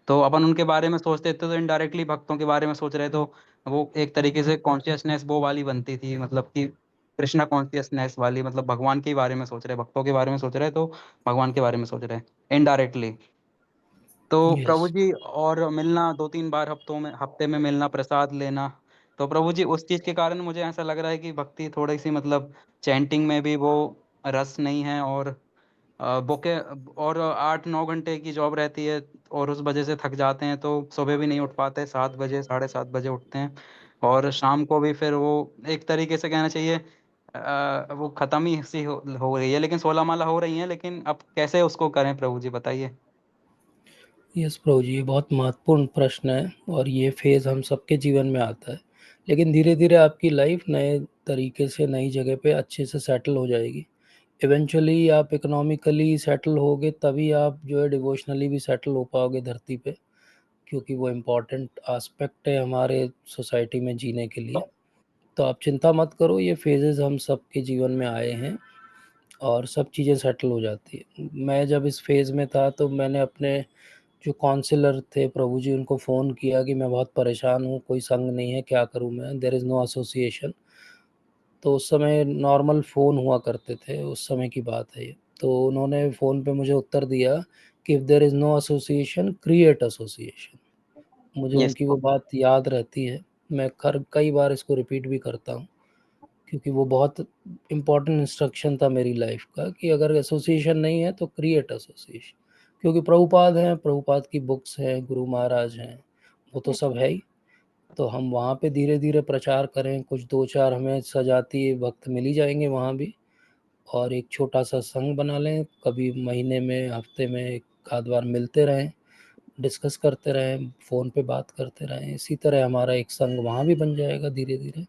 तो अपन उनके बारे में सोचते थे तो इनडायरेक्टली भक्तों के बारे में सोच रहे, तो वो एक तरीके से कॉन्शियसनेस वो वाली बनती थी, मतलब कि कृष्णा कॉन्शियसनेस वाली, मतलब भगवान के बारे में सोच रहे, भक्तों के बारे में सोच रहे, तो भगवान के बारे में सोच रहे इनडायरेक्टली। तो यस। प्रभु जी, और मिलना 2-3 बार हफ्ते में मिलना, प्रसाद लेना, तो प्रभु जी उस चीज के कारण मुझे ऐसा लग रहा है कि भक्ति थोड़ी सी मतलब चैंटिंग में भी वो रस नहीं है, और बुके और 8-9 घंटे की जॉब रहती है, और उस वजह से थक जाते हैं, तो सुबह भी नहीं उठ पाते, 7 बजे 7:30 बजे उठते हैं, और शाम को भी फिर वो एक तरीके से कहना चाहिए वो खत्म ही सी हो रही है, लेकिन 16 माला हो रही है, लेकिन अब कैसे उसको करें प्रभु जी, बताइए। यस प्रभु जी, ये बहुत महत्वपूर्ण प्रश्न है और ये फेज़ हम सबके जीवन में आता है। लेकिन धीरे धीरे आपकी लाइफ नए तरीके से नई जगह पे अच्छे से सेटल हो जाएगी। इवेंचुअली आप इकोनॉमिकली सेटल होगे तभी आप जो है डिवोशनली भी सेटल हो पाओगे धरती पे, क्योंकि वो इम्पोर्टेंट एस्पेक्ट है हमारे सोसाइटी में जीने के लिए। तो आप चिंता मत करो, ये फेजेस हम सबके जीवन में आए हैं और सब चीज़ें सेटल हो जाती है। मैं जब इस फेज़ में था तो मैंने अपने जो काउंसलर थे प्रभु जी उनको फ़ोन किया कि मैं बहुत परेशान हूँ, कोई संग नहीं है, क्या करूँ मैं, देयर इज़ नो एसोसिएशन। तो उस समय नॉर्मल फ़ोन हुआ करते थे, उस समय की बात है ये। तो उन्होंने फ़ोन पे मुझे उत्तर दिया कि if there is no association create association. मुझे यस। उनकी वो बात याद रहती है, मैं कई बार इसको रिपीट भी करता हूँ, क्योंकि वो बहुत इम्पोर्टेंट इंस्ट्रक्शन था मेरी लाइफ का कि अगर एसोसिएशन नहीं है तो क्रिएट एसोसिएशन। क्योंकि प्रभुपाद हैं, प्रभुपाद की बुक्स हैं, गुरु महाराज हैं, वो तो सब है ही। तो हम वहाँ पे धीरे धीरे प्रचार करें, कुछ 2-4 हमें सजाती भक्त मिल ही जाएंगे वहाँ भी, और एक छोटा सा संघ बना लें, कभी महीने में हफ्ते में एक आध बार मिलते रहें, डिस्कस करते रहें, फ़ोन पे बात करते रहें, इसी तरह हमारा एक संघ वहाँ भी बन जाएगा धीरे धीरे।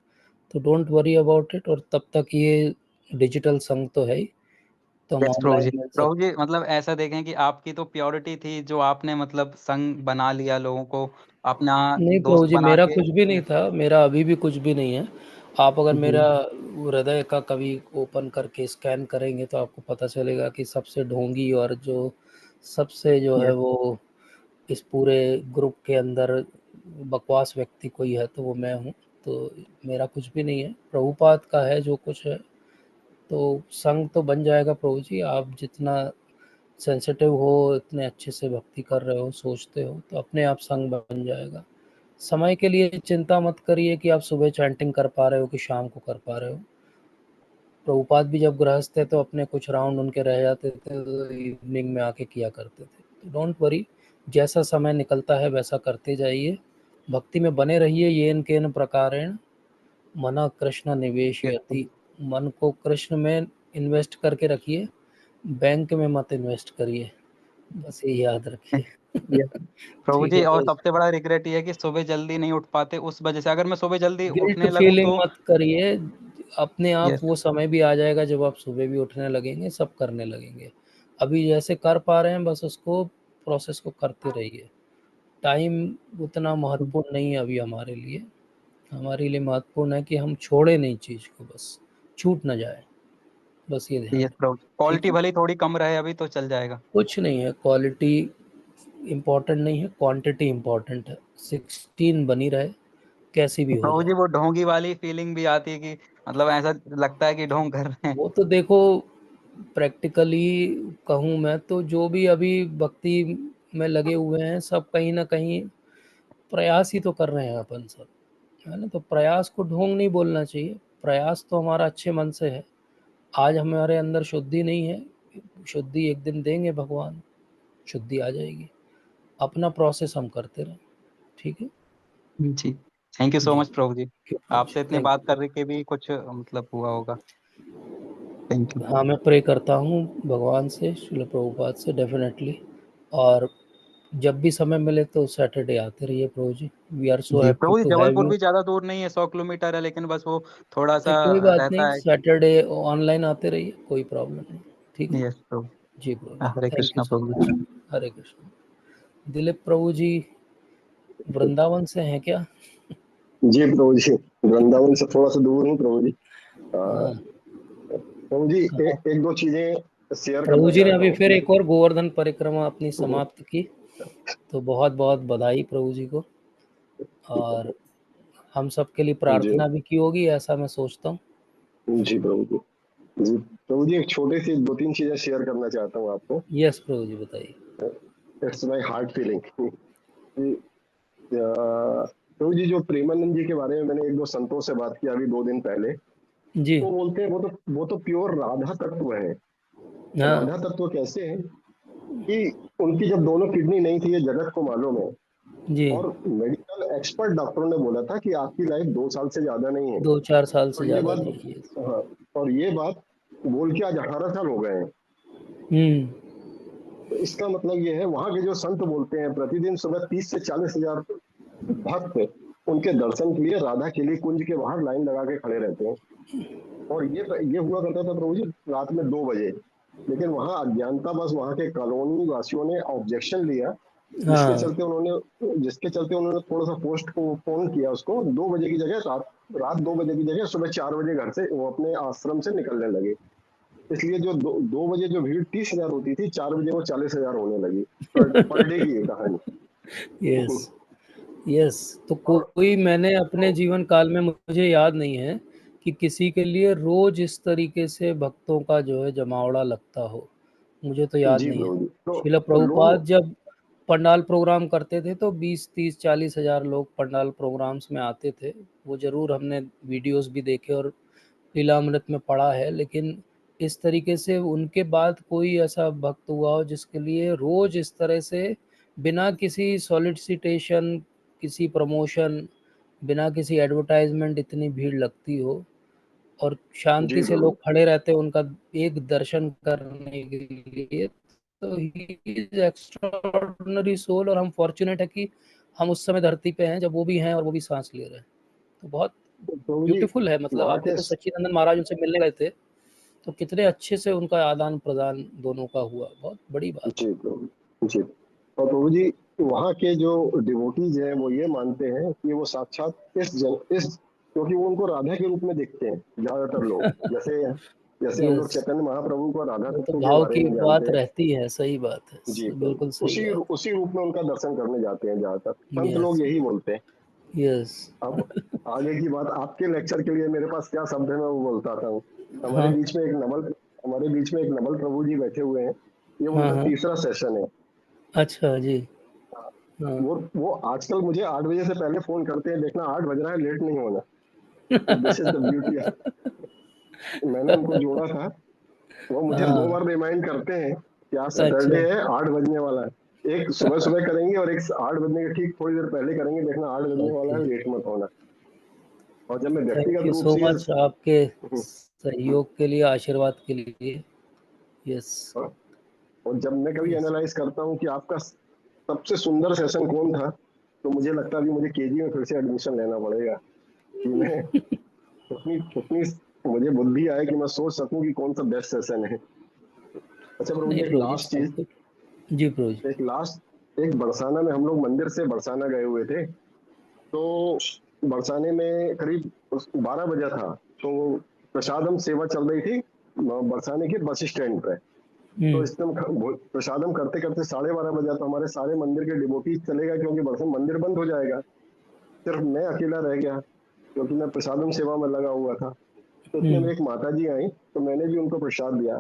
तो डोंट वरी अबाउट इट। और तब तक ये डिजिटल संघ तो है ही, तो हम यस प्रभु जी। ऑनलाइन मिल प्रभु सकते जी मतलब ऐसा देखें कि आपकी तो प्योरिटी थी, जो आपने मतलब संग बना लिया, लोगों को अपना हैं। नहीं प्रभु दोस्त जी, बना मेरा के। कुछ भी नहीं था, मेरा अभी भी कुछ भी नहीं है। आप अगर जी। मेरा हृदय का कभी ओपन करके स्कैन करेंगे तो आपको पता चलेगा कि सबसे ढोंगी और जो सबसे जो है यस। वो इस पूरे ग्रुप के अंदर बकवास व्यक्ति कोई है तो वो मैं हूँ। तो मेरा कुछ भी नहीं है, प्रभुपाद का है जो कुछ है। तो संग तो बन जाएगा प्रभु जी, आप जितना सेंसिटिव हो, इतने अच्छे से भक्ति कर रहे हो, सोचते हो, तो अपने आप संग बन जाएगा। समय के लिए चिंता मत करिए कि आप सुबह चैंटिंग कर पा रहे हो कि शाम को कर पा रहे हो। प्रभुपाद भी जब गृहस्थ थे तो अपने कुछ राउंड उनके रह जाते थे, तो इवनिंग में आके किया करते थे। तो डोंट वरी, जैसा समय निकलता है वैसा करते जाइए, भक्ति में बने रहिए। येन केन प्रकारेण मना कृष्ण निवेशयति, मन को कृष्ण में इन्वेस्ट करके रखिए, बैंक में मत इन्वेस्ट करिए, बस ये याद रखिए। प्रभु ठीक जी, है और बस। सबसे बड़ा रिग्रेट ये है कि सुबह जल्दी नहीं उठ पाते, उस वजह से। अगर मैं सुबह जल्दी गिल्ट उठने लगूं फीलिंग तो मत करिए, अपने आप यस वो समय भी आ जाएगा जब आप सुबह भी उठने लगेंगे, सब करने लगेंगे। अभी जैसे कर पा रहे हैं बस उसको प्रोसेस को करते रहिए। टाइम उतना महत्वपूर्ण नहीं है अभी हमारे लिए, हमारे लिए महत्वपूर्ण है कि हम छोड़े नहीं चीज़ को, बस छूट ना जाए, बस ये ध्यान यस रखें। प्रभु, ठीक क्वालिटी है, भले थोड़ी कम रहे अभी तो चल जाएगा। कुछ नहीं है, क्वालिटी इम्पोर्टेंट नहीं है, क्वांटिटी इम्पोर्टेंट है। 16 बनी रहे, कैसी भी हो प्रभु जी, जाए। वो ढोंगी वाली फीलिंग भी आती है कि मतलब ऐसा लगता है कि ढोंग कर रहे हैं। वो तो देखो, प्रैक्टिकली कहूँ मैं तो जो भी अभी भक्ति में लगे हुए हैं सब कहीं ना कहीं प्रयास ही तो कर रहे हैं अपन सब, है ना। तो प्रयास को ढोंग नहीं बोलना चाहिए, प्रयास तो हमारा अच्छे मन से है। आज हमारे अंदर शुद्धि नहीं है, शुद्धि एक दिन देंगे भगवान, शुद्धि आ जाएगी। अपना प्रोसेस हम करते रहें, ठीक है जी, थैंक यू सो जी। मच प्रभु जी। आपसे इतनी थैंक बात यू। करने के भी कुछ मतलब हुआ होगा। Thank you. हाँ, मैं प्रे करता हूँ भगवान से, श्रील प्रभुपाद से डेफिनेटली। और जब भी समय मिले तो सैटरडे आते रहिए Prabhu ji, we are so जी happy Prabhu ji, to have Jabalpur you. भी ज्यादा दूर नहीं है, 100 किलोमीटर है, लेकिन बस वो थोड़ा सा नहीं कोई बात नहीं, रहता है। सैटरडे ऑनलाइन आते रहिए, कोई प्रॉब्लम नहीं, ठीक है यस प्रभु। जी Prabhu ji. Hare thank you Krishna so Prabhu much. जी। हरे कृष्ण। दिलीप प्रभु जी वृंदावन से हैं क्या? जी प्रभु जी, वृंदावन से थोड़ा सा दूर हूँ प्रभु जी। हाँ, प्रभु जी, कहाँ? एक दो चीजें शेयर प्रभु करना जी ने चाहता अभी हूँ। फिर एक और गोवर्धन परिक्रमा अपनी हम्म, समाप्त की, तो बहुत बहुत बधाई प्रभु जी को। और हम सब के लिए जी प्रार्थना भी की होगी, ऐसा मैं सोचता हूँ। जी प्रभु जी। जी प्रभु जी, एक छोटी सी दो तीन चीजें शेयर करना चाहता हूँ आपको। यस प्रभु जी बताइए। It's my heart feeling. Prabhu ji, जो प्रेमानंद जी के बारे में मैंने एक दो संतों से बात की अभी 2 दिन पहले, जी। वो बोलते हैं वो तो प्योर राधा तत्व है। हाँ राधा तत्व कैसे है कि उनकी जब दोनों किडनी नहीं थी, ये जगत को मालूम है। जी। और मेडिकल एक्सपर्ट डॉक्टरों ने बोला था कि आपकी लाइफ 2 साल से ज्यादा नहीं है। 2-4 साल से और ये ज़्यादा बात, नहीं है। हाँ, और ये बात बोल के आज 18 साल हो गए हैं। हम्म। तो इसका मतलब ये है, वहां के जो संत बोलते हैं प्रतिदिन सुबह 30 से 40 हजार भक्त उनके दर्शन के लिए राधा किली कुंज के बाहर लाइन लगा के खड़े रहते हैं। और ये हुआ करता था प्रभु जी रात में 2 बजे। लेकिन वहां अज्ञानता बस वहां के कॉलोनी वासियों ने ऑब्जेक्शन लिया, हाँ जिसके चलते उन्होंने थोड़ा सा पोस्ट को फोन किया उसको। 2 बजे की जगह रात 2 बजे की जगह सुबह 4 बजे घर से वो अपने आश्रम से निकलने लगे। इसलिए जो 2 बजे जो भीड़ 30 हजार होती थी, 4 बजे वो 40 हजार होने लगी। पर डे की ये कहानी। Yes yes. तो और कोई मैंने अपने तो, जीवन काल में, मुझे याद नहीं है कि किसी के लिए रोज इस तरीके से भक्तों का जो है जमावड़ा लगता हो, मुझे तो याद जी नहीं है। प्रभु जी, शिला तो प्रभुपाद लोग, जब पंडाल प्रोग्राम करते थे तो 20-30-40 हज़ार लोग पंडाल प्रोग्राम्स में आते थे। वो ज़रूर हमने वीडियोस भी देखे और लीलामृत में पढ़ा है, लेकिन इस तरीके से उनके बाद कोई ऐसा भक्त हुआ हो जिसके लिए रोज इस तरह से बिना किसी सॉलिसिटेशन, किसी प्रमोशन, बिना किसी एडवर्टाइजमेंट इतनी भीड़ लगती हो और जी शांति से प्रभु लोग खड़े रहते हैं उनका एक दर्शन करने के लिए। तो ही इज एक्स्ट्राऑर्डिनरी सोल, और हम फॉर्चुनेट है कि हम उस समय धरती पे हैं जब वो भी हैं और वो भी सांस ले रहे हैं। तो बहुत प्रभु जी, ब्यूटीफुल है। मतलब वहाँ आप के, देखो सच्चिदानंद महाराज उनसे मिलने गए थे, तो कितने अच्छे से उनका आदान प्रदान दोनों का हुआ, बहुत बड़ी बात जी प्रभु जी। और प्रभु जी, वहाँ के जो डिवोटीज हैं वो ये मानते हैं कि वो साक्षात इस क्योंकि वो उनको राधा के रूप में देखते हैं ज्यादातर लोग। जैसे जैसे है। हम लोग यस, चैतन्य महाप्रभु को राधा वो तो तत्व के भाव बारे की में जानते बात हैं। रहती है, सही बात है, जी बिल्कुल प्रभु, सही उसी बात। उसी रूप में उनका दर्शन करने जाते हैं ज्यादातर संत यस लोग, यही बोलते हैं। यस। अब आगे की बात, आपके लेक्चर के लिए मेरे पास क्या शब्द है मैं वो बोलता हूँ। हमारे हाँ बीच में एक नवल हमारे बीच में एक नवल प्रभु जी बैठे हुए हैं। ये हाँ उनका हाँ। तीसरा सेशन है। अच्छा जी। हाँ वो आजकल मुझे 8 बजे से पहले फोन करते हैं, देखना 8 बज रहा है, लेट नहीं होना। This is the beauty. मैंने उनको जोड़ा था, वो मुझे दो हाँ। बार रिमाइंड करते हैं कि आज अच्छा सैटरडे है, 8 बजने वाला है। एक सुबह सुबह करेंगे और एक 8 बजने के ठीक थोड़ी देर पहले करेंगे, देखना 8 बजने वाला है, ओके, लेट मत होना। और जब मैं थैंक व्यक्तिगत यू रूप सो से ये मच आपके सहयोग के लिए, आशीर्वाद के लिए। यस, और जब मैं कभी यस। एनालाइज करता हूँ कि आपका सबसे सुंदर सेशन कौन था, तो मुझे लगता है अभी मुझे केजी में फिर से एडमिशन लेना पड़ेगा कि मैं उतनी उतनी मुझे बुद्धि आए कि मैं सोच सकूं कि कौन सा बेस्ट सेशन है। अच्छा प्रभु जी, नहीं एक प्रभु जी, लास्ट चीज, सब कुछ। जी प्रभु जी। एक बरसाना में हम लोग मंदिर से बरसाना गए हुए थे। तो बरसाने में करीब 12 बजा था। तो प्रसादम सेवा चल रही थी बरसाने के बस स्टैंड पे। तो इस टाइम प्रसादम करते करते 12:30 बजा, तो हमारे सारे मंदिर के डिवोटीज चले गए क्योंकि बरसाने मंदिर बंद हो जाएगा। सिर्फ मैं अकेला रह गया क्योंकि मैं प्रसादम सेवा में लगा हुआ था। तो इतने में एक माता जी आई, तो मैंने भी उनको प्रसाद दिया।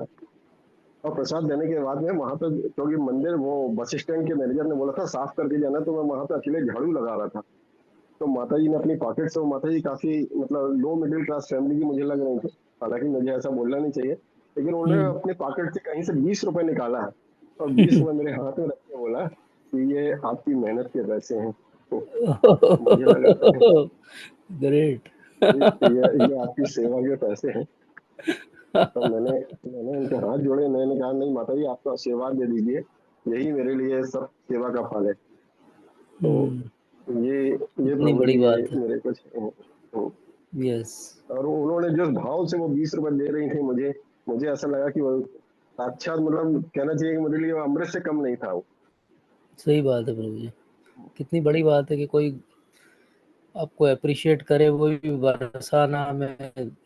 और प्रसाद देने के बाद में वहां पे, क्योंकि मंदिर वो बस स्टैंड के मैनेजर ने बोला था साफ करके जाना, तो मैं वहां पे अकेले झाड़ू लगा रहा था। तो माता जी ने अपनी पॉकेट से, माता जी काफी मतलब लो मिडिल क्लास फैमिली की मुझे लग रही थी, हालांकि मुझे ऐसा बोलना नहीं चाहिए, लेकिन उन्होंने अपने पॉकेट से कहीं से 20 रुपए निकाला और 20 रुपए मेरे हाथ में रख के बोला कि ये आपकी मेहनत के पैसे हैं। तो मुझे लगा ग्रेट। ये आपकी सेवा के पैसे हैं। तो मैंने मैंने उनके हाथ जोड़े, मैंने कहा नहीं माता जी, आपका आशीर्वाद दे दीजिए, यही मेरे लिए सब सेवा का फल है। तो ये इतनी प्रभु बड़ी जी, ये बात है। मेरे कुछ यस, और उन्होंने जिस भाव से वो 20 रुपए दे रही थी मुझे, मुझे ऐसा लगा कि वो साक्षात, मतलब कहना चाहिए कि मेरे लिए वो अमृत से कम नहीं था वो। सही बात है प्रभु जी। कितनी बड़ी बात है कि कोई आपको अप्रिशिएट करे, वो भी बरसाना में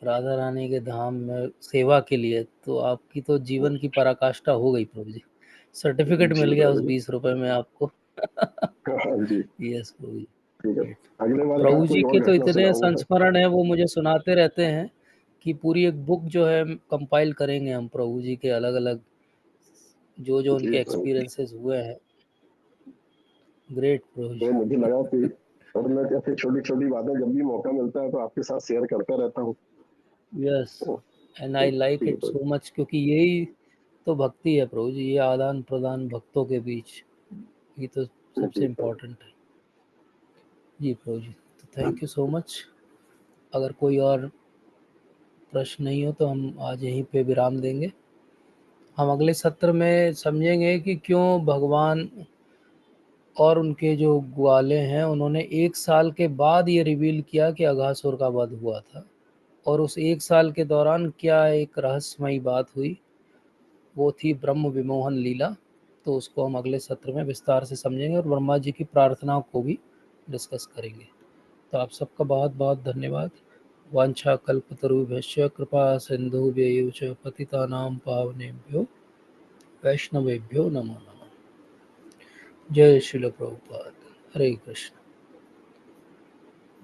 राधा रानी के धाम में सेवा के लिए। तो आपकी तो जीवन की पराकाष्ठा हो गई प्रभु जी। सर्टिफिकेट जी मिल गया प्रभु उस जी। 20 रुपए में आपको। हाँ जी। यस प्रभु जी। ठीक है, Great। अगले बार एक प्रभु आध जी कोई के और तो घटना इतने सुनाऊंगा। संस्मरण है, वो मुझे सुनाते रहते हैं कि पूरी एक बुक जो है कंपाइल करेंगे हम, प्रभु जी के अलग अलग जो जी उनके प्रभु। एक्सपीरियंसेस हुए हैं। ग्रेट प्रभु तो जी। मुझे लगा कि, और मैं ऐसे छोटी छोटी बातें जब भी मौका मिलता है तो आपके साथ शेयर करता रहता हूँ। यस, तो एंड आई लाइक ठीक है इट प्रभु। सो मच, क्योंकि यही तो भक्ति है प्रभु जी, ये आदान प्रदान भक्तों के बीच, ये तो सबसे जी प्रभु। इम्पोर्टेंट है। जी प्रभु जी, तो थैंक यू सो मच। अगर कोई और प्रश्न नहीं हो तो हम आज यहीं पे विराम देंगे। हम अगले सत्र में समझेंगे कि क्यों भगवान और उनके जो ग्वाले हैं, उन्होंने 1 साल के बाद ये रिवील किया कि अघासुर का वध हुआ था, और उस 1 साल के दौरान क्या एक रहस्यमयी बात हुई, वो थी ब्रह्म विमोहन लीला। तो उसको हम अगले सत्र में विस्तार से समझेंगे और ब्रह्मा जी की प्रार्थनाओं को भी डिस्कस करेंगे। तो आप सबका बहुत बहुत धन्यवाद। वांछा कल्पतरुभ्यश्च कृपा सिंधुभ्यैव च पतितानां पावनेभ्यो वैष्णवेभ्यो नमो नमः। जय श्रील प्रभुपाद। हरे कृष्ण।